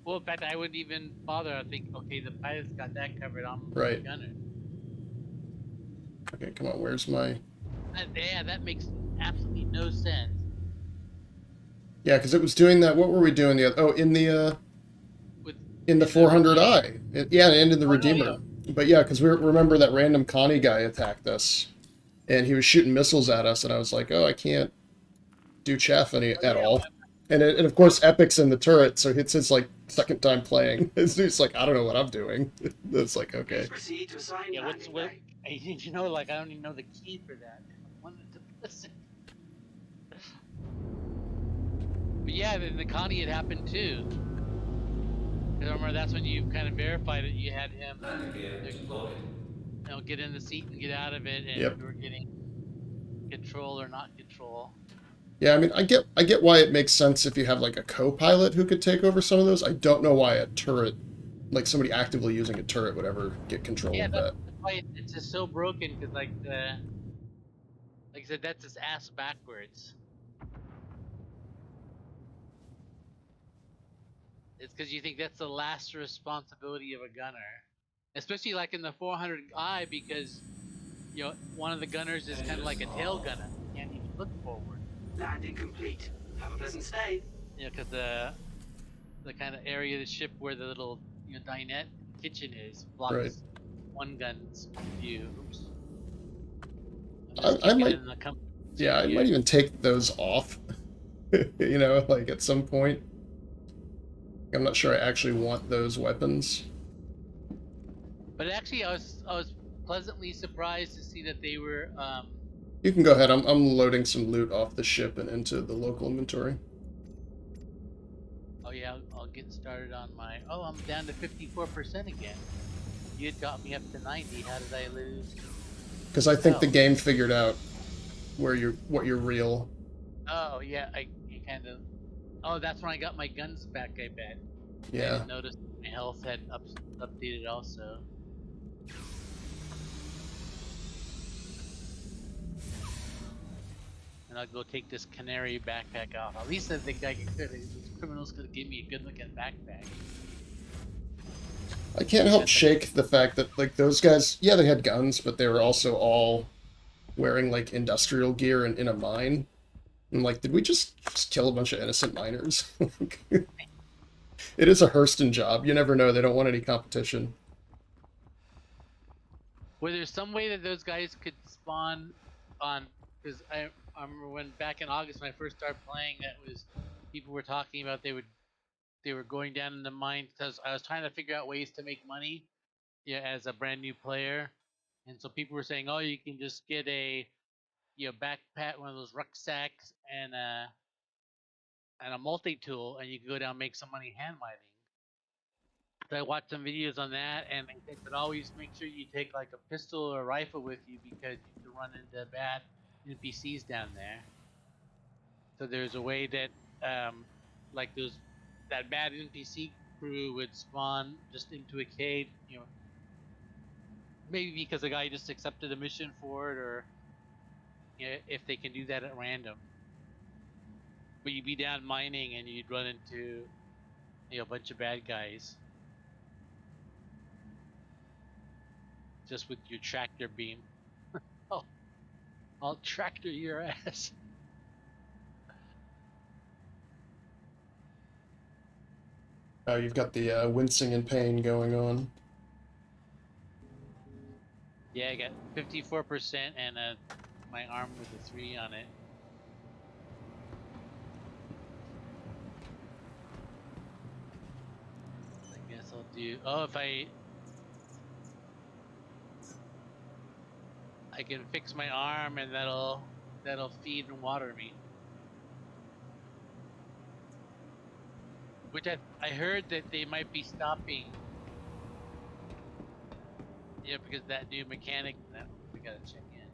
Well, in fact, I wouldn't even bother. I think, okay, the pilot's got that covered. I'm Right. the gunner. Okay, come on, where's my... Yeah, that makes absolutely no sense. Yeah, because it was doing that, what were we doing the other... Oh, in the 400i. Yeah, and in the Redeemer. But yeah, because we remember that random Connie guy attacked us. And he was shooting missiles at us, and I was like, oh, I can't do chaff at all. And of course, Epic's in the turret, so it's his, like, second time playing. It's like, I don't know what I'm doing. It's like, okay. Proceed to assign Yeah, landing what? bay. I don't even know the key for that. I wanted to listen. But yeah, the Connie had happened too. Because I remember that's when you kind of verified it. You had him, Landing gear deployed. get in the seat and get out of it, and Yep. we were getting control or not control. Yeah, I mean, I get why it makes sense if you have, like, a co-pilot who could take over some of those. I don't know why a turret, like, somebody actively using a turret would ever get control of that. That's why it's just so broken, because like I said, that's his ass backwards. It's because you think that's the last responsibility of a gunner, especially like in the 400i, because one of the gunners is kind of like a tail gunner. You can't even look forward. Landing complete. Have a pleasant stay. Because the kind of area of the ship where the little dinette kitchen is blocks Right. one gun's view. Oops. I might, yeah, I might even take those off. Like, at some point. I'm not sure I actually want those weapons. But actually, I was pleasantly surprised to see that they were. You can go ahead. I'm loading some loot off the ship and into the local inventory. Oh yeah, I'll get started on my. Oh, I'm down to 54% again. You had got me up to 90. How did I lose? Because I think the game figured out what you're real. Oh yeah, I kind of. Oh, that's when I got my guns back. I bet. Yeah. I didn't notice my health had updated also. And I'll go take this canary backpack off. At least I think these criminals could give me a good looking backpack. I can't help shake the fact that, like, those guys, yeah, they had guns, but they were also all wearing, like, industrial gear and in a mine. And, like, did we just kill a bunch of innocent miners? It is a Hurston job. You never know. They don't want any competition. Was there some way that those guys could spawn on? Because I remember when back in August when I first started playing, that was people were talking about they they were going down in the mine because I was trying to figure out ways to make money, yeah, as a brand new player, and so people were saying, oh, you can just get a backpack, one of those rucksacks, and a multi tool, and you can go down and make some money hand mining. So I watched some videos on that, and they said, but always make sure you take like a pistol or a rifle with you because you can run into bad NPCs down there. So there's a way that, like that bad NPC crew would spawn just into a cave, maybe because the guy just accepted a mission for it, or if they can do that at random. But you'd be down mining and you'd run into a bunch of bad guys just with your tractor beam. Oh, I'll tractor your ass. Oh, you've got the wincing and pain going on. Yeah, I got 54% and my arm with a 3 on it. I guess I'll do. Oh, if I can fix my arm, and that'll feed and water me. Which I heard that they might be stopping. Yeah, because that new mechanic. We gotta check in.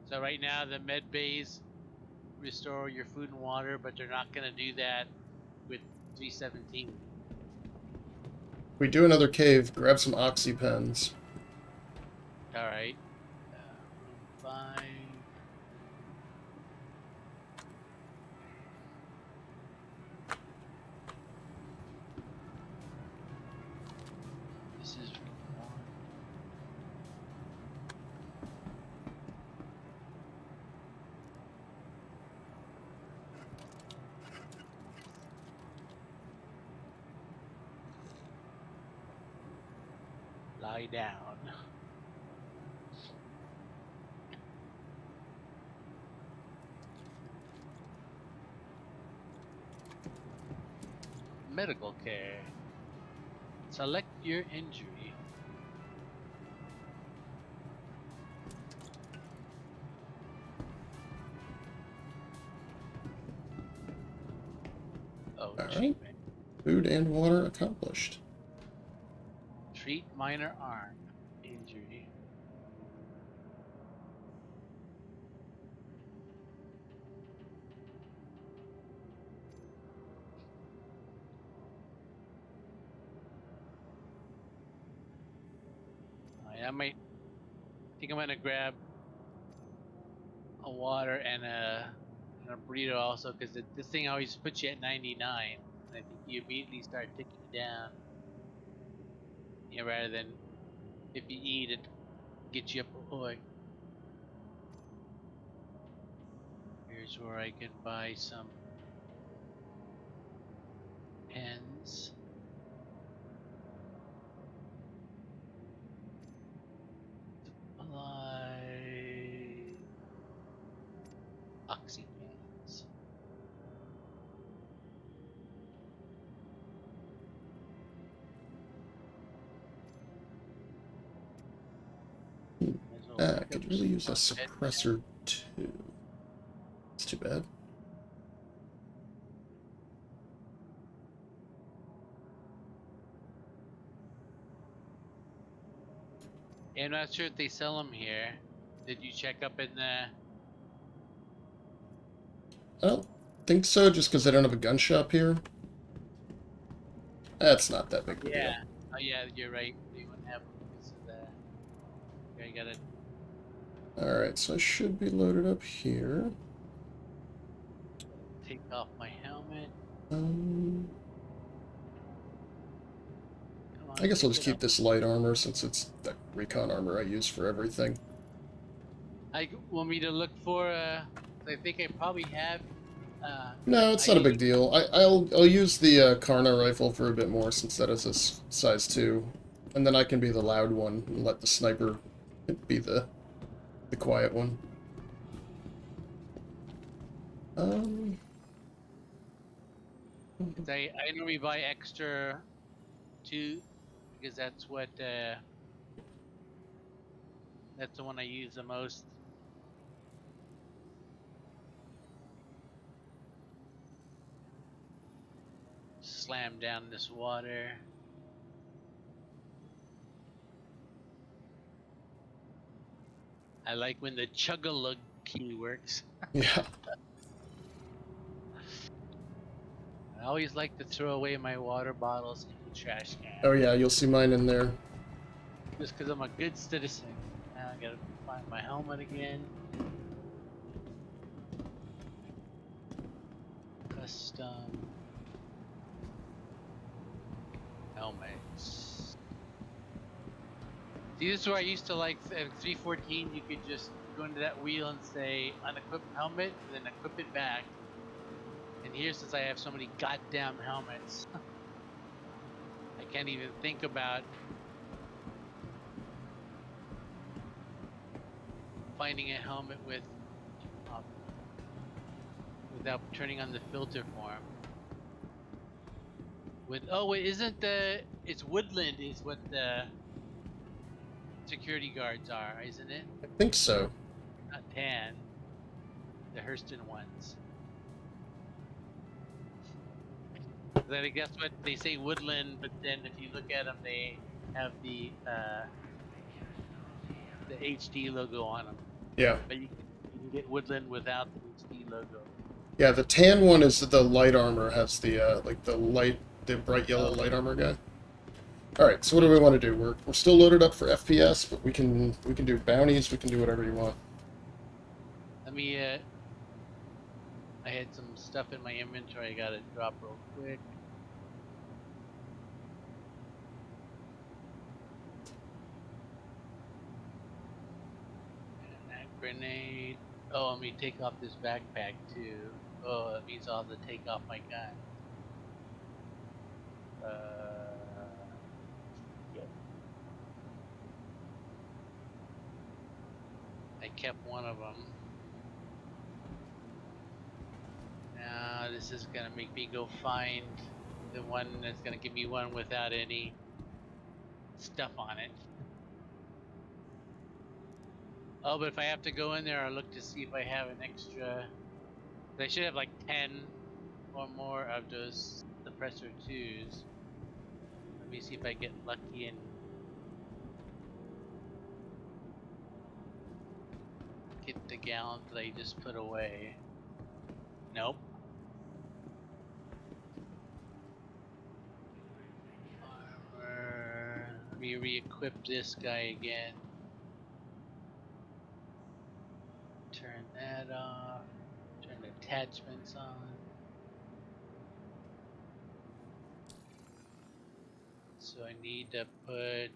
So right now the med bays restore your food and water, but they're not gonna do that with 317. We do another cave, grab some oxy pens. All right. Room 5. This is room 1. Lie down. Medical care. Select your injury. Oh, Alright. treatment. Food and water accomplished. Treat minor arm injury. I think I'm gonna grab a water and a burrito also, because this thing always puts you at 99, and I think you immediately start ticking down. Rather than if you eat it, gets you up. Oh, here's where I can buy some pens. Supply oxy pens. I could really use a suppressor too. It's too bad. Yeah, I'm not sure if they sell them here. Did you check up in the? I don't think so, just because I don't have a gun shop here. That's not that big of a deal. Oh yeah, you're right. They wouldn't have them because of that. Okay, I got it. Alright, so I should be loaded up here. Take off my helmet. I guess I'll just keep this light armor since it's the recon armor I use for everything. I want me to look for. I think I probably have. No, it's not a big deal. I'll use the Karna rifle for a bit more since that is a size 2, and then I can be the loud one and let the sniper be the quiet one. 'Cause I normally buy extra two because that's that's the one I use the most. Slam down this water. I like when the chug-a-lug key works. Yeah. I always like to throw away my water bottles in the trash can. Oh yeah, you'll see mine in there. Just because I'm a good citizen. Now I gotta find my helmet again. Custom helmets. See, this is where I used to like at 314. You could just go into that wheel and say unequip helmet, and then equip it back. And here, since I have so many goddamn helmets, I can't even think about finding a helmet with without turning on the filter form. With wait, isn't it's woodland is what the security guards are, isn't it? I think so. Not tan. The Hurston ones. I think that's what they say, woodland. But then if you look at them, they have the HD logo on them. Yeah. But you can get woodland without the HD logo. Yeah, the tan one is the light armor, has the like the bright yellow light armor guy. All right, so what do we want to do? We're still loaded up for FPS, but we can do bounties. We can do whatever you want. Let me. I had some stuff in my inventory. I gotta drop real quick. And that grenade. Oh, let me take off this backpack too. Oh, that means I'll have to take off my gun. Yep. I kept one of them. Now this is gonna make me go find the one that's gonna give me one without any stuff on it. Oh, but if I have to go in there, I'll look to see if I have an extra. I should have like 10 or more of those suppressor 2s. Let me see if I get lucky and get the gallon that I just put away. Nope. Armor. Let me re-equip this guy again. Turn that off. Turn attachments on. So I need to put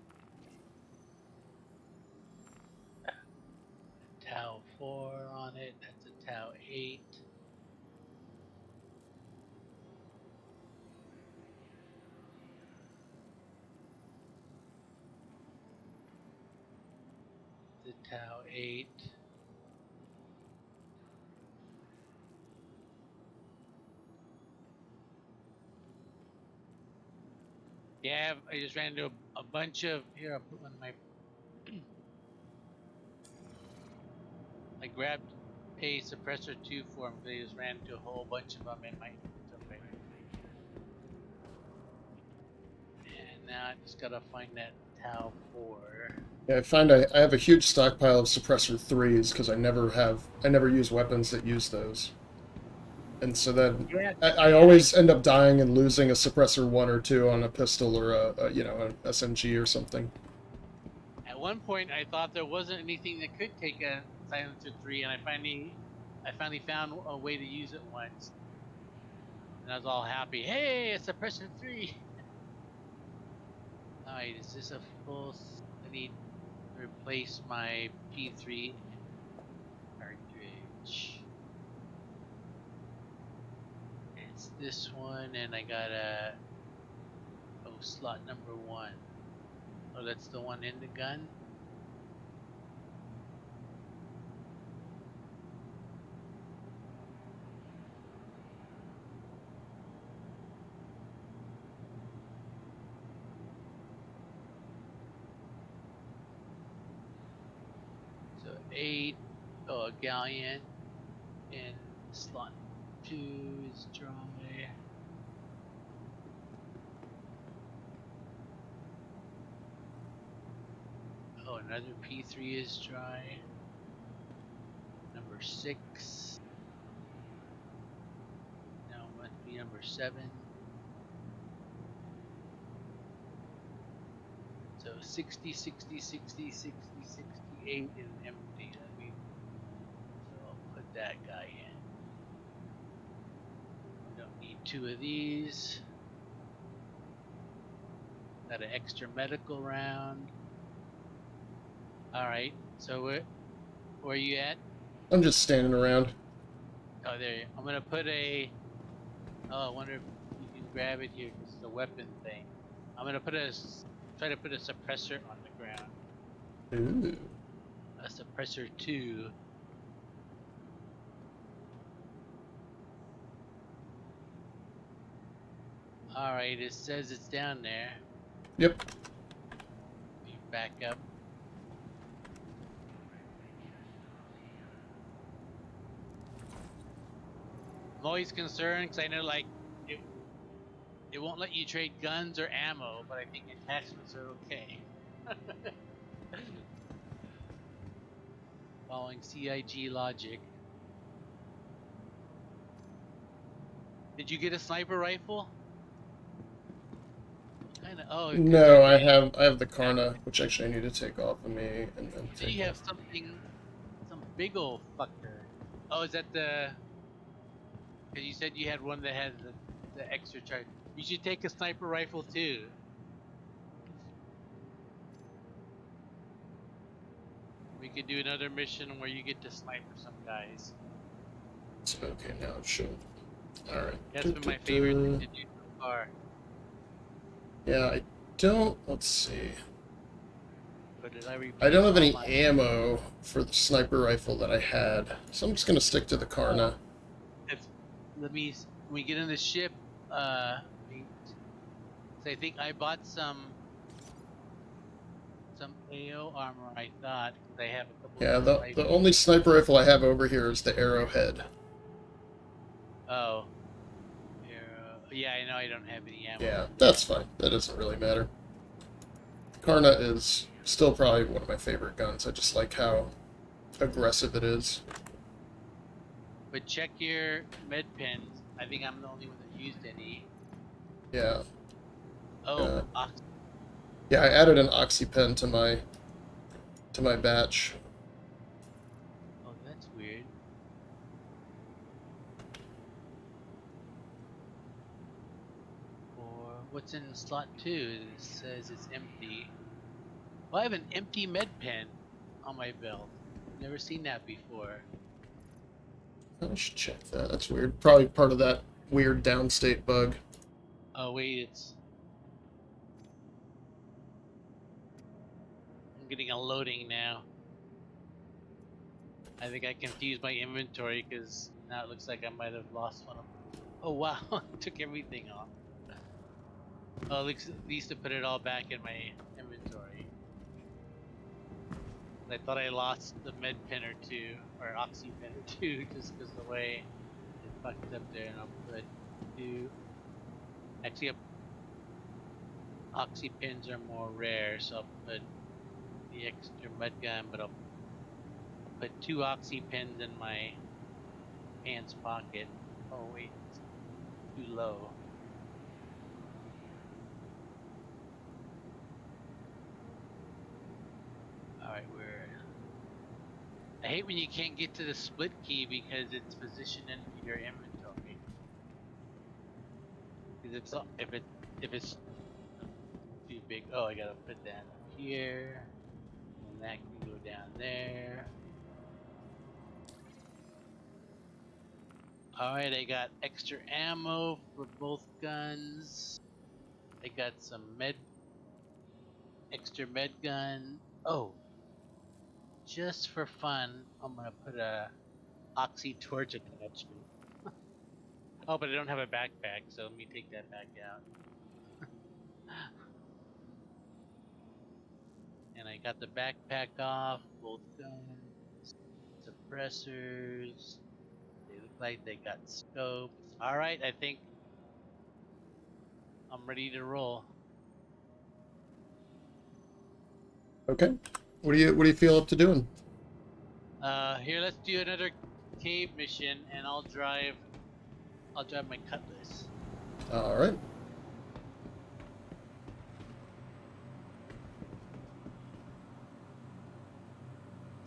a Tau 4 on it. That's a Tau 8. The Tau 8. Yeah, I just ran into a bunch of. Here, I'll put one of my. I grabbed a suppressor 2 for them. They just ran into a whole bunch of them in my inventory. And now I just gotta find that Tau 4. Yeah, I find I have a huge stockpile of suppressor 3s because I never use weapons that use those. And so then Yeah, I always end up dying and losing a suppressor 1 or 2 on a pistol or an SMG or something. At one point, I thought there wasn't anything that could take a silencer 3, and I finally found a way to use it once, and I was all happy. Hey, a suppressor 3. All right, is this a full? I need to replace my P3 cartridge. It's this one, and I got a slot number 1. Oh, that's the one in the gun. 8. Oh, a galleon. And slot 2 is dry. Oh, another P3 is dry. Number 6. Now must be number 7. So 60, 60, 60, 60, 68 is empty. So I'll put that guy in. We don't need 2 of these. Got an extra medical round. Alright, so where are you at? I'm just standing around. Oh, there. I'm gonna put a. Oh, I wonder if you can grab it here because it's a weapon thing. I'm gonna try to put a suppressor on the ground. Ooh. A suppressor 2. Alright, it says it's down there. Yep. You back up. I'm always concerned because I know like it won't let you trade guns or ammo, but I think attachments are okay. Following CIG logic. Did you get a sniper rifle? Kind of. Oh, because No, there's I a. have the Karna, which actually I need to take off of me and then Then take you have off. some big old fucker. Oh, is that the? Because you said you had one that had the extra charge. You should take a sniper rifle too. We could do another mission where you get to snipe some guys. So, okay, now it's showing. Alright. That's been my favorite thing to do so far. Yeah, I don't. Let's see. But did I replace I don't have all any my... ammo for the sniper rifle that I had, so I'm just gonna stick to the Karna. Let me. When we get in the ship, so I think I bought some AO armor. I thought because I have a couple Yeah, different the rifles. only sniper rifle I have over here is the Arrowhead. Oh. Yeah, I know I don't have any ammo. Yeah, that's fine. That doesn't really matter. Karna is still probably one of my favorite guns. I just like how aggressive it is. But check your med pens. I think I'm the only one that used any. Yeah. Oh, Yeah, I added an oxypen to my batch. oh, that's weird. Or what's in slot 2? It says it's empty. Well, I have an empty med pen on my belt. Never seen that before. I should check that. That's weird. Probably part of that weird downstate bug. Oh wait, I'm getting a loading now. I think I confused my inventory because now it looks like I might have lost one of them. Oh wow, I took everything off. Oh, at least to put it all back in my inventory. I thought I lost the med pen or 2, or oxy pen or 2, just because the way it fucked up there. And I'll put 2. Actually, oxy pens are more rare, so I'll put the extra mud gun, but I'll put 2 oxy pens in my pants pocket. Oh wait, it's too low. Alright, I hate when you can't get to the split key because it's positioned into your inventory. Because if it's too big. Oh, I gotta put that up here, and that can go down there. Alright, I got extra ammo for both guns. I got some extra med gun. Oh, just for fun, I'm gonna put a oxy torch attachment. Oh, but I don't have a backpack, so let me take that back out. And I got the backpack off, both guns. Suppressors. They look like they got scopes. Alright, I think I'm ready to roll. Okay. What do you feel up to doing? Here, let's do another cave mission, and I'll drive my cutlass. All right.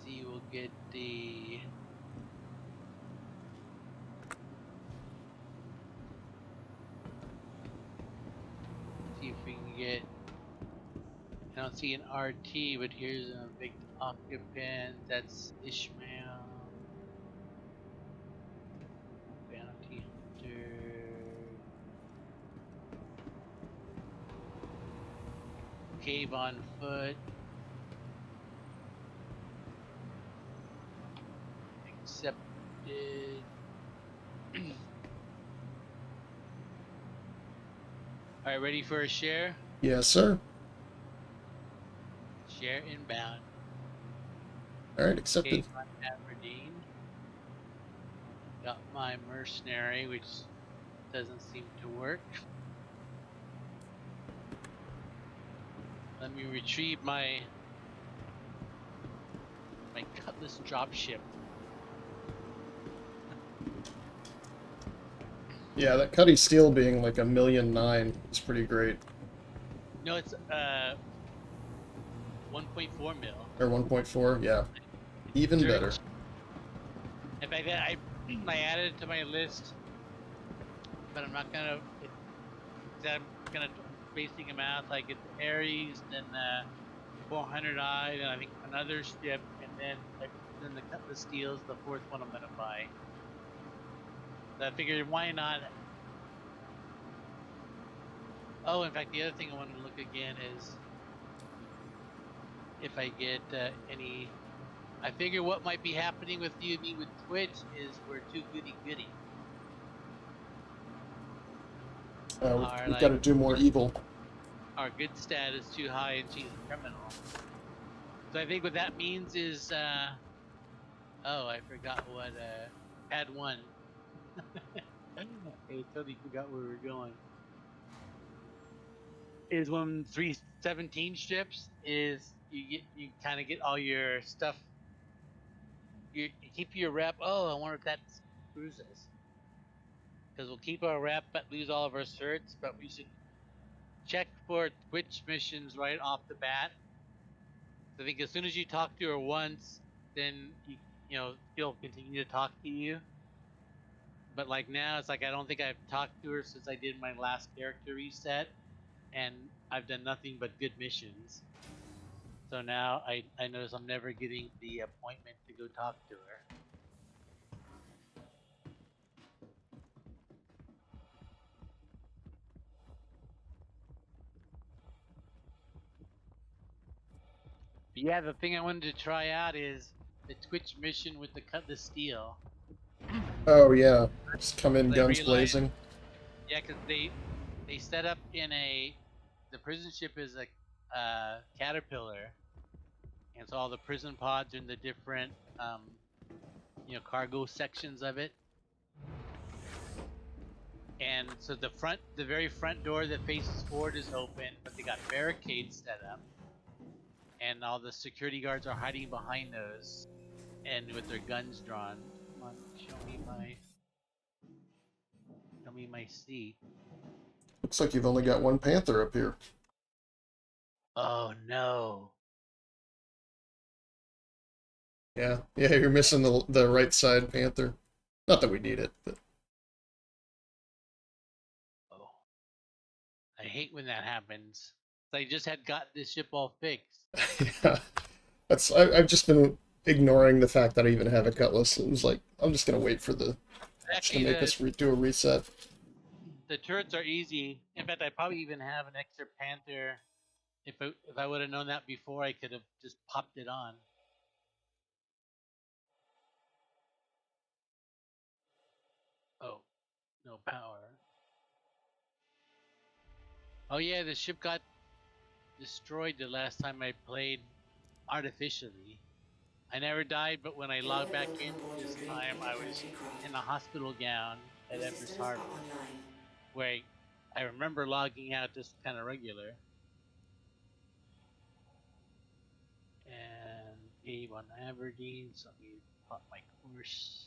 See, we'll get the. See if we can get. I don't see an RT, but here's a big occupant. That's Ishmael. Bounty hunter. Cave on foot. Accepted. Alright, ready for a share? Yes, sir. Share inbound. All right, accepted. Cave on Aberdeen. Got my mercenary, which doesn't seem to work. Let me retrieve my cutlass dropship. Yeah, that Cuddy Steel being like 1,000,009 is pretty great. No, it's 1.4 mil. Or 1.4, yeah. Even Very better. cheap. In fact, I added it to my list, but I'm not gonna. I'm gonna spacing them out. Like it's Ares, then 400i, then I think another ship, and then the Cutlass Steel's the fourth one I'm gonna buy. So I figured why not. Oh, in fact, the other thing I want to look again is if I get any. I figure what might be happening with you and me with Twitch is we're too goody. We've got to do more evil. Our good stat is too high and she's a criminal. So I think what that means is, oh, I forgot what pad 1. I totally forgot where we were going. Is when 317 ships is you kind of get all your stuff. You keep your rep. Oh, I wonder if that screws us. Because we'll keep our rep but lose all of our certs. But we should check for Twitch missions right off the bat. So I think as soon as you talk to her once, then she'll continue to talk to you. But like now, it's like I don't think I've talked to her since I did my last character reset, and I've done nothing but good missions. So now I notice I'm never getting the appointment to go talk to her. But yeah, the thing I wanted to try out is the Twitch mission with the Cutlass Steel. Oh, yeah. Just come in I guns realized, blazing. yeah, because they set up in the prison ship is a caterpillar, and so all the prison pods are in the different cargo sections of it. And so the very front door that faces forward is open, but they got barricades set up, and all the security guards are hiding behind those, and with their guns drawn. Come on, show me my seat. Looks like you've only got one Panther up here. Oh no. Yeah, you're missing the right side Panther. Not that we need it, but Oh, I hate when that happens. I just had got this ship all fixed. yeah. I've just been ignoring the fact that I even have a Cutlass. It was like, I'm just gonna wait for the patch to Actually, make us do a reset. the turrets are easy. In fact, I probably even have an extra Panther. If I would have known that before, I could have just popped it on. Oh, no power. Oh yeah, the ship got destroyed the last time I played artificially. I never died, but when I logged back in this time, I was in a hospital gown at Everest Harbor, where I remember logging out just kind of regular. And Gabe on Aberdeen, so let me plot my course.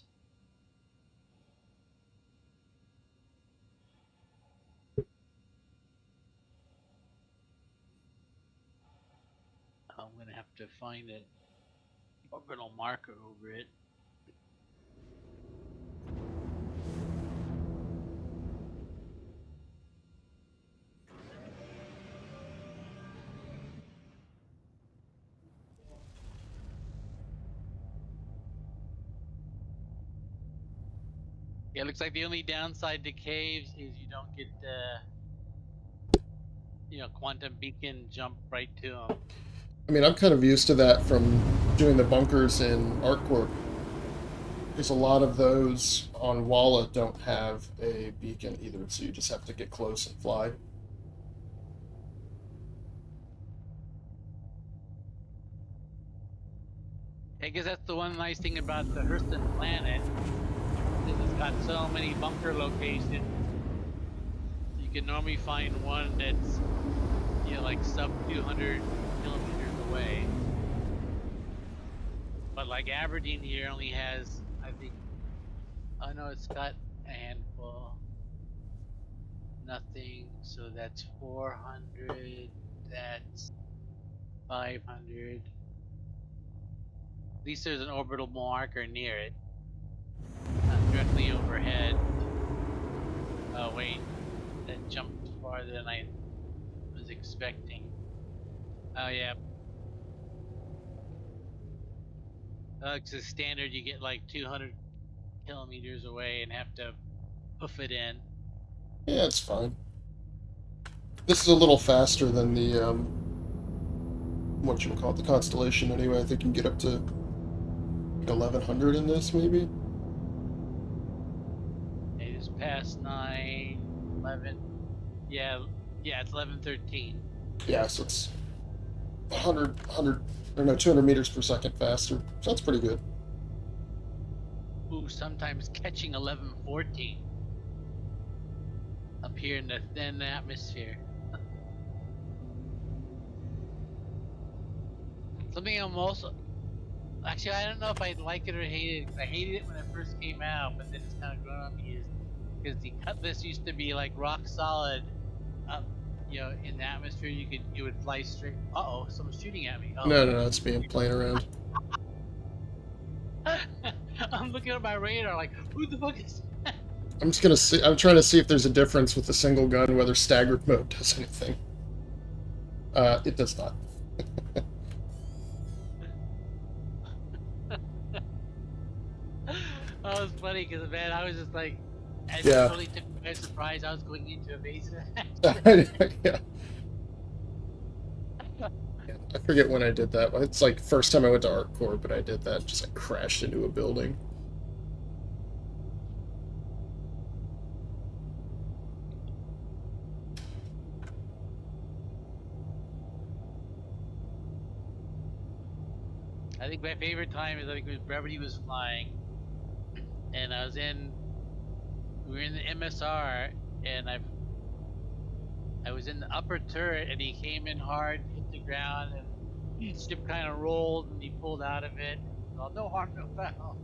I'm gonna have to find an orbital marker over it. Yeah, it looks like the only downside to caves is you don't get quantum beacon jump right to them. I mean, I'm kind of used to that from doing the bunkers in ArcCorp. There's a lot of those on Walla don't have a beacon either, so you just have to get close and fly. I guess that's the one nice thing about the Hurston planet is it's got so many bunker locations. You can normally find one that's like sub 200 kilometers away. But like Aberdeen here only has, I think, oh no, it's got a handful. Nothing, so that's 400, that's 500. At least there's an orbital marker near it. Not directly overhead. Oh wait, that jumped farther than I was expecting. Oh yeah. It's a standard you get like 200 kilometers away and have to hoof it in. Yeah, it's fine. This is a little faster than the, whatchamacallit, the Constellation anyway. I think you can get up to like 1100 in this, maybe? It is past 9, 11. Yeah, it's 11:13. Yeah, so it's 200 meters per second faster. So that's pretty good. Ooh, sometimes catching 11:14 up here in the thin atmosphere. Something I'm also actually I don't know if I'd like it or hate it because I hated it when it first came out, but then it's kind of grown on me is because the Cutlass used to be like rock solid up, in the atmosphere. It would fly straight. Uh-oh, someone's shooting at me. Oh. No, it's me. I'm playing around. I'm looking at my radar like, who the fuck is that? I'm just gonna see. I'm trying to see if there's a difference with the single gun, whether staggered mode does anything. It does not. Oh, it's funny because man, I was just like, I Yeah. totally took me by surprise. I was going into a base. Yeah. I forget when I did that. It's like first time I went to ArcCorp, but I did that. Just like crashed into a building. I think my favorite time is when Brevity was flying, and we were in the MSR, and I was in the upper turret, and he came in hard, hit the ground, and the ship kind of rolled, and he pulled out of it. Well, no harm, no foul.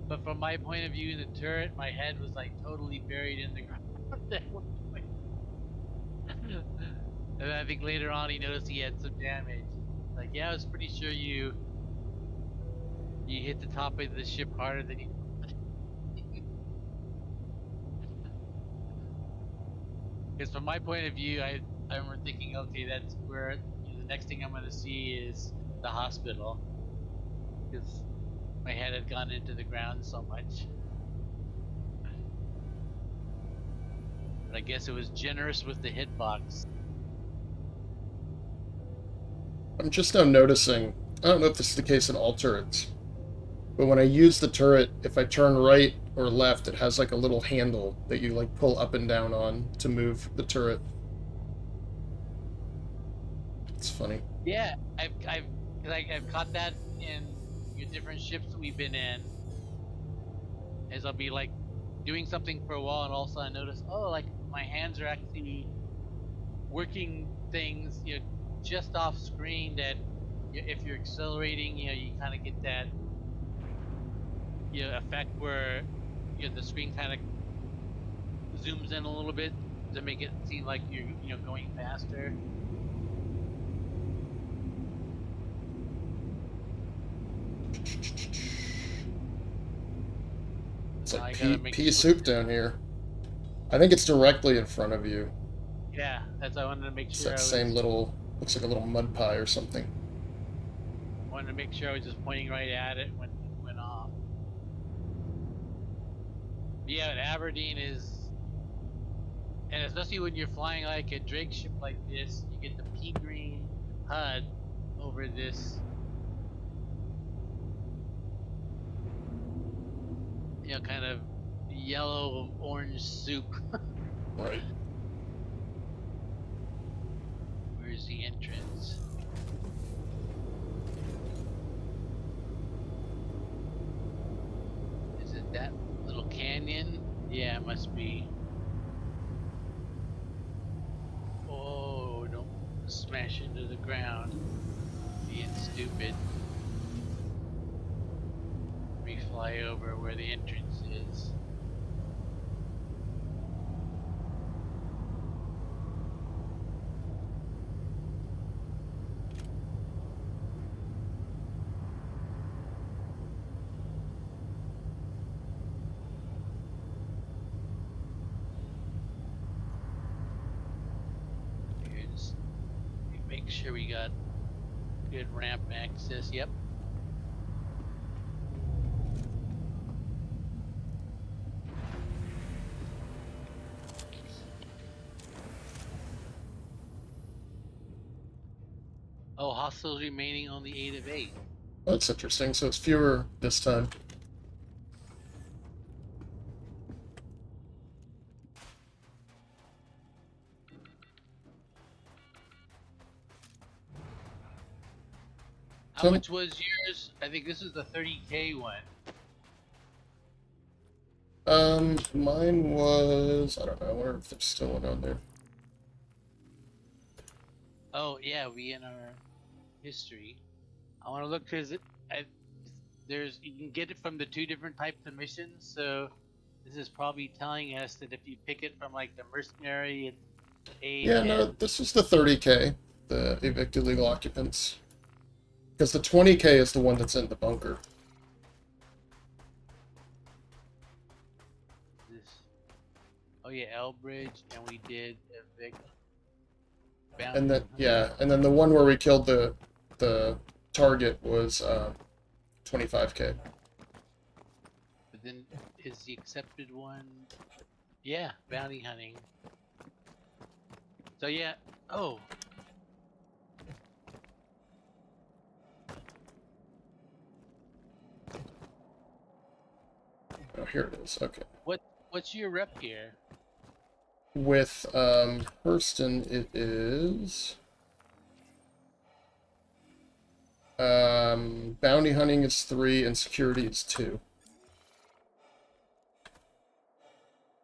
But from my point of view in the turret, my head was like totally buried in the ground at one point. And I think later on he noticed he had some damage. Like, yeah, I was pretty sure you hit the top of the ship harder than you. Because from my point of view, I remember thinking, okay, that's where the next thing I'm going to see is the hospital, because my head had gone into the ground so much. But I guess it was generous with the hitbox. I'm just now noticing. I don't know if this is the case in all turrets, but when I use the turret, if I turn right or left, it has like a little handle that you like pull up and down on to move the turret. It's funny. Yeah, I've caught that in different ships we've been in, is I'll be like doing something for a while, and all of a sudden I notice, oh, like my hands are actually working things, just off screen. That if you're accelerating, you kind of get that, effect where, the screen kind of zooms in a little bit to make it seem like you're, going faster. It's Now I like gotta pea, make pea sure- soup down here. I think it's directly in front of you. Yeah, that's why I wanted to make It's sure. that same little, looks like a little mud pie or something. Wanted to make sure I was just pointing right at it when it went off. Yeah, Aberdeen is, and especially when you're flying like a Drake ship like this, you get the pea green HUD over this, kind of yellow orange soup. Right. Where's the entrance? Is it that little canyon? Yeah, it must be. Oh, don't smash into the ground. Being stupid. We fly over where the entrance is. Here's, make sure we got good ramp access. Yep. Oh, hostiles remaining on the 8 of 8. That's interesting. So it's fewer this time. How much was yours? I think this is the 30K one. Mine was, I don't know, I wonder if there's still one on there. Oh yeah, we in our history. I want to look because there's, you can get it from the 2 different types of missions. So this is probably telling us that if you pick it from like the mercenary and aid, Yeah, no, this is the 30K, the evicted legal occupants. Because the 20K is the one that's in the bunker. this. Oh yeah, Elbridge, and we did evict. And then, yeah, and then the one where we killed the target was 25K. But then is the accepted one? Yeah, bounty hunting. So yeah. Oh. Oh, here it is. Okay. What's your rep here? With Hurston, it is bounty hunting is 3 and security is 2.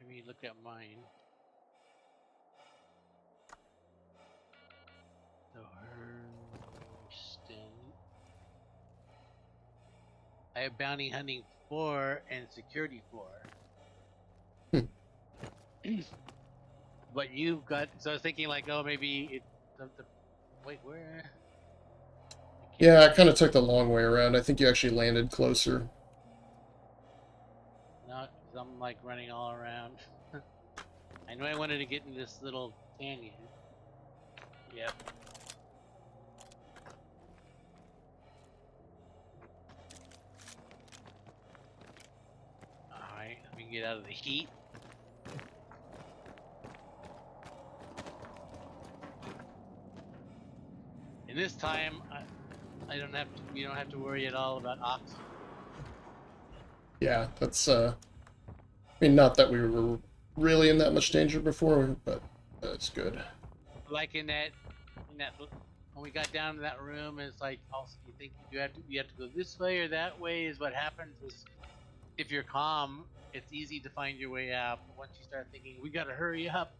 Let me look at mine. So Hurston. I have bounty hunting 4 and security 4. But you've got, so I was thinking like, oh, maybe it. Wait, where? Yeah, I kind of took the long way around. I think you actually landed closer. No, because I'm like running all around. I know I wanted to get in this little canyon. Yep. Alright, let me get out of the heat. And this time, I don't have to. We don't have to worry at all about oxygen. Yeah, that's I mean, not that we were really in that much danger before, but that's good. Like in that when we got down to that room, it's like also you think you have to go this way or that way. Is what happens is if you're calm, it's easy to find your way out. But once you start thinking we gotta hurry up,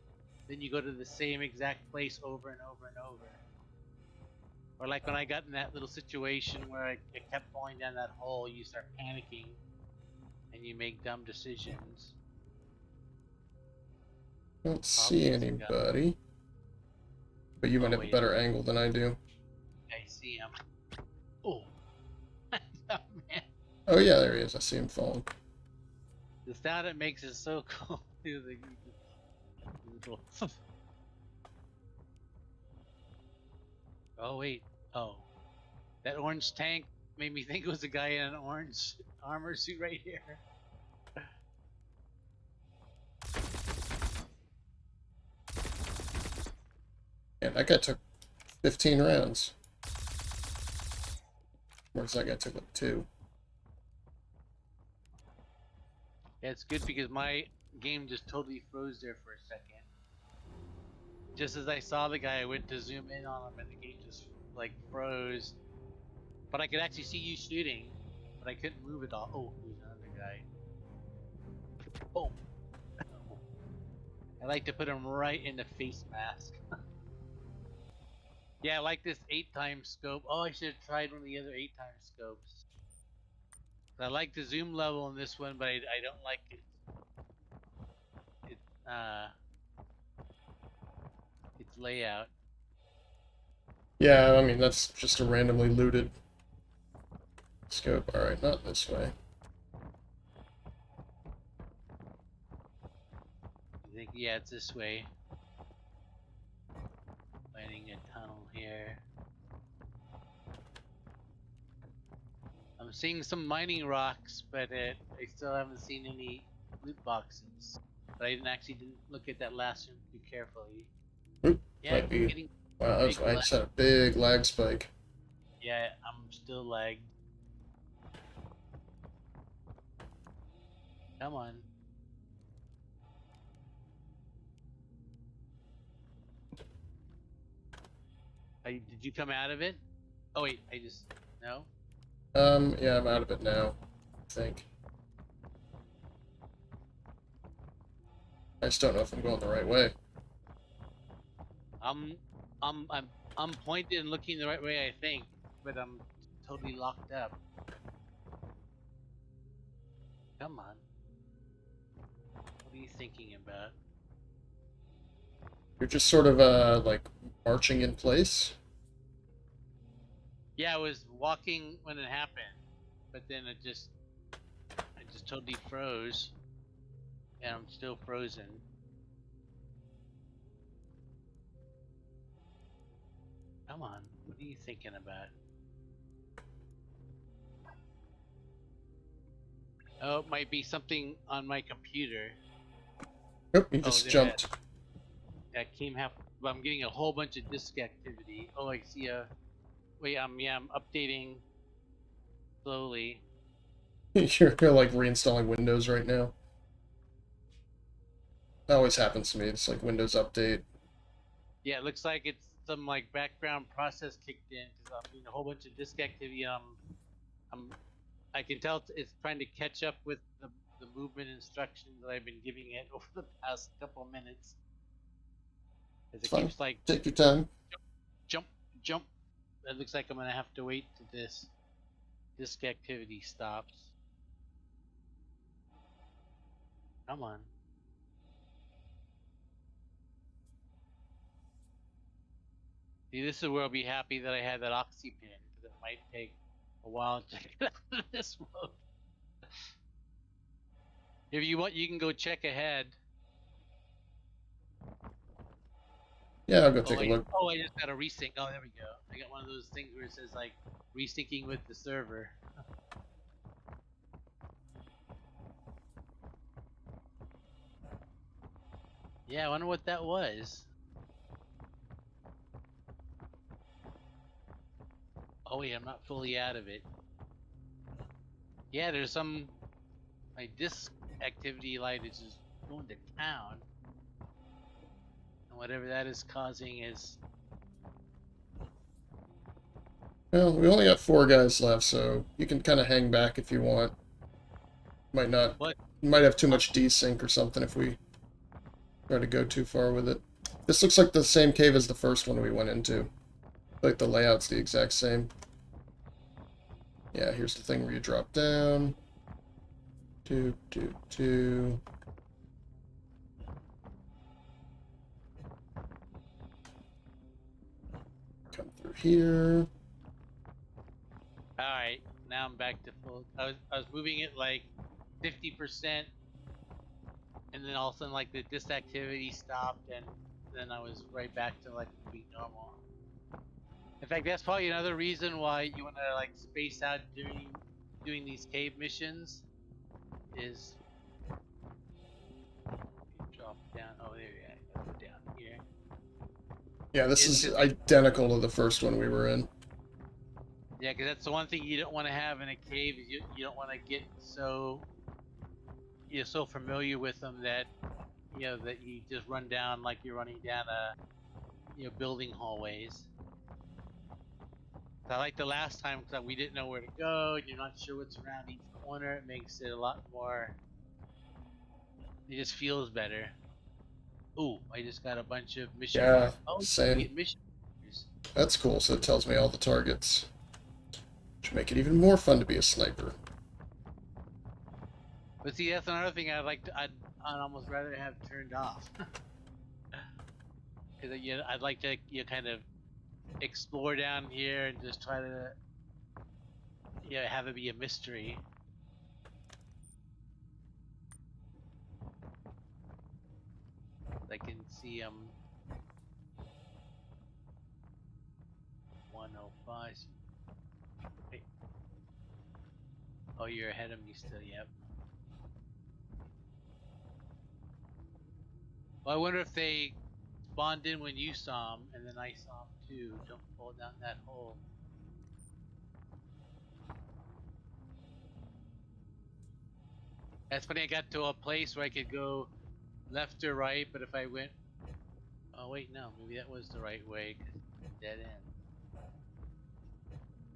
then you go to the same exact place over and over and over. Or like when I got in that little situation where I kept falling down that hole, you start panicking and you make dumb decisions. Don't see anybody. But you might have a better angle than I do. I see him. Oh. Man. Oh yeah, there he is. I see him falling. The sound it makes is so cool. Oh wait. Oh. That orange tank made me think it was a guy in an orange armor suit right here. Yeah, that guy took 15 rounds. Whereas that guy took like 2. Yeah, it's good because my game just totally froze there for a second. Just as I saw the guy, I went to zoom in on him and the game just like froze. But I could actually see you shooting, but I couldn't move at all. Oh, there's another guy. Oh. I like to put him right in the face mask. Yeah, I like this 8x scope. Oh, I should have tried one of the other 8x scopes. I like the zoom level in this one, but I don't like its layout. Yeah, I mean, that's just a randomly looted scope. Alright, not this way. I think, yeah, it's this way. Finding a tunnel here. I'm seeing some mining rocks, but I still haven't seen any loot boxes. But I didn't look at that last one too carefully. Oop, Yeah, might be. getting Wow, I just had a big lag spike. yeah, I'm still lagged. Come on. Did you come out of it? Oh wait, no. Yeah, I'm out of it now, I think. I just don't know if I'm going the right way. I'm pointed and looking the right way, I think, but I'm totally locked up. Come on. What are you thinking about? You're just sort of, like, marching in place? Yeah, I was walking when it happened, but then I just totally froze, and I'm still frozen. Come on, what are you thinking about? Oh, it might be something on my computer. Nope, you just jumped. That came half. Well, I'm getting a whole bunch of disk activity. Oh, I see a. Wait, I'm updating slowly. You're like reinstalling Windows right now. That always happens to me. It's like Windows Update. Yeah, it looks like it's some like background process kicked in because I'm doing a whole bunch of disk activity. I can tell it's trying to catch up with the movement instructions that I've been giving it over the past couple of minutes. As it keeps like take your time. Jump. It looks like I'm gonna have to wait till this disk activity stops. Come on. See, this is where I'll be happy that I had that oxy pin, because it might take a while to get out of this mode. If you want, you can go check ahead. Yeah, I'll go take a look. Oh, I just got a resync. Oh, there we go. I got one of those things where it says like resyncing with the server. Yeah, I wonder what that was. Oh wait, I'm not fully out of it. Yeah, there's some like disk activity light is just going to town. And whatever that is causing is Well, we only got 4 guys left, so you can kind of hang back if you want. Might not. But Might have too much desync or something if we try to go too far with it. This looks like the same cave as the first one we went into. Like the layout's the exact same. Yeah, here's the thing where you drop down. Come through here. all right, now I'm back to full. I was moving it like 50%, and then all of a sudden like this activity stopped, and then I was right back to like being normal. In fact, that's probably another reason why you want to like space out during doing these cave missions. Is drop down. Oh, there you go. Go down here. Yeah, this is identical to the first one we were in. Yeah, because that's the one thing you don't want to have in a cave. Is you don't want to get so you're so familiar with them that that you just run down like you're running down a building hallways. So I like the last time because we didn't know where to go and you're not sure what's around each corner. It makes it a lot more. It just feels better. Ooh, I just got a bunch of mission. Yeah, Oh, you same. get mission. That's cool, so it tells me all the targets. Which make it even more fun to be a sniper. But see, that's another thing I'd almost rather have turned off. Because I'd like to kind of explore down here and just try to have it be a mystery. I can see 105. Wait. Oh, you're ahead of me still. Yep. Well, I wonder if they spawned in when you saw them, and then I saw them too. Don't fall down that hole. That's funny. I got to a place where I could go left or right, but if I went, oh wait, no, maybe that was the right way because dead end.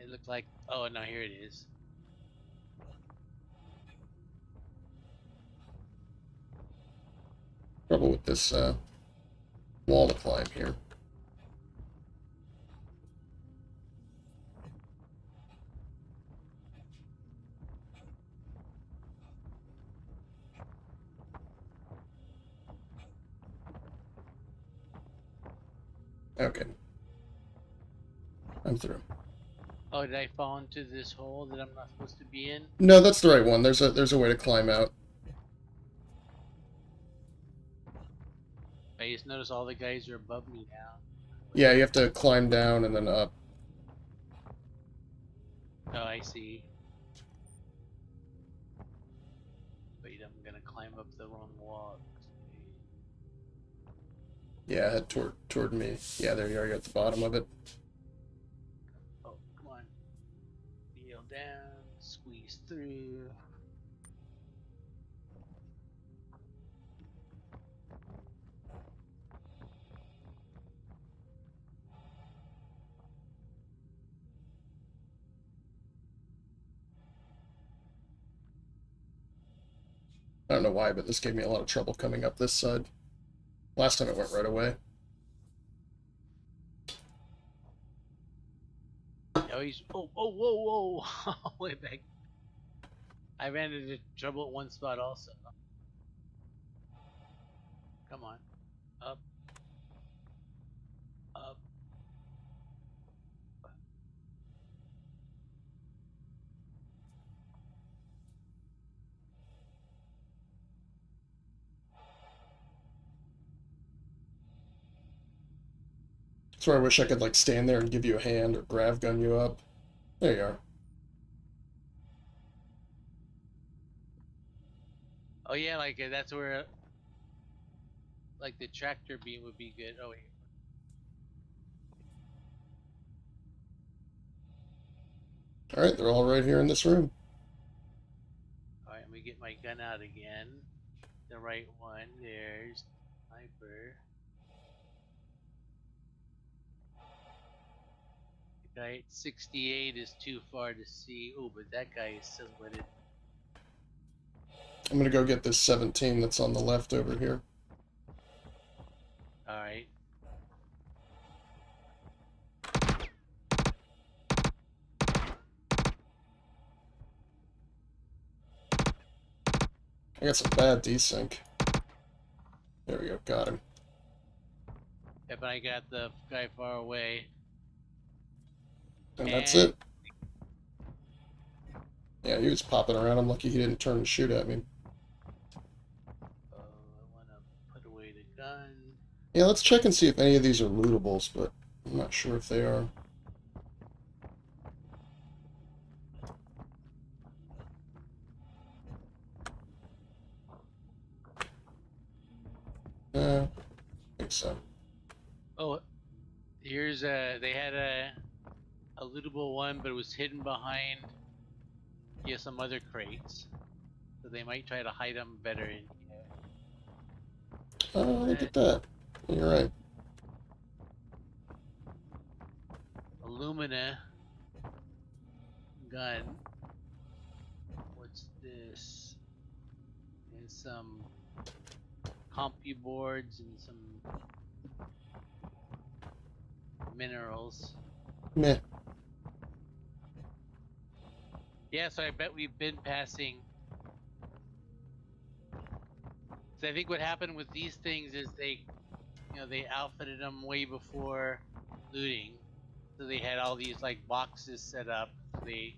It looked like, oh no, here it is. Trouble with this wall to climb here. Okay. I'm through. Oh, did I fall into this hole that I'm not supposed to be in? No, that's the right one. There's a way to climb out. I just noticed all the guys are above me now. Yeah, you have to climb down and then up. Oh, I see. Wait, I'm gonna climb up the wrong wall. Yeah, head toward me. Yeah, there you are. You're at the bottom of it. Oh, come on. Kneel down, squeeze through. I don't know why, but this gave me a lot of trouble coming up this side. Last time it went right away. Oh, he's. Oh, oh, whoa, whoa. Way back. I ran into trouble at one spot also. Come on. Up. Up. That's where I wish I could like stand there and give you a hand or grav gun you up. There you are. Oh, yeah, like that's where. Like the tractor beam would be good. Oh, wait. Alright, they're all right here in this room. Alright, let me get my gun out again. The right one. There's sniper. Guy at 68 is too far to see. Oh, but that guy is silhouetted. I'm gonna go get this 17 that's on the left over here. All right. I got some bad desync. There we go, got him. Yep, I got the guy far away. And that's it. Yeah, he was popping around. I'm lucky he didn't turn and shoot at me. Oh, I want to put away the gun. Yeah, let's check and see if any of these are lootables, but I'm not sure if they are. I think so. Oh, here's they had a lootable one, but it was hidden behind some other crates. So they might try to hide them better in here. Oh, look at that. You're right. Illumina gun. What's this? And some compu boards and some minerals. Meh. Yeah, so I bet we've been passing. So I think what happened with these things is they outfitted them way before looting. So they had all these like boxes set up. So they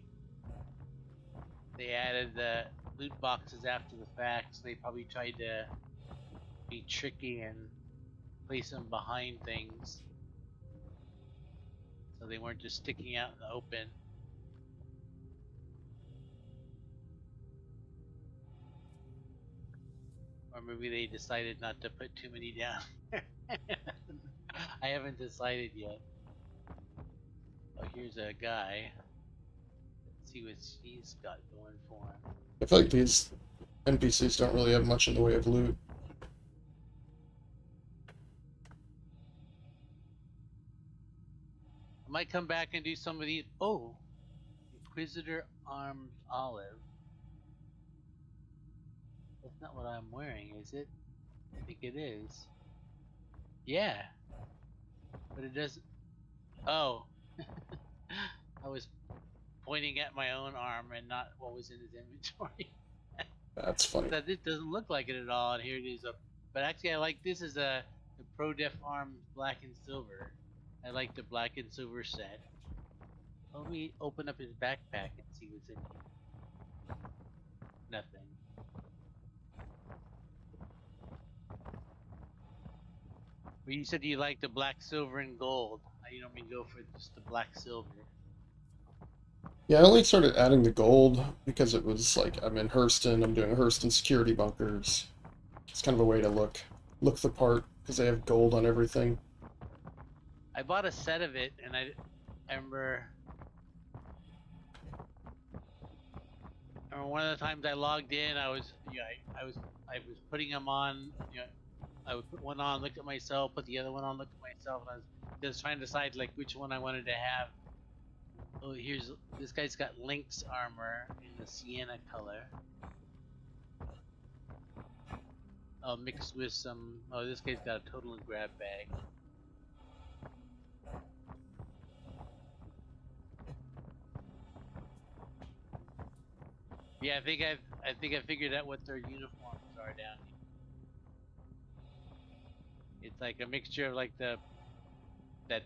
added the loot boxes after the fact. So they probably tried to be tricky and place them behind things, so they weren't just sticking out in the open. Or maybe they decided not to put too many down. I haven't decided yet. Oh, here's a guy. Let's see what he's got going for him. I feel like these NPCs don't really have much in the way of loot. I might come back and do some of these. Oh, Inquisitor Armed Olive. That's not what I'm wearing, is it? I think it is. Yeah, but it doesn't. Oh, I was pointing at my own arm and not what was in his inventory. That's funny. That this doesn't look like it at all, and here it is. But actually, I like this as the Pro Def Arms Black and Silver. I like the black and silver set. Let me open up his backpack and see what's in here. Nothing. But you said you like the black, silver, and gold. You don't mean go for just the black, silver. Yeah, I only started adding the gold because it was like I'm in Hurston, I'm doing Hurston security bunkers. It's kind of a way to look the part because they have gold on everything. I bought a set of it, and I remember one of the times I logged in, I was putting them on. I would put one on, look at myself, put the other one on, look at myself, and I was just trying to decide like which one I wanted to have. Oh, here's this guy's got Lynx armor in the sienna color. Oh, mixed with some. Oh, this guy's got a total and grab bag. Yeah, I think I figured out what their uniforms are down here. It's like a mixture of like that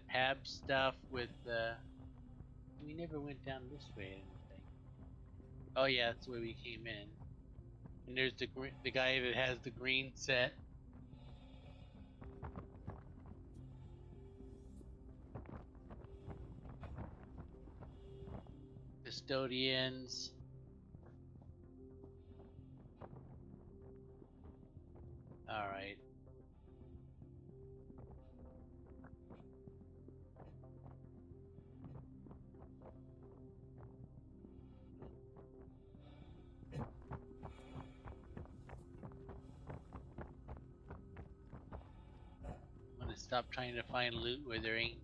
PAB stuff with the. We never went down this way, I didn't think. Oh yeah, that's the way we came in. And there's the guy that has the green set. Custodians. All right. I'm gonna stop trying to find loot where there ain't.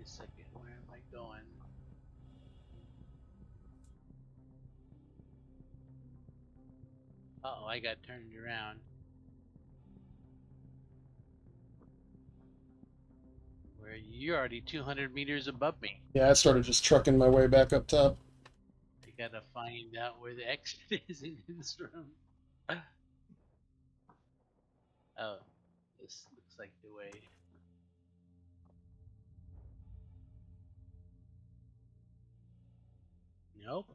second. Where am I going? Uh oh, I got turned around. Where you're already 200 meters above me. Yeah, I started just trucking my way back up top. I gotta find out where the exit is in this room. Oh, this looks like the way. Nope.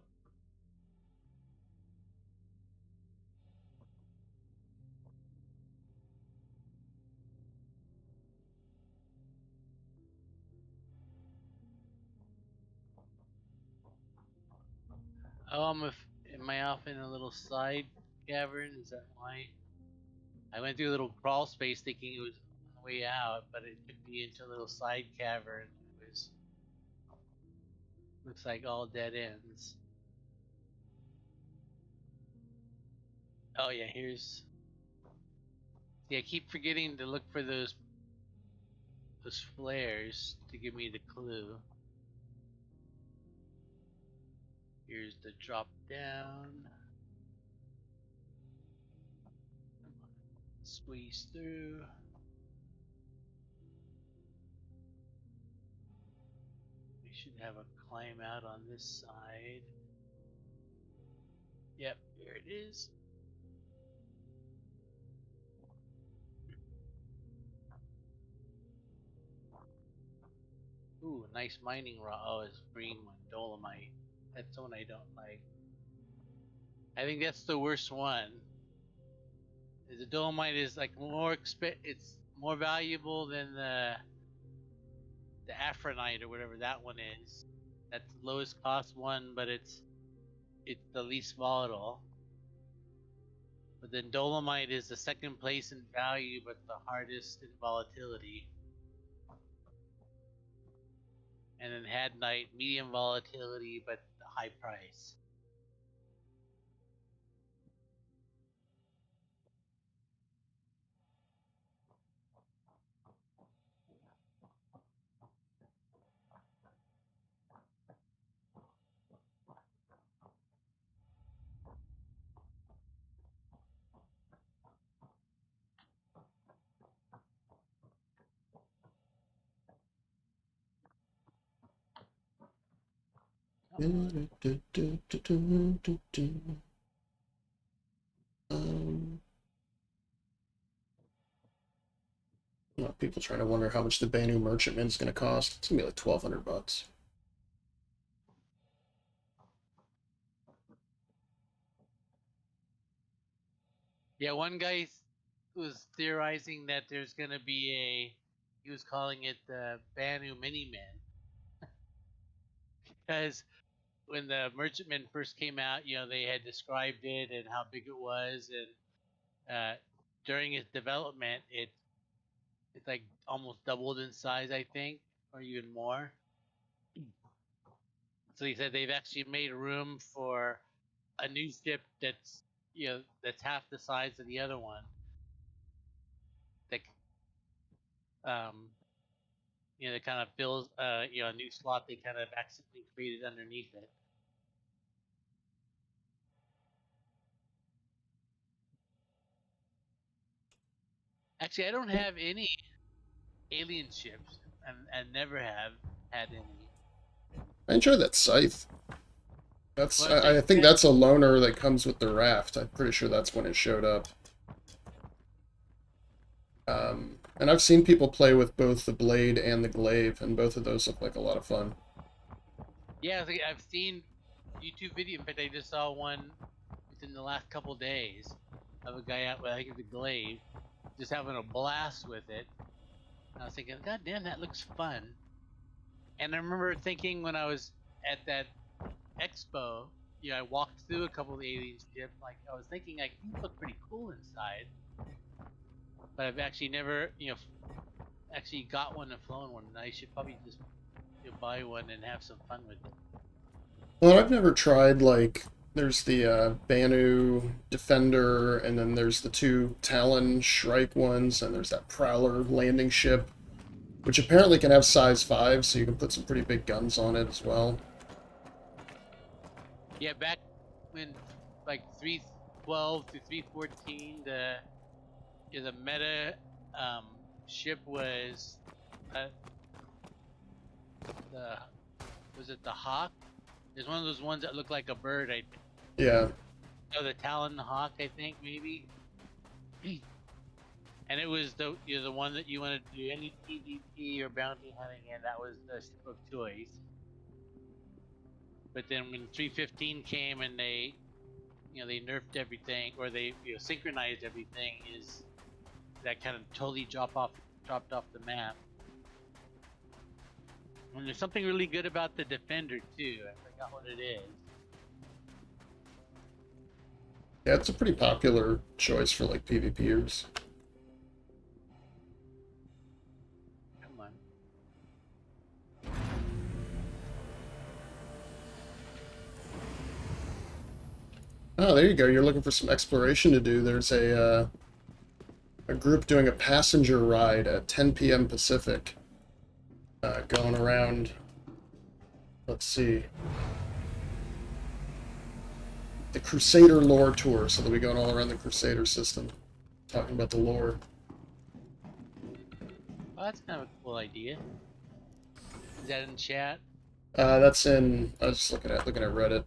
Oh, am I off in a little side cavern? Is that why? I went through a little crawl space thinking it was on the way out, but it took me into a little side cavern. It was looks like all dead ends. Oh yeah, here's. See, I keep forgetting to look for those flares to give me the clue. Here's the drop down. Squeeze through. We should have a climb out on this side. Yep, here it is. Ooh, nice mining rock. Oh, it's green one, dolomite. That's the one I don't like. I think that's the worst one. The dolomite is like it's more valuable than the aphronite or whatever that one is. That's the lowest cost one, but it's the least volatile. But then dolomite is the second place in value, but the hardest in volatility. And then hadnite, medium volatility, but the high price. People trying to wonder how much the Banu Merchantman is going to cost. It's going to be like $1,200. Yeah, one guy was theorizing that there's gonna be he was calling it the Banu Miniman, because when the Merchantman first came out, they had described it and how big it was, and during its development, it's like almost doubled in size, I think, or even more. So he said they've actually made room for a new ship that's half the size of the other one. That um, that kind of fills a new slot they kind of accidentally created underneath it. Actually, I don't have any alien ships, and never have had any. I enjoy that scythe. Well, I think that's a loaner that comes with the raft. I'm pretty sure that's when it showed up. And I've seen people play with both the blade and the glaive, and both of those look like a lot of fun. Yeah, I've seen YouTube video. In fact, I just saw one within the last couple days of a guy out with, I think, the glaive, just having a blast with it. And I was thinking, God damn, that looks fun. And I remember thinking when I was at that expo, I walked through a couple of the alien ships. Like I was thinking, like these look pretty cool inside, but I've actually never, actually got one and flown one. And I should probably just buy one and have some fun with it. Well, I've never tried, like, there's the Banu Defender, and then there's the two Talon Shrike ones, and there's that Prowler landing ship. which apparently can have size 5, so you can put some pretty big guns on it as well. Yeah, back when like 312 to 314, the meta ship was uh, the was it the Hawk? There's one of those ones that look like a bird. I think. Yeah. Oh, the Talon Hawk, I think maybe. And it was the one that you wanted to do any PvP or bounty hunting, and that was the ship of choice. But then when 315 came and they they nerfed everything, or they synchronized everything, is that kind of totally dropped off the map. And there's something really good about the Defender too. I forgot what it is. Yeah, it's a pretty popular choice for like PvPers. Come on. Oh, there you go. You're looking for some exploration to do. There's a group doing a passenger ride at 10 p.m. Pacific. Going around. Let's see. The Crusader lore tour, so they'll be going all around the Crusader system, talking about the lore. Oh, that's kind of a cool idea. Is that in chat? That's in. I was just looking at Reddit.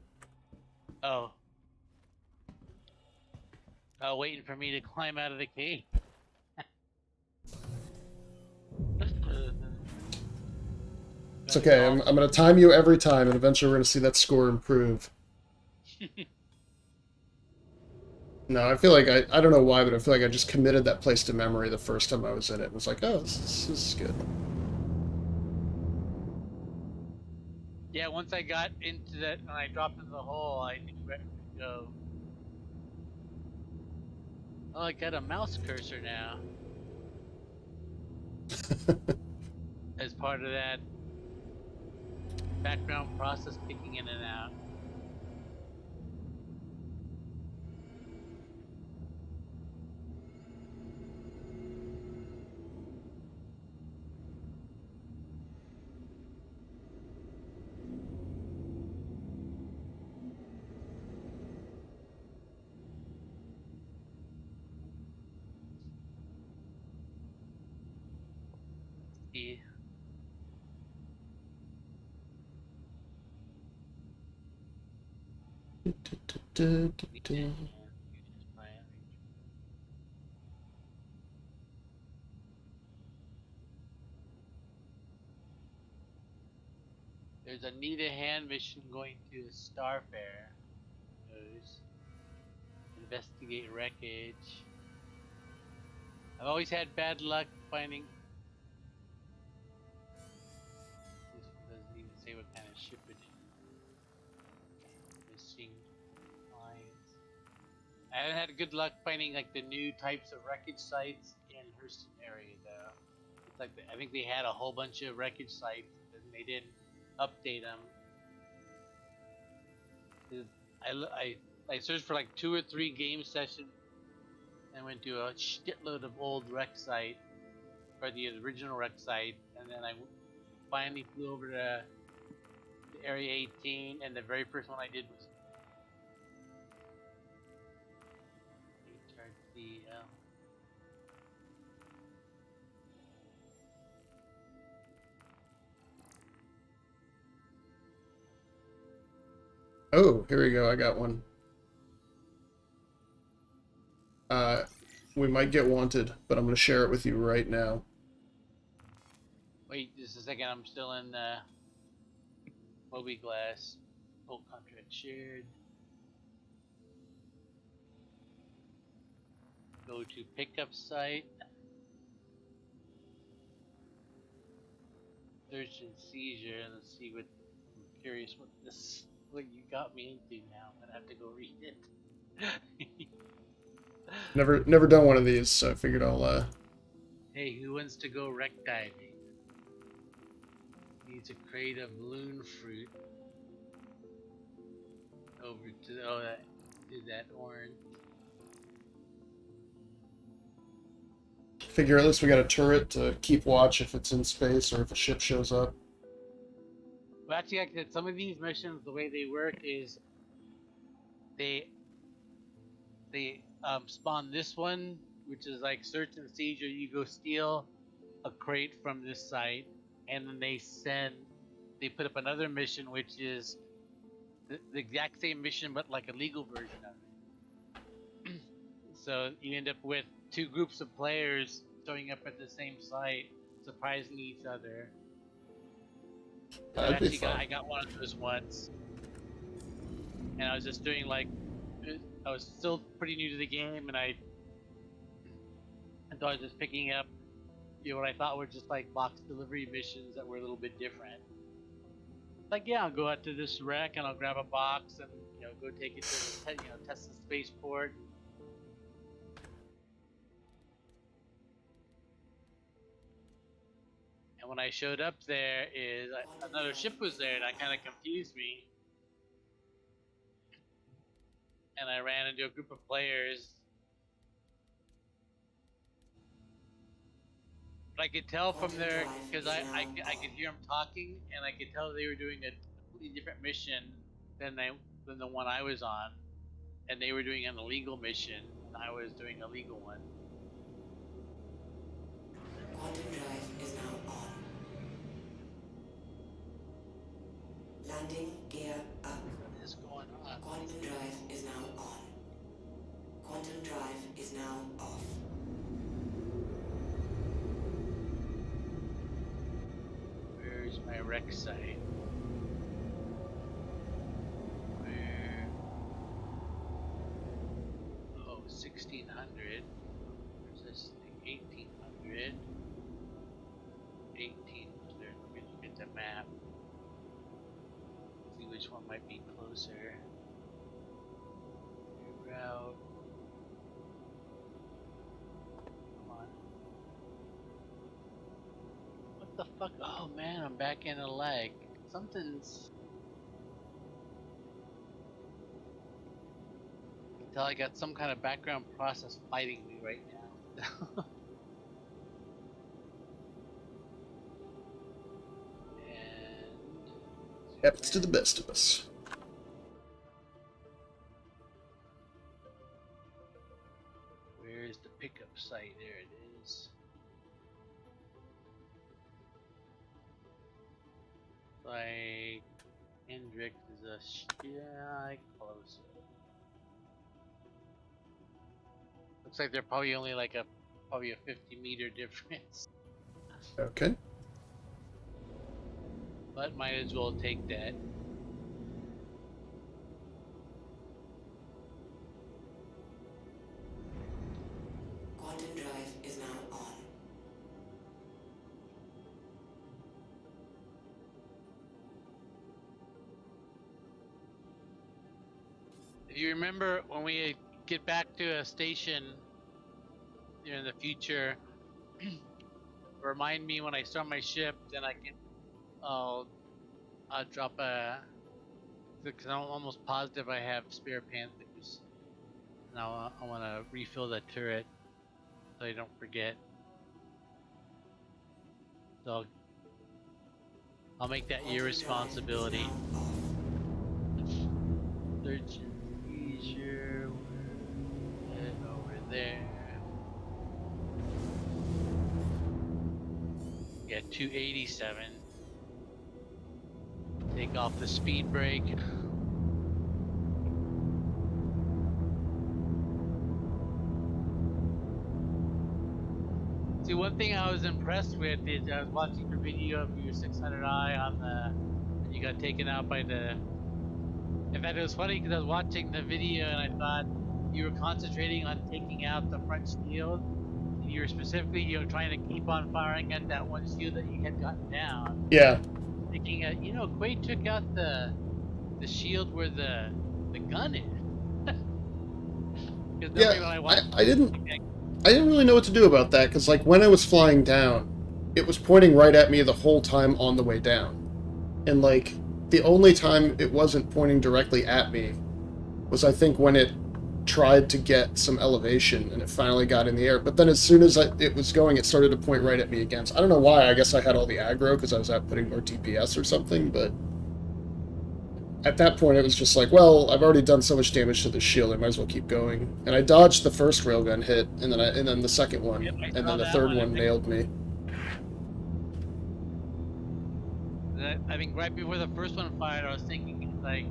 Oh. Oh, waiting for me to climb out of the cave. It's okay. I'm gonna time you every time, and eventually we're gonna see that score improve. No, I feel like I don't know why, but I feel like I just committed that place to memory the first time I was in it. It was like, oh, this is good. Yeah, once I got into that, when I dropped into the hole, I knew where to go. Oh, I got a mouse cursor now. As part of that background process kicking in and out. See. There's a need a hand mission going to a Starfair. Those. Investigate wreckage. I've always had bad luck finding. This doesn't even say what kind of ship it is. Missing lines. I haven't had good luck finding like the new types of wreckage sites in Hurston area though. It's like I think they had a whole bunch of wreckage sites and they didn't update them. I searched for like 2 or 3 game sessions and went to a shitload of old wreck site, or the original wreck site, and then I finally flew over to Area 18, and the very first one I did was HRDL. Oh, here we go. I got one. We might get wanted, but I'm going to share it with you right now. Wait just a second, I'm still in Moby Glass. Full contract shared. Go to pickup site. Search and seizure. Let's see what. I'm curious what you got me into now. I'm gonna have to go read it. Never done one of these, so I figured I'll Hey, who wants to go wreck diving? Needs a crate of loon fruit. Over to that orange. Figure at least we got a turret to keep watch if it's in space or if a ship shows up. Well, actually, like I said, some of these missions, the way they work is they spawn this one, which is like search and siege, or you go steal a crate from this site, and then they put up another mission, which is the exact same mission, but like a legal version of it. So you end up with two groups of players showing up at the same site, surprising each other. That'd be fun. I got one of those once, and I was just doing like, I was still pretty new to the game, and so I was just picking up, what I thought were just like box delivery missions that were a little bit different. Like, yeah, I'll go out to this wreck and I'll grab a box and go take it to the test the spaceport. And when I showed up there, another ship was there, and that kind of confused me. And I ran into a group of players. But I could tell from there, because I could hear them talking, and I could tell they were doing a completely different mission than the one I was on. And they were doing an illegal mission, and I was doing a legal one. Quantum drive is now on. Landing gear up. What is going on? Quantum drive is now on. Quantum drive is now off. Where's my wreck site? Where? Oh, 1600. Where's this thing? 1800. 1800. Let me look at the map. See which one might be closer. New route. Come on. What the fuck? Oh man, I'm back in a lag. Something's. I can tell I got some kind of background process fighting me right now. And. Happens to the best of us. Where's the pickup site? There it is. Like Hendrix is a closer. Looks like they're probably only like probably a 50-meter difference. Okay. But might as well take that. Quantum drive is now on. If you remember when we get back to a station in the future, remind me when I start my ship, then I'll drop because I'm almost positive I have spare Panthers. Now I want to refill the turret so I don't forget. So I'll make that your responsibility. Search and leisure, head over there. Yeah, 287. Take off the speed brake. See, one thing I was impressed with is I was watching the video of your 600i when you got taken out by the. In fact, it was funny because I was watching the video and I thought you were concentrating on taking out the front shield. And you were specifically, trying to keep on firing at that one shield that you had gotten down. Yeah. Thinking, Quade took out the shield where the gun is. Yeah, I didn't really know what to do about that, because, like, when I was flying down, it was pointing right at me the whole time on the way down. And, like, the only time it wasn't pointing directly at me was, I think, when it tried to get some elevation, and it finally got in the air. But then as soon as it was going, it started to point right at me again. So I don't know why. I guess I had all the aggro because I was out putting more DPS or something, but at that point it was just like, well, I've already done so much damage to the shield, I might as well keep going. And I dodged the first railgun hit, and then the second one, Yep, I and saw then the that third one. one nailed me. I think right before the first one fired, I was thinking, like,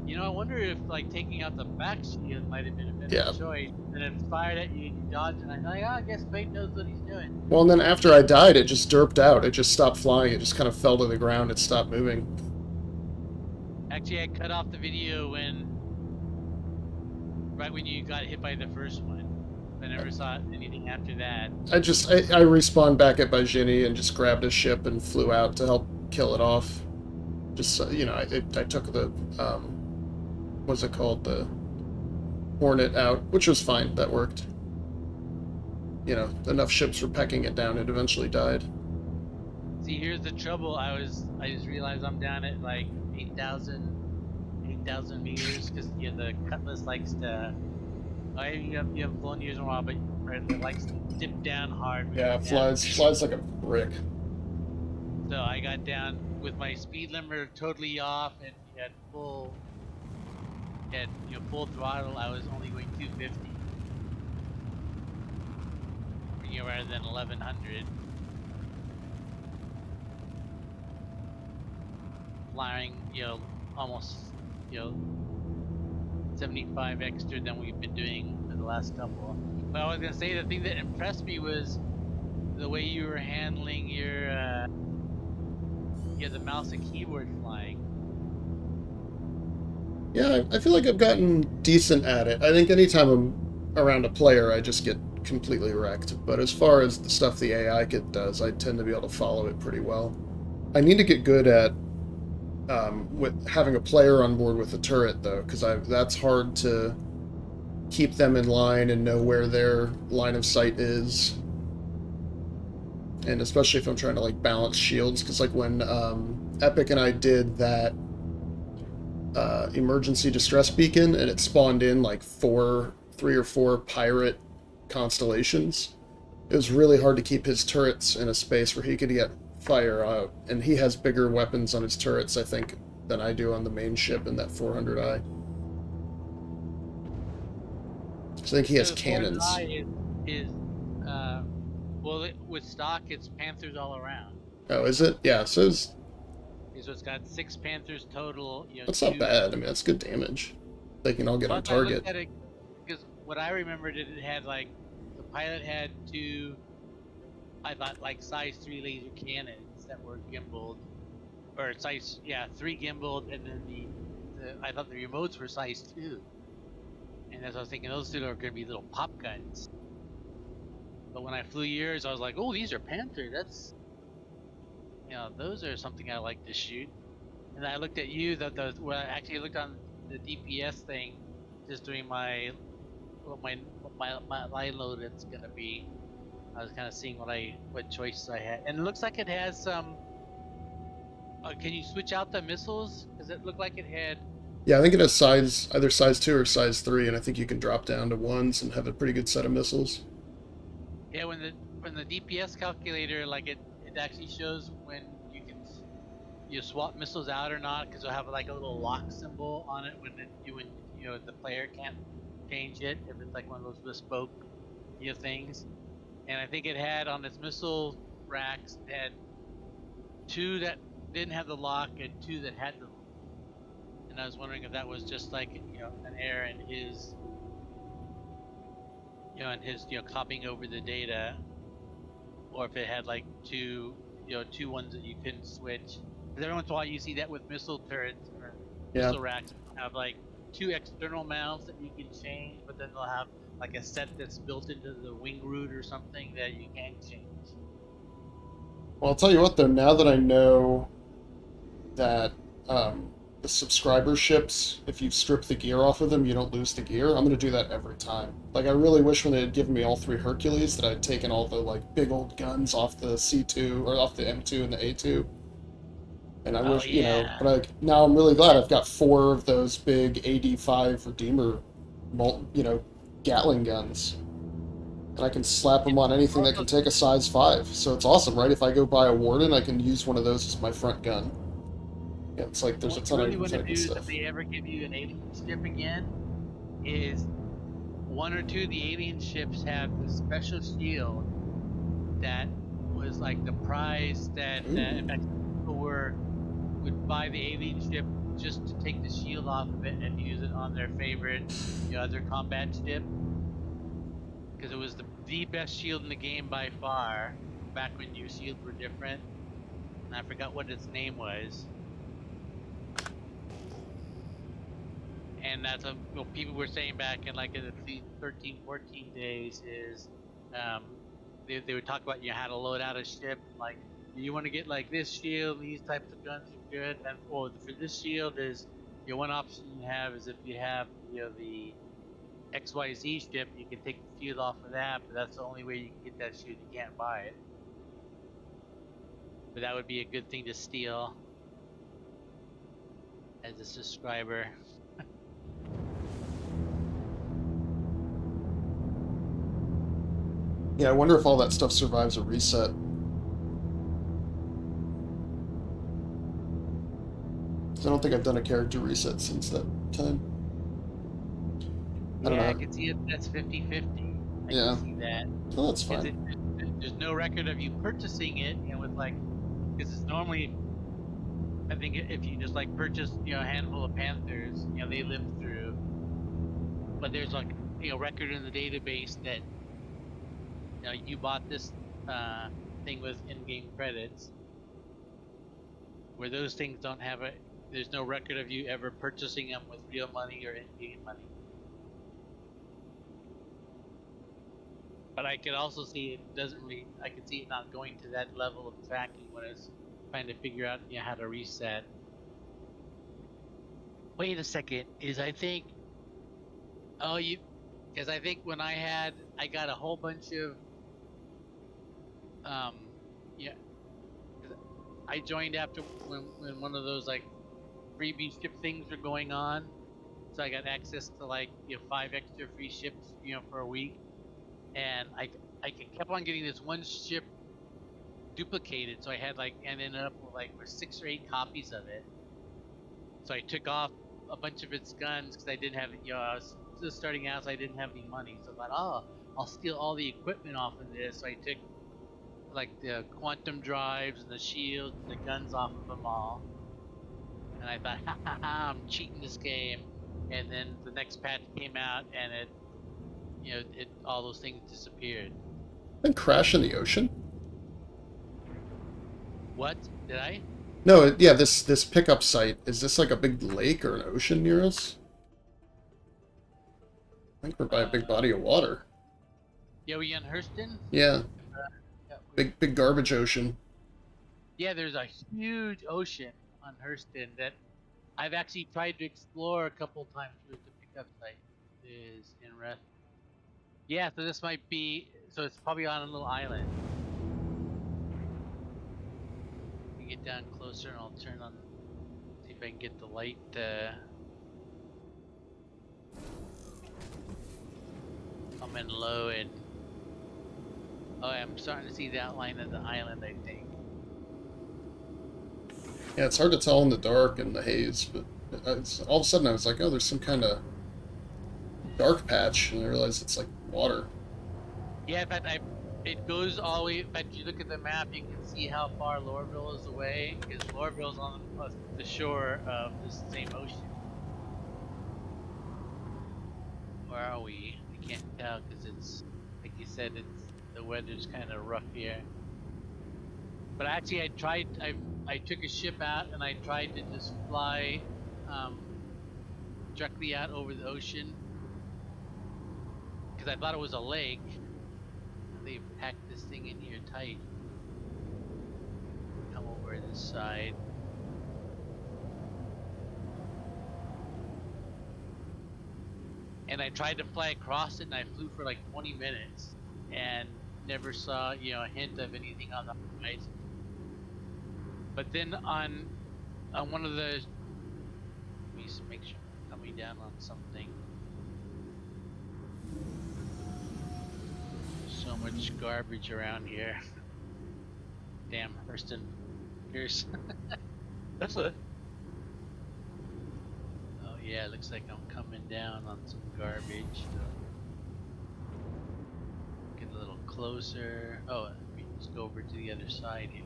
you know, I wonder if, like, taking out the back shield might have been a better choice. And it fired at you and you dodged, and I thought, I guess Quade knows what he's doing. Well, and then after I died, it just derped out. It just stopped flying. It just kind of fell to the ground. It stopped moving. Actually, I cut off the video right when you got hit by the first one. I never saw anything after that. I respawned back at Bajini and just grabbed a ship and flew out to help kill it off. Just, you know, I took the, what's it called, the Hornet out, which was fine. That worked. You know, enough ships were pecking it down, it eventually died. See, here's the trouble. I just realized I'm down at like 8,000 meters because, you know, the Cutlass likes to. You haven't flown yours in a while, but it likes to dip down hard. Yeah, it flies like a brick. So I got down with my speed limiter totally off and at full throttle. I was only going 250, you know, rather than 1100. Flying, you know, almost, you know, 75 extra than we've been doing for the last couple. But I was gonna say the thing that impressed me was the way you were handling your the mouse and keyboard flying. Yeah, I feel like I've gotten decent at it. I think anytime I'm around a player, I just get completely wrecked. But as far as the stuff the AI does, I tend to be able to follow it pretty well. I need to get good at with having a player on board with a turret, though, because that's hard to keep them in line and know where their line of sight is. And especially if I'm trying to, like, balance shields, because, like, when Epic and I did that emergency distress beacon, and it spawned in, like, 3 or 4 pirate constellations, it was really hard to keep his turrets in a space where he could get fire out, and he has bigger weapons on his turrets, I think, than I do on the main ship in that 400i. So I think he has cannons. Well, with stock, it's Panthers all around. Oh, is it? Yeah, so So it's got 6 Panthers total. You know, that's not bad. I mean, that's good damage. They can all get on target. Because what I remembered, it had, like, the pilot had 2, I thought, like, size 3 laser cannons that were gimbaled, or size 3 gimbaled, and then I thought the remotes were size 2, and as I was thinking, those 2 are going to be little pop guns. But when I flew yours, I was like, oh, these are Panther. That's, you know, those are something I like to shoot. And I looked at you, when I actually looked on the DPS thing, just doing my line load it's gonna be. I was kind of seeing what choices I had, and it looks like it has some. Can you switch out the missiles? Because it looked like it had. Yeah, I think it has either size 2 or size 3, and I think you can drop down to 1s and have a pretty good set of missiles. Yeah, when the DPS calculator, like, it actually shows when you swap missiles out or not, because it'll have, like, a little lock symbol on it when you know, the player can't change it if it's like one of those bespoke, you know, things. And I think it had on its missile racks, it had 2 that didn't have the lock and 2 that had the lock. And I was wondering if that was just, like, you know, an error in his, you know, copying over the data, or if it had, like, 2 ones that you couldn't switch. Because every once in a while you see that with missile turrets or missile racks, have, like, 2 external mounts that you can change, but then they'll have, like, a set that's built into the wing root or something that you can't change. Well, I'll tell you what, though, now that I know that the subscriber ships, if you strip the gear off of them, you don't lose the gear, I'm going to do that every time. Like, I really wish when they had given me all 3 Hercules that I'd taken all the, like, big old guns off the C2, or off the M2 and the A2. And I wish, you know, but now I'm really glad I've got 4 of those big AD5 Redeemer Gatling guns. And I can slap them on anything that can take a size 5. So it's awesome, right? If I go buy a Warden, I can use one of those as my front gun. Yeah, it's like there's a What you ton really of want to good do is stuff. if they ever give you an alien ship again, is one or two of the alien ships have this special shield that was like the prize that in fact people would buy the alien ship just to take the shield off of it and use it on their favorite other combat ship, because it was the best shield in the game by far back when your shields were different, and I forgot what its name was. And that's what people were saying back in like in the 13, 14 days is um, they would talk about how to load out a ship, like you want to get like this shield, these types of guns are good, and for this shield is one option you have is if you have the XYZ ship, you can take the shield off of that, but that's the only way you can get that shield. You can't buy it, but that would be a good thing to steal as a subscriber. Yeah, I wonder if all that stuff survives a reset. I don't think I've done a character reset since that time. I don't Yeah, I know. can see it. That's 50-50. I Yeah. can see that. Oh, that's Because fine. there's no record of you purchasing it, with like, because it's normally, I think if you just like purchase, a handful of Panthers, they live through, but there's like, record in the database that, you bought this uh, thing with in-game credits, where those things don't have there's no record of you ever purchasing them with real money or in-game money. But I could also see it doesn't really. I could see it not going to that level of tracking when it's trying to figure out how to reset. Wait a second. I think because I think when I got a whole bunch of um yeah 'cause I joined after when one of those like freebie ship things were going on, so I got access to like 5 extra free ships for a week, and I kept on getting this one ship duplicated, so I had like and ended up with 6 or 8 copies of it. So I took off a bunch of its guns because I didn't have I was just starting out, so I didn't have any money. So I thought, oh, I'll steal all the equipment off of this. So I took like the quantum drives and the shields and the guns off of them all. And I thought, ha ha ha, I'm cheating this game. And then the next patch came out, and it all those things disappeared. And crash in the ocean? What did I? No, yeah, this pickup site, is this like a big lake or an ocean near us? I think we're by a big body of water. Yeah, we in Hurston? Yeah, Yeah, big garbage ocean. yeah, there's a huge ocean on Hurston that I've actually tried to explore a couple times. Where's the pickup site? Is in Rest. Yeah, so this might be. So it's probably on a little island. Let me get down closer and I'll turn on. See if I can get the light. Come in low and. Oh, I'm starting to see the outline of the island, I think. Yeah, it's hard to tell in the dark and the haze, but all of a sudden I was like, oh, there's some kind of dark patch, and I realized it's like water. Yeah, in fact, it goes all the way. In fact, you look at the map, you can see how far Lorville is away, because Lorville's on the shore of this same ocean. Where are we? I can't tell because it's like you said, the weather's kind of rough here. But actually, I took a ship out and I tried to just fly directly out over the ocean because I thought it was a lake. They packed this thing in here tight. Come over this side. And I tried to fly across it, and I flew for like 20 minutes and never saw a hint of anything on the horizon. But then on one of the, let me just make sure I'm coming down on something. So much garbage around here. Damn, Hurston. Pierce. That's it. Oh yeah, looks like I'm coming down on some garbage. So get a little closer. Oh, let me just go over to the other side here.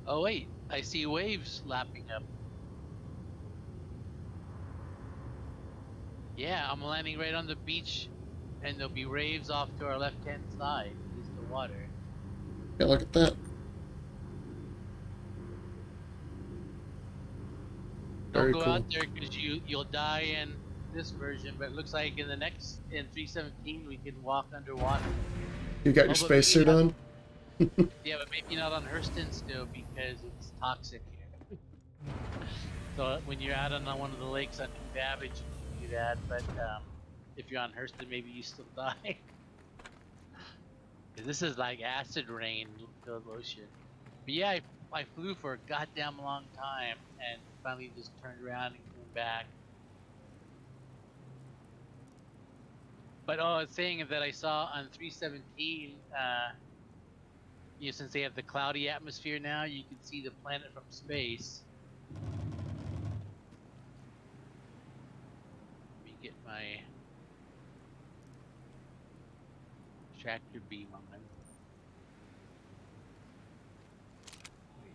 Oh wait, I see waves lapping up. Yeah, I'm landing right on the beach, and there'll be waves off to our left-hand side. Is the water. Yeah, look at that. Don't Very go cool. out there because you'll die in this version. But it looks like in the next in 317 we can walk underwater. You got your Oh, but maybe spacesuit not. on? Yeah, but maybe not on Hurston still because it's toxic here. So when you're out on one of the lakes on New Babbage, you can do that. But if you're on Hurston, maybe you still die. 'Cause this is like acid rain filled ocean. But yeah, I flew for a goddamn long time and finally just turned around and came back. But I was saying that I saw on 317, since they have the cloudy atmosphere now, you can see the planet from space. Let me get my tractor beam on. Wait,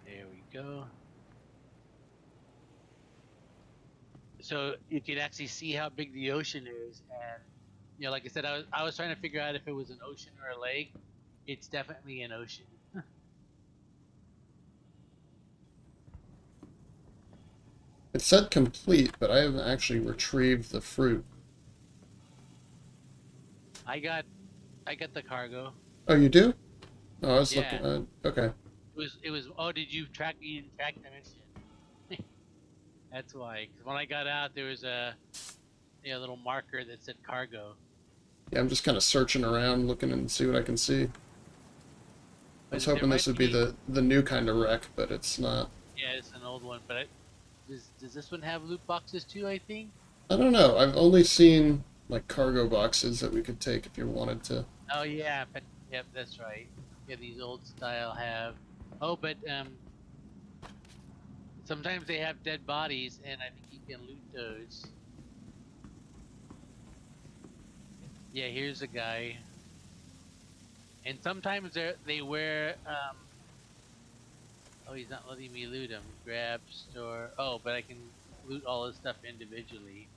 there we go. So you can actually see how big the ocean is, and like I said, I was trying to figure out if it was an ocean or a lake. It's definitely an ocean. It said complete, but I haven't actually retrieved the fruit. I got I got the cargo. Oh, you do? Oh, I was Yeah, looking. Okay. it was. Oh, did you didn't track the mission? That's why. 'Cause when I got out, there was a little marker that said cargo. Yeah, I'm just kind of searching around, looking and see what I can see. I was But there hoping this might would be be. the new kind of wreck, but it's not. Yeah, it's an old one. But does this one have loot boxes too? I think. I don't know. I've only seen like cargo boxes that we could take if you wanted to. Oh yeah, but yep, that's right. Yeah, these old style have. Oh, but sometimes they have dead bodies, and I think you can loot those. Yeah, here's a guy. And sometimes they wear. Oh, he's not letting me loot him. Grab, store. Oh, but I can loot all his stuff individually.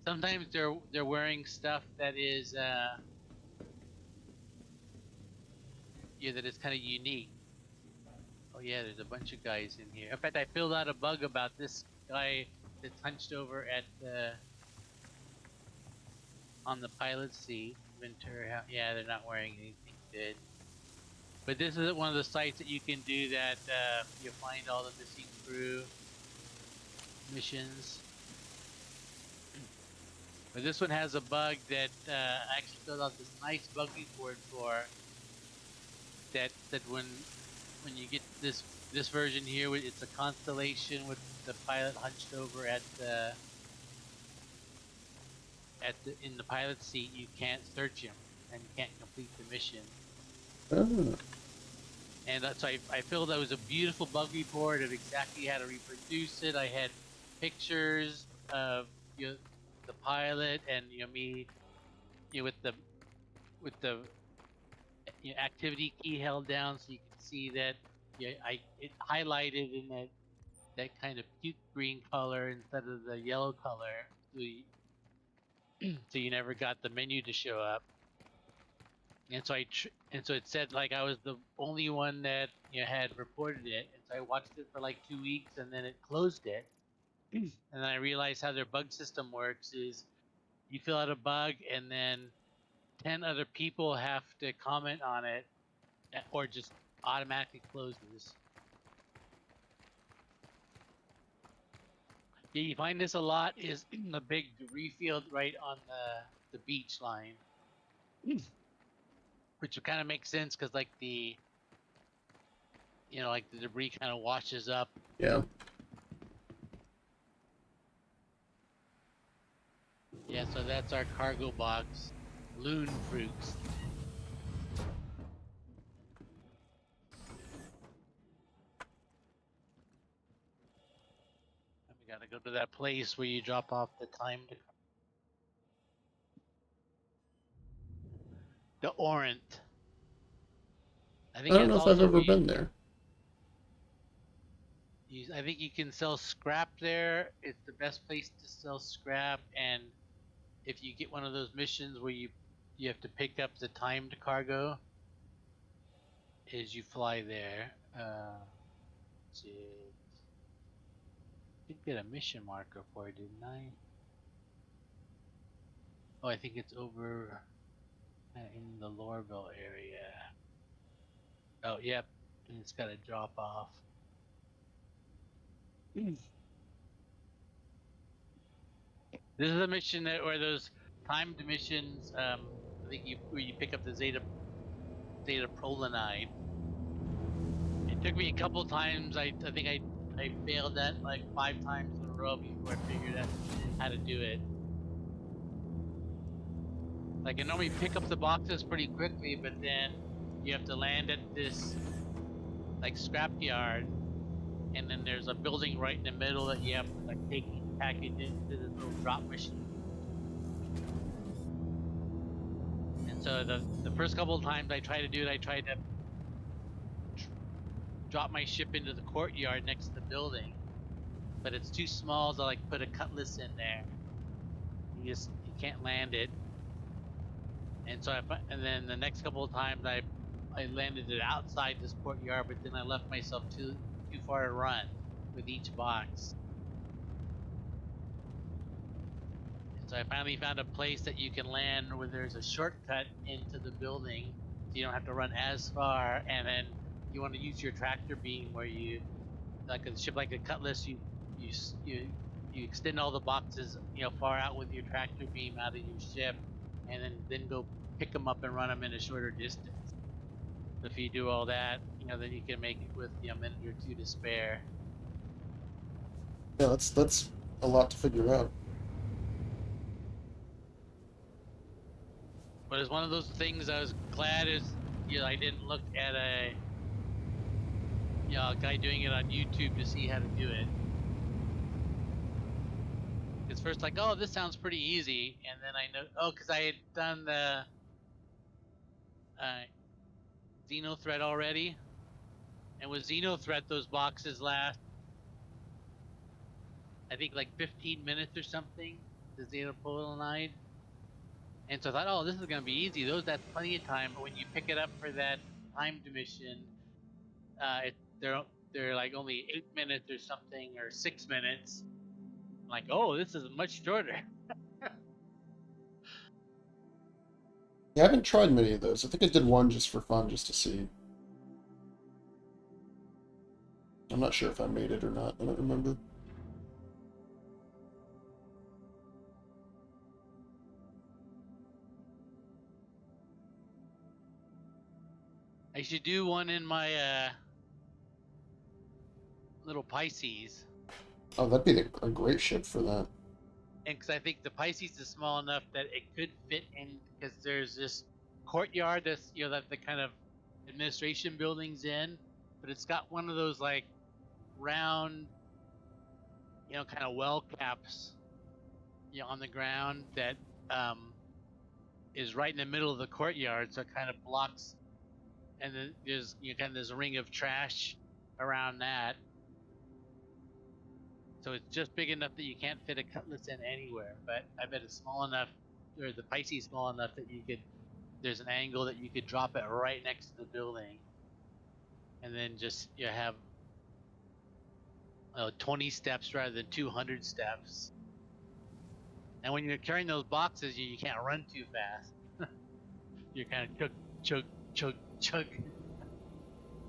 Sometimes they're wearing stuff that is that is kind of unique. Oh yeah, there's a bunch of guys in here. In fact, I filled out a bug about this guy that's hunched over at the on the pilot's seat. Ventura. Yeah, they're not wearing anything good. But this is one of the sites that you can do that you find all the missing crew missions. But this one has a bug that I actually filled out this nice bug report for. That when you get this version here, it's a constellation with the pilot hunched over at the in the pilot's seat. You can't search him and you can't complete the mission. Oh. And so I filled out, it was a beautiful bug report of exactly how to reproduce it. I had pictures of the pilot and me with the activity key held down so you can see that it highlighted in that kind of puke green color instead of the yellow color, so you never got the menu to show up. And so it said like I was the only one that had reported it, and so I watched it for like 2 weeks, and then it closed it. And then I realized how their bug system works is you fill out a bug, and then 10 other people have to comment on it, or just automatically closes. Yeah, you find this a lot is a big debris field right on the beach line, which kind of makes sense because like the you know, like the debris kind of washes up. Yeah. Yeah, so that's our cargo box, loon fruits. And we gotta go to that place where you drop off the timed. The Orient. I I think don't that's know if I've also where ever been there. I think you can sell scrap there. It's the best place to sell scrap, and if you get one of those missions where you have to pick up the timed cargo, is you fly there. Did did get a mission marker for it, didn't I? Oh, I think it's over in the Lorville area. Oh, yep, and it's got a drop off. This is a mission that, or those timed missions. I think where you pick up the Zeta Prolinide. It took me a couple times. I think I failed that like 5 times in a row before I figured out how to do it. Like I normally pick up the boxes pretty quickly, but then you have to land at this like scrapyard, and then there's a building right in the middle that you have to like take each package into this little drop machine. And so the first couple of times I tried to do it, I tried to drop my ship into the courtyard next to the building, but it's too small to like put a cutlass in there. You can't land it. And so and then the next couple of times I landed it outside this courtyard, but then I left myself too far to run with each box. And so I finally found a place that you can land where there's a shortcut into the building, so you don't have to run as far. And then you want to use your tractor beam where you, like a ship like a cutlass, you extend all the boxes, you know, far out with your tractor beam out of your ship, and then go pick them up and run them in a shorter distance. If you do all that, you know, then you can make it with, you know, a minute or two to spare. Yeah, that's a lot to figure out. But it's one of those things I was glad is, you know, I didn't look at a guy doing it on YouTube to see how to do it. It's first like, oh, this sounds pretty easy, and then I know, oh, because I had done the Xenothreat already, and with Xenothreat, those boxes last, I think, like 15 minutes or something. The Xenopolinide. And so I thought, oh, this is gonna be easy. That's plenty of time. But when you pick it up for that timed mission, they're like only 8 minutes or something, or 6 minutes. I'm like, oh, this is much shorter. Yeah, I haven't tried many of those. I think I did one just for fun, just to see. I'm not sure if I made it or not. I don't remember. I should do one in my little Pisces, Oh, that'd be a great ship for that. and because I think the Pisces is small enough that it could fit in, because there's this courtyard that's, you know, that the kind of administration buildings in, but it's got one of those like round, you know, kind of well caps, you know, on the ground that um, is right in the middle of the courtyard, so it kind of blocks, and then there's, you know, kind of this ring of trash around that. So it's just big enough that you can't fit a cutlass in anywhere, but I bet it's small enough, or the Pisces small enough that you could. There's an angle that you could drop it right next to the building, and then just you have 20 steps rather than 200 steps. And when you're carrying those boxes, you can't run too fast. You're kind of chug, chug, chug, chug.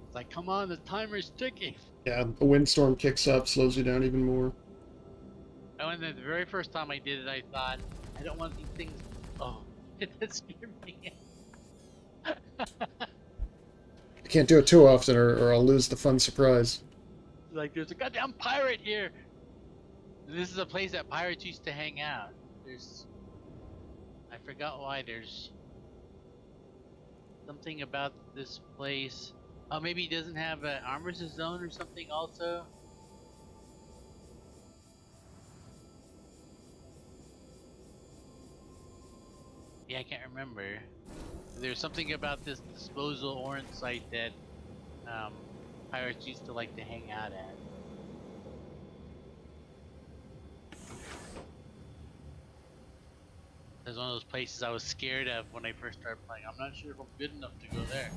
It's like, come on, the timer's ticking. Yeah, a windstorm kicks up, slows you down even more. And when the very first time I did it, I thought, I don't want these things. Oh, that scared me. I can't do it too often, or I'll lose the fun surprise. Like, there's a goddamn pirate here. This is a place that pirates used to hang out. I forgot why. There's something about this place. Oh, maybe he doesn't have an armor's zone or something also. Yeah, I can't remember. There's something about this disposal orange site that pirates used to like to hang out at. It's one of those places I was scared of when I first started playing. I'm not sure if I'm good enough to go there.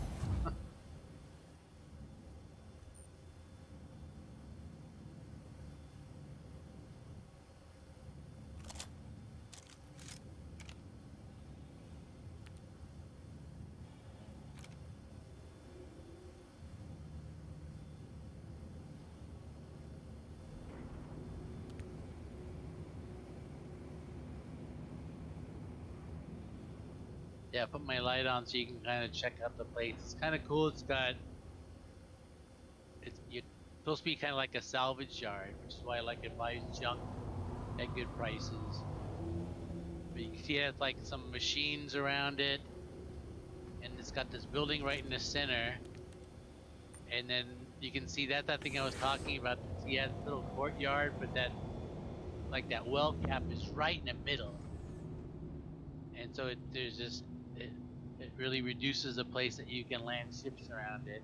Yeah, put my light on so you can kind of check out the place. It's kind of cool. You're supposed to be kind of like a salvage yard, which is why I like it buys junk at good prices. But you can see it has like some machines around it, and it's got this building right in the center. And then you can see that thing I was talking about. See, it has a little courtyard, but that well cap is right in the middle. And so it really reduces the place that you can land ships around it.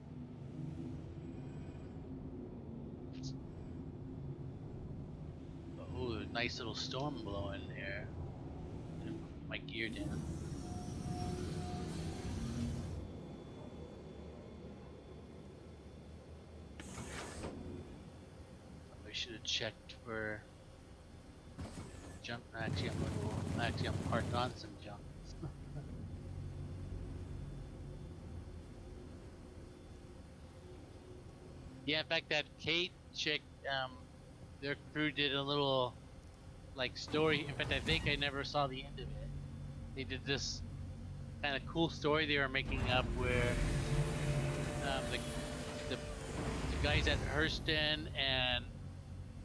Oh, nice little storm blowing there. Put my gear down. I should have checked for junk. Actually, I'm parked on some junk. Yeah, in fact, that Kate chick, their crew did a little like story. In fact, I think I never saw the end of it. They did this kind of cool story they were making up where the guys at Hurston and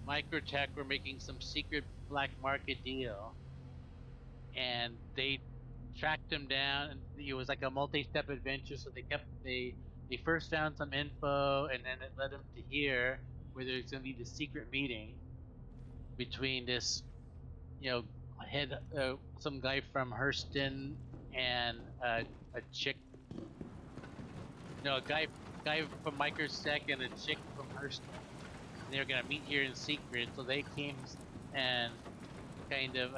Microtech were making some secret black market deal, and they tracked them down, and it was like a multi-step adventure. So they first found some info, and then it led them to here, where there's gonna be this secret meeting between this, you know, head some guy from Hurston and a chick, no, a guy from Microsec and a chick from Hurston. And they were gonna meet here in secret, so they came and kind of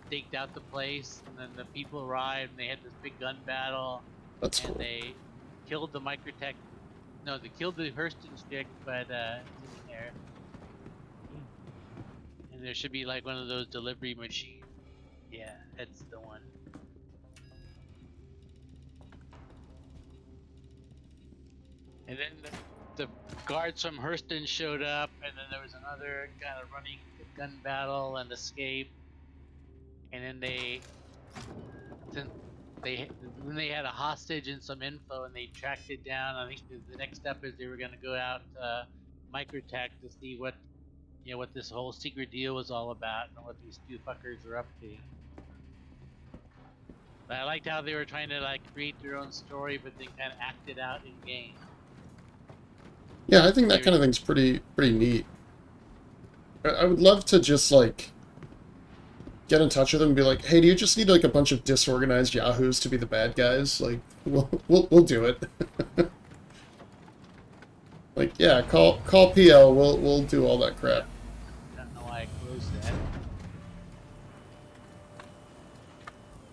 staked out the place, and then the people arrived, and they had this big gun battle. That's and cool. They killed the Microtech. No, they killed the Hurston chick, but it's in there. And there should be like one of those delivery machines. Yeah, that's the one. And then the guards from Hurston showed up, and then there was another kind of running gun battle and escape. And then since they had a hostage and some info, and they tracked it down. I think the next step is they were going to go out to Microtech to see what this whole secret deal was all about and what these two fuckers were up to. But I liked how they were trying to like create their own story, but then kind of act it out in game. Yeah, I think that kind of thing's pretty neat. I would love to just like get in touch with them and be like, hey, do you just need like a bunch of disorganized yahoos to be the bad guys? Like, we'll do it. Like, yeah, call PL. We'll do all that crap. I don't know why I closed that.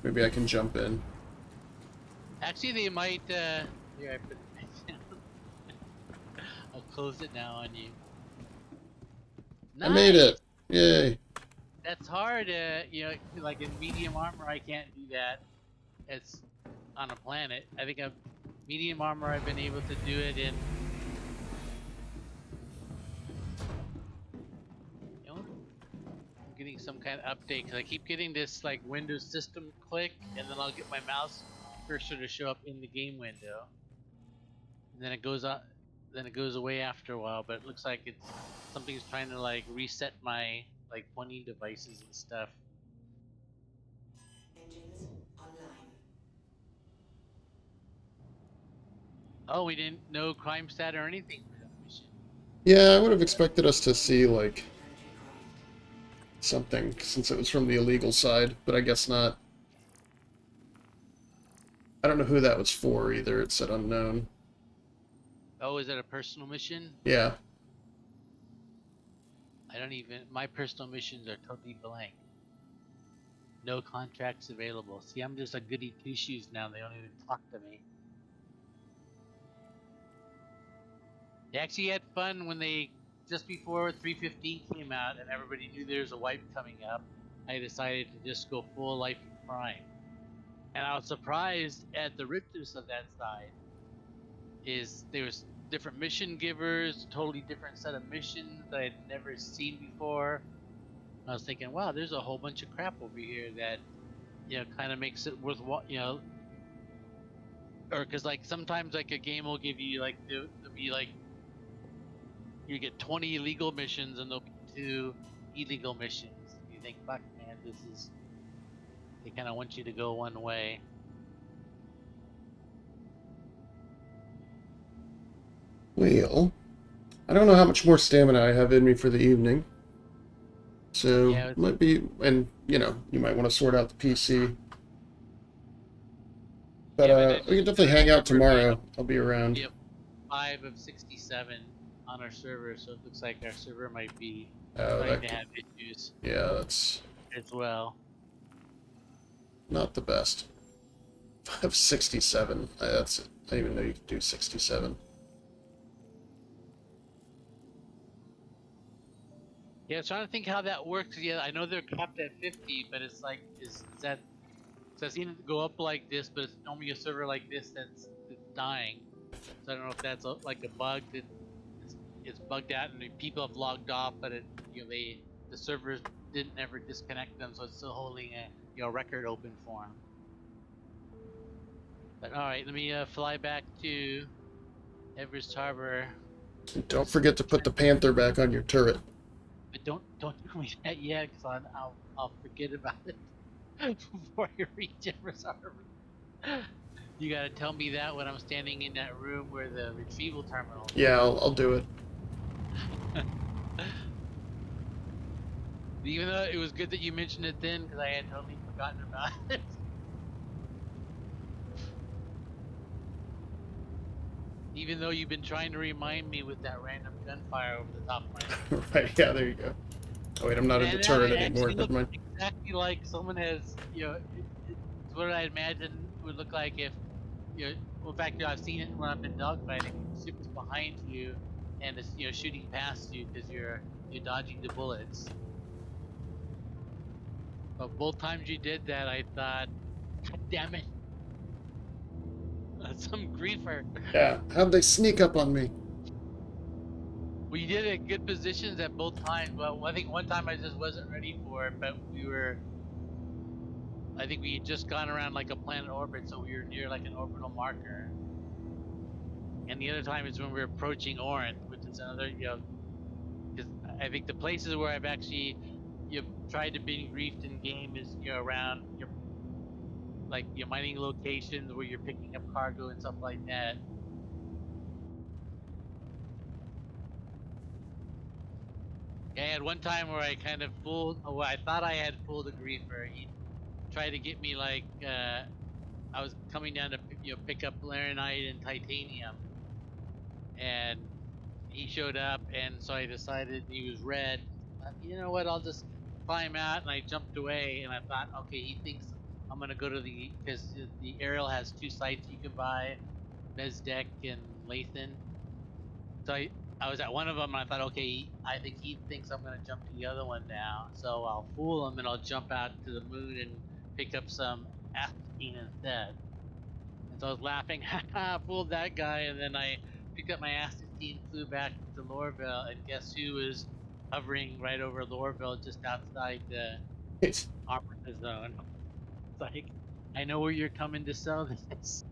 Maybe I can jump in. Actually, they might. Here, I put it back down. I'll close it now on you. Nice. I made it! Yay! That's hard. Like in medium armor, I can't do that. It's on a planet. I think medium armor. I've been able to do it in. I'm getting some kind of update because I keep getting this like Windows system click, and then I'll get my mouse cursor to show up in the game window. and then it goes up, then it goes away after a while. But it looks like it's something's trying to like reset my like pointing devices and stuff. Engines online. Oh, we didn't know crime stat or anything for that mission. Yeah, I would have expected us to see, like, Planetary craft. something, since it was from the illegal side, but I guess not. I don't know who that was for, either. It said unknown. Oh, is it a personal mission? Yeah. I don't even. My personal missions are totally blank. No contracts available. See, I'm just a goody two shoes now. They don't even talk to me. They actually had fun when they just before 315 came out and everybody knew there was a wipe coming up. I decided to just go full life of crime, and I was surprised at the richness of that side. Is there was different mission givers, totally different set of missions that I had never seen before. I was thinking, wow, there's a whole bunch of crap over here that kind of makes it worth or because like sometimes like a game will give you like there'll be like you get 20 illegal missions and there'll be 2 illegal missions. You think, fuck, man, they kind of want you to go one way. Well, I don't know how much more stamina I have in me for the evening. So, Yeah, might be, and, you might want to sort out the PC. But, yeah, but I we just can definitely hang out we're like tomorrow. I'll be around. 5 of 67 on our server, so it looks like our server might be Oh, starting to have issues yeah, that's as well. not the best. 567. That's it. I didn't even know you could do 67. Yeah, I was trying to think how that works. Yeah, I know they're capped at 50, but it's like, is that? So I've seen it go up like this, but it's normally a server like this that's dying. So I don't know if that's like a bug that it's bugged out and people have logged off, but the servers didn't ever disconnect them, so it's still holding a record open for them. But all right, let me fly back to Everest Harbor. And don't forget to put the Panther back on your turret. But don't do me that yet, because I'll forget about it before I reach Everest Harbor. You gotta tell me that when I'm standing in that room where the retrieval terminal is. Yeah, I'll do it. Even though it was good that you mentioned it then, because I had totally forgotten about it. Even though you've been trying to remind me with that random gunfire over the top of my head. Right, yeah, there you go. Oh wait, I'm not in the turret anymore. Never mind. Exactly like someone has, it's what I imagine it would look like if, well, in fact, I've seen it when I've been dogfighting. The ship's behind you, and it's shooting past you because you're dodging the bullets. But both times you did that, I thought, God damn it, some griefer. Yeah, how'd they sneak up on me? Well, you did it at good positions at both times. Well, I think one time I just wasn't ready for it, but I think we had just gone around like a planet orbit, so we were near like an orbital marker. And the other time is when we were approaching Orient, which is another, because I think the places where I've actually, tried to be griefed in game is, around your mining locations where you're picking up cargo and stuff like that. I had one time where I kind of I thought I had fooled a griefer. He tried to get me like, I was coming down to pick up laranite and titanium, and he showed up, and so I decided he was red. You know what? I'll just climb out, and I jumped away, and I thought, okay, he thinks I'm gonna go to because the aerial has 2 sites you can buy, Bezdek and Lathan. So I was at one of them, and I thought, okay, I think he thinks I'm gonna jump to the other one now, so I'll fool him, and I'll jump out to the moon and pick up some astatine instead. And so I was laughing, haha, fooled that guy, and then I picked up my astatine, flew back to Lorville, and guess who was hovering right over Lorville just outside the It's, operative zone? It's like, I know where you're coming to sell this.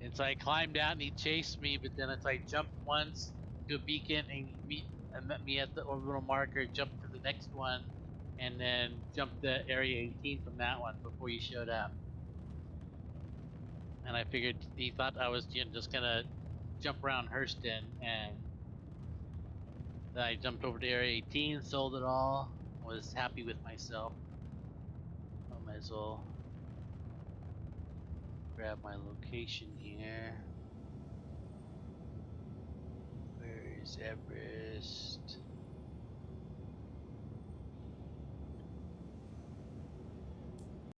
And And so I climbed out and he chased me, but then as I jumped once to a beacon and met me at the orbital marker, jumped to the next one, and then jumped to Area 18 from that one before you showed up. And I figured he thought I was just gonna jump around Hurston, and then I jumped over to Area 18, sold it all, was happy with myself. I might as well grab my location here. Where is Everest?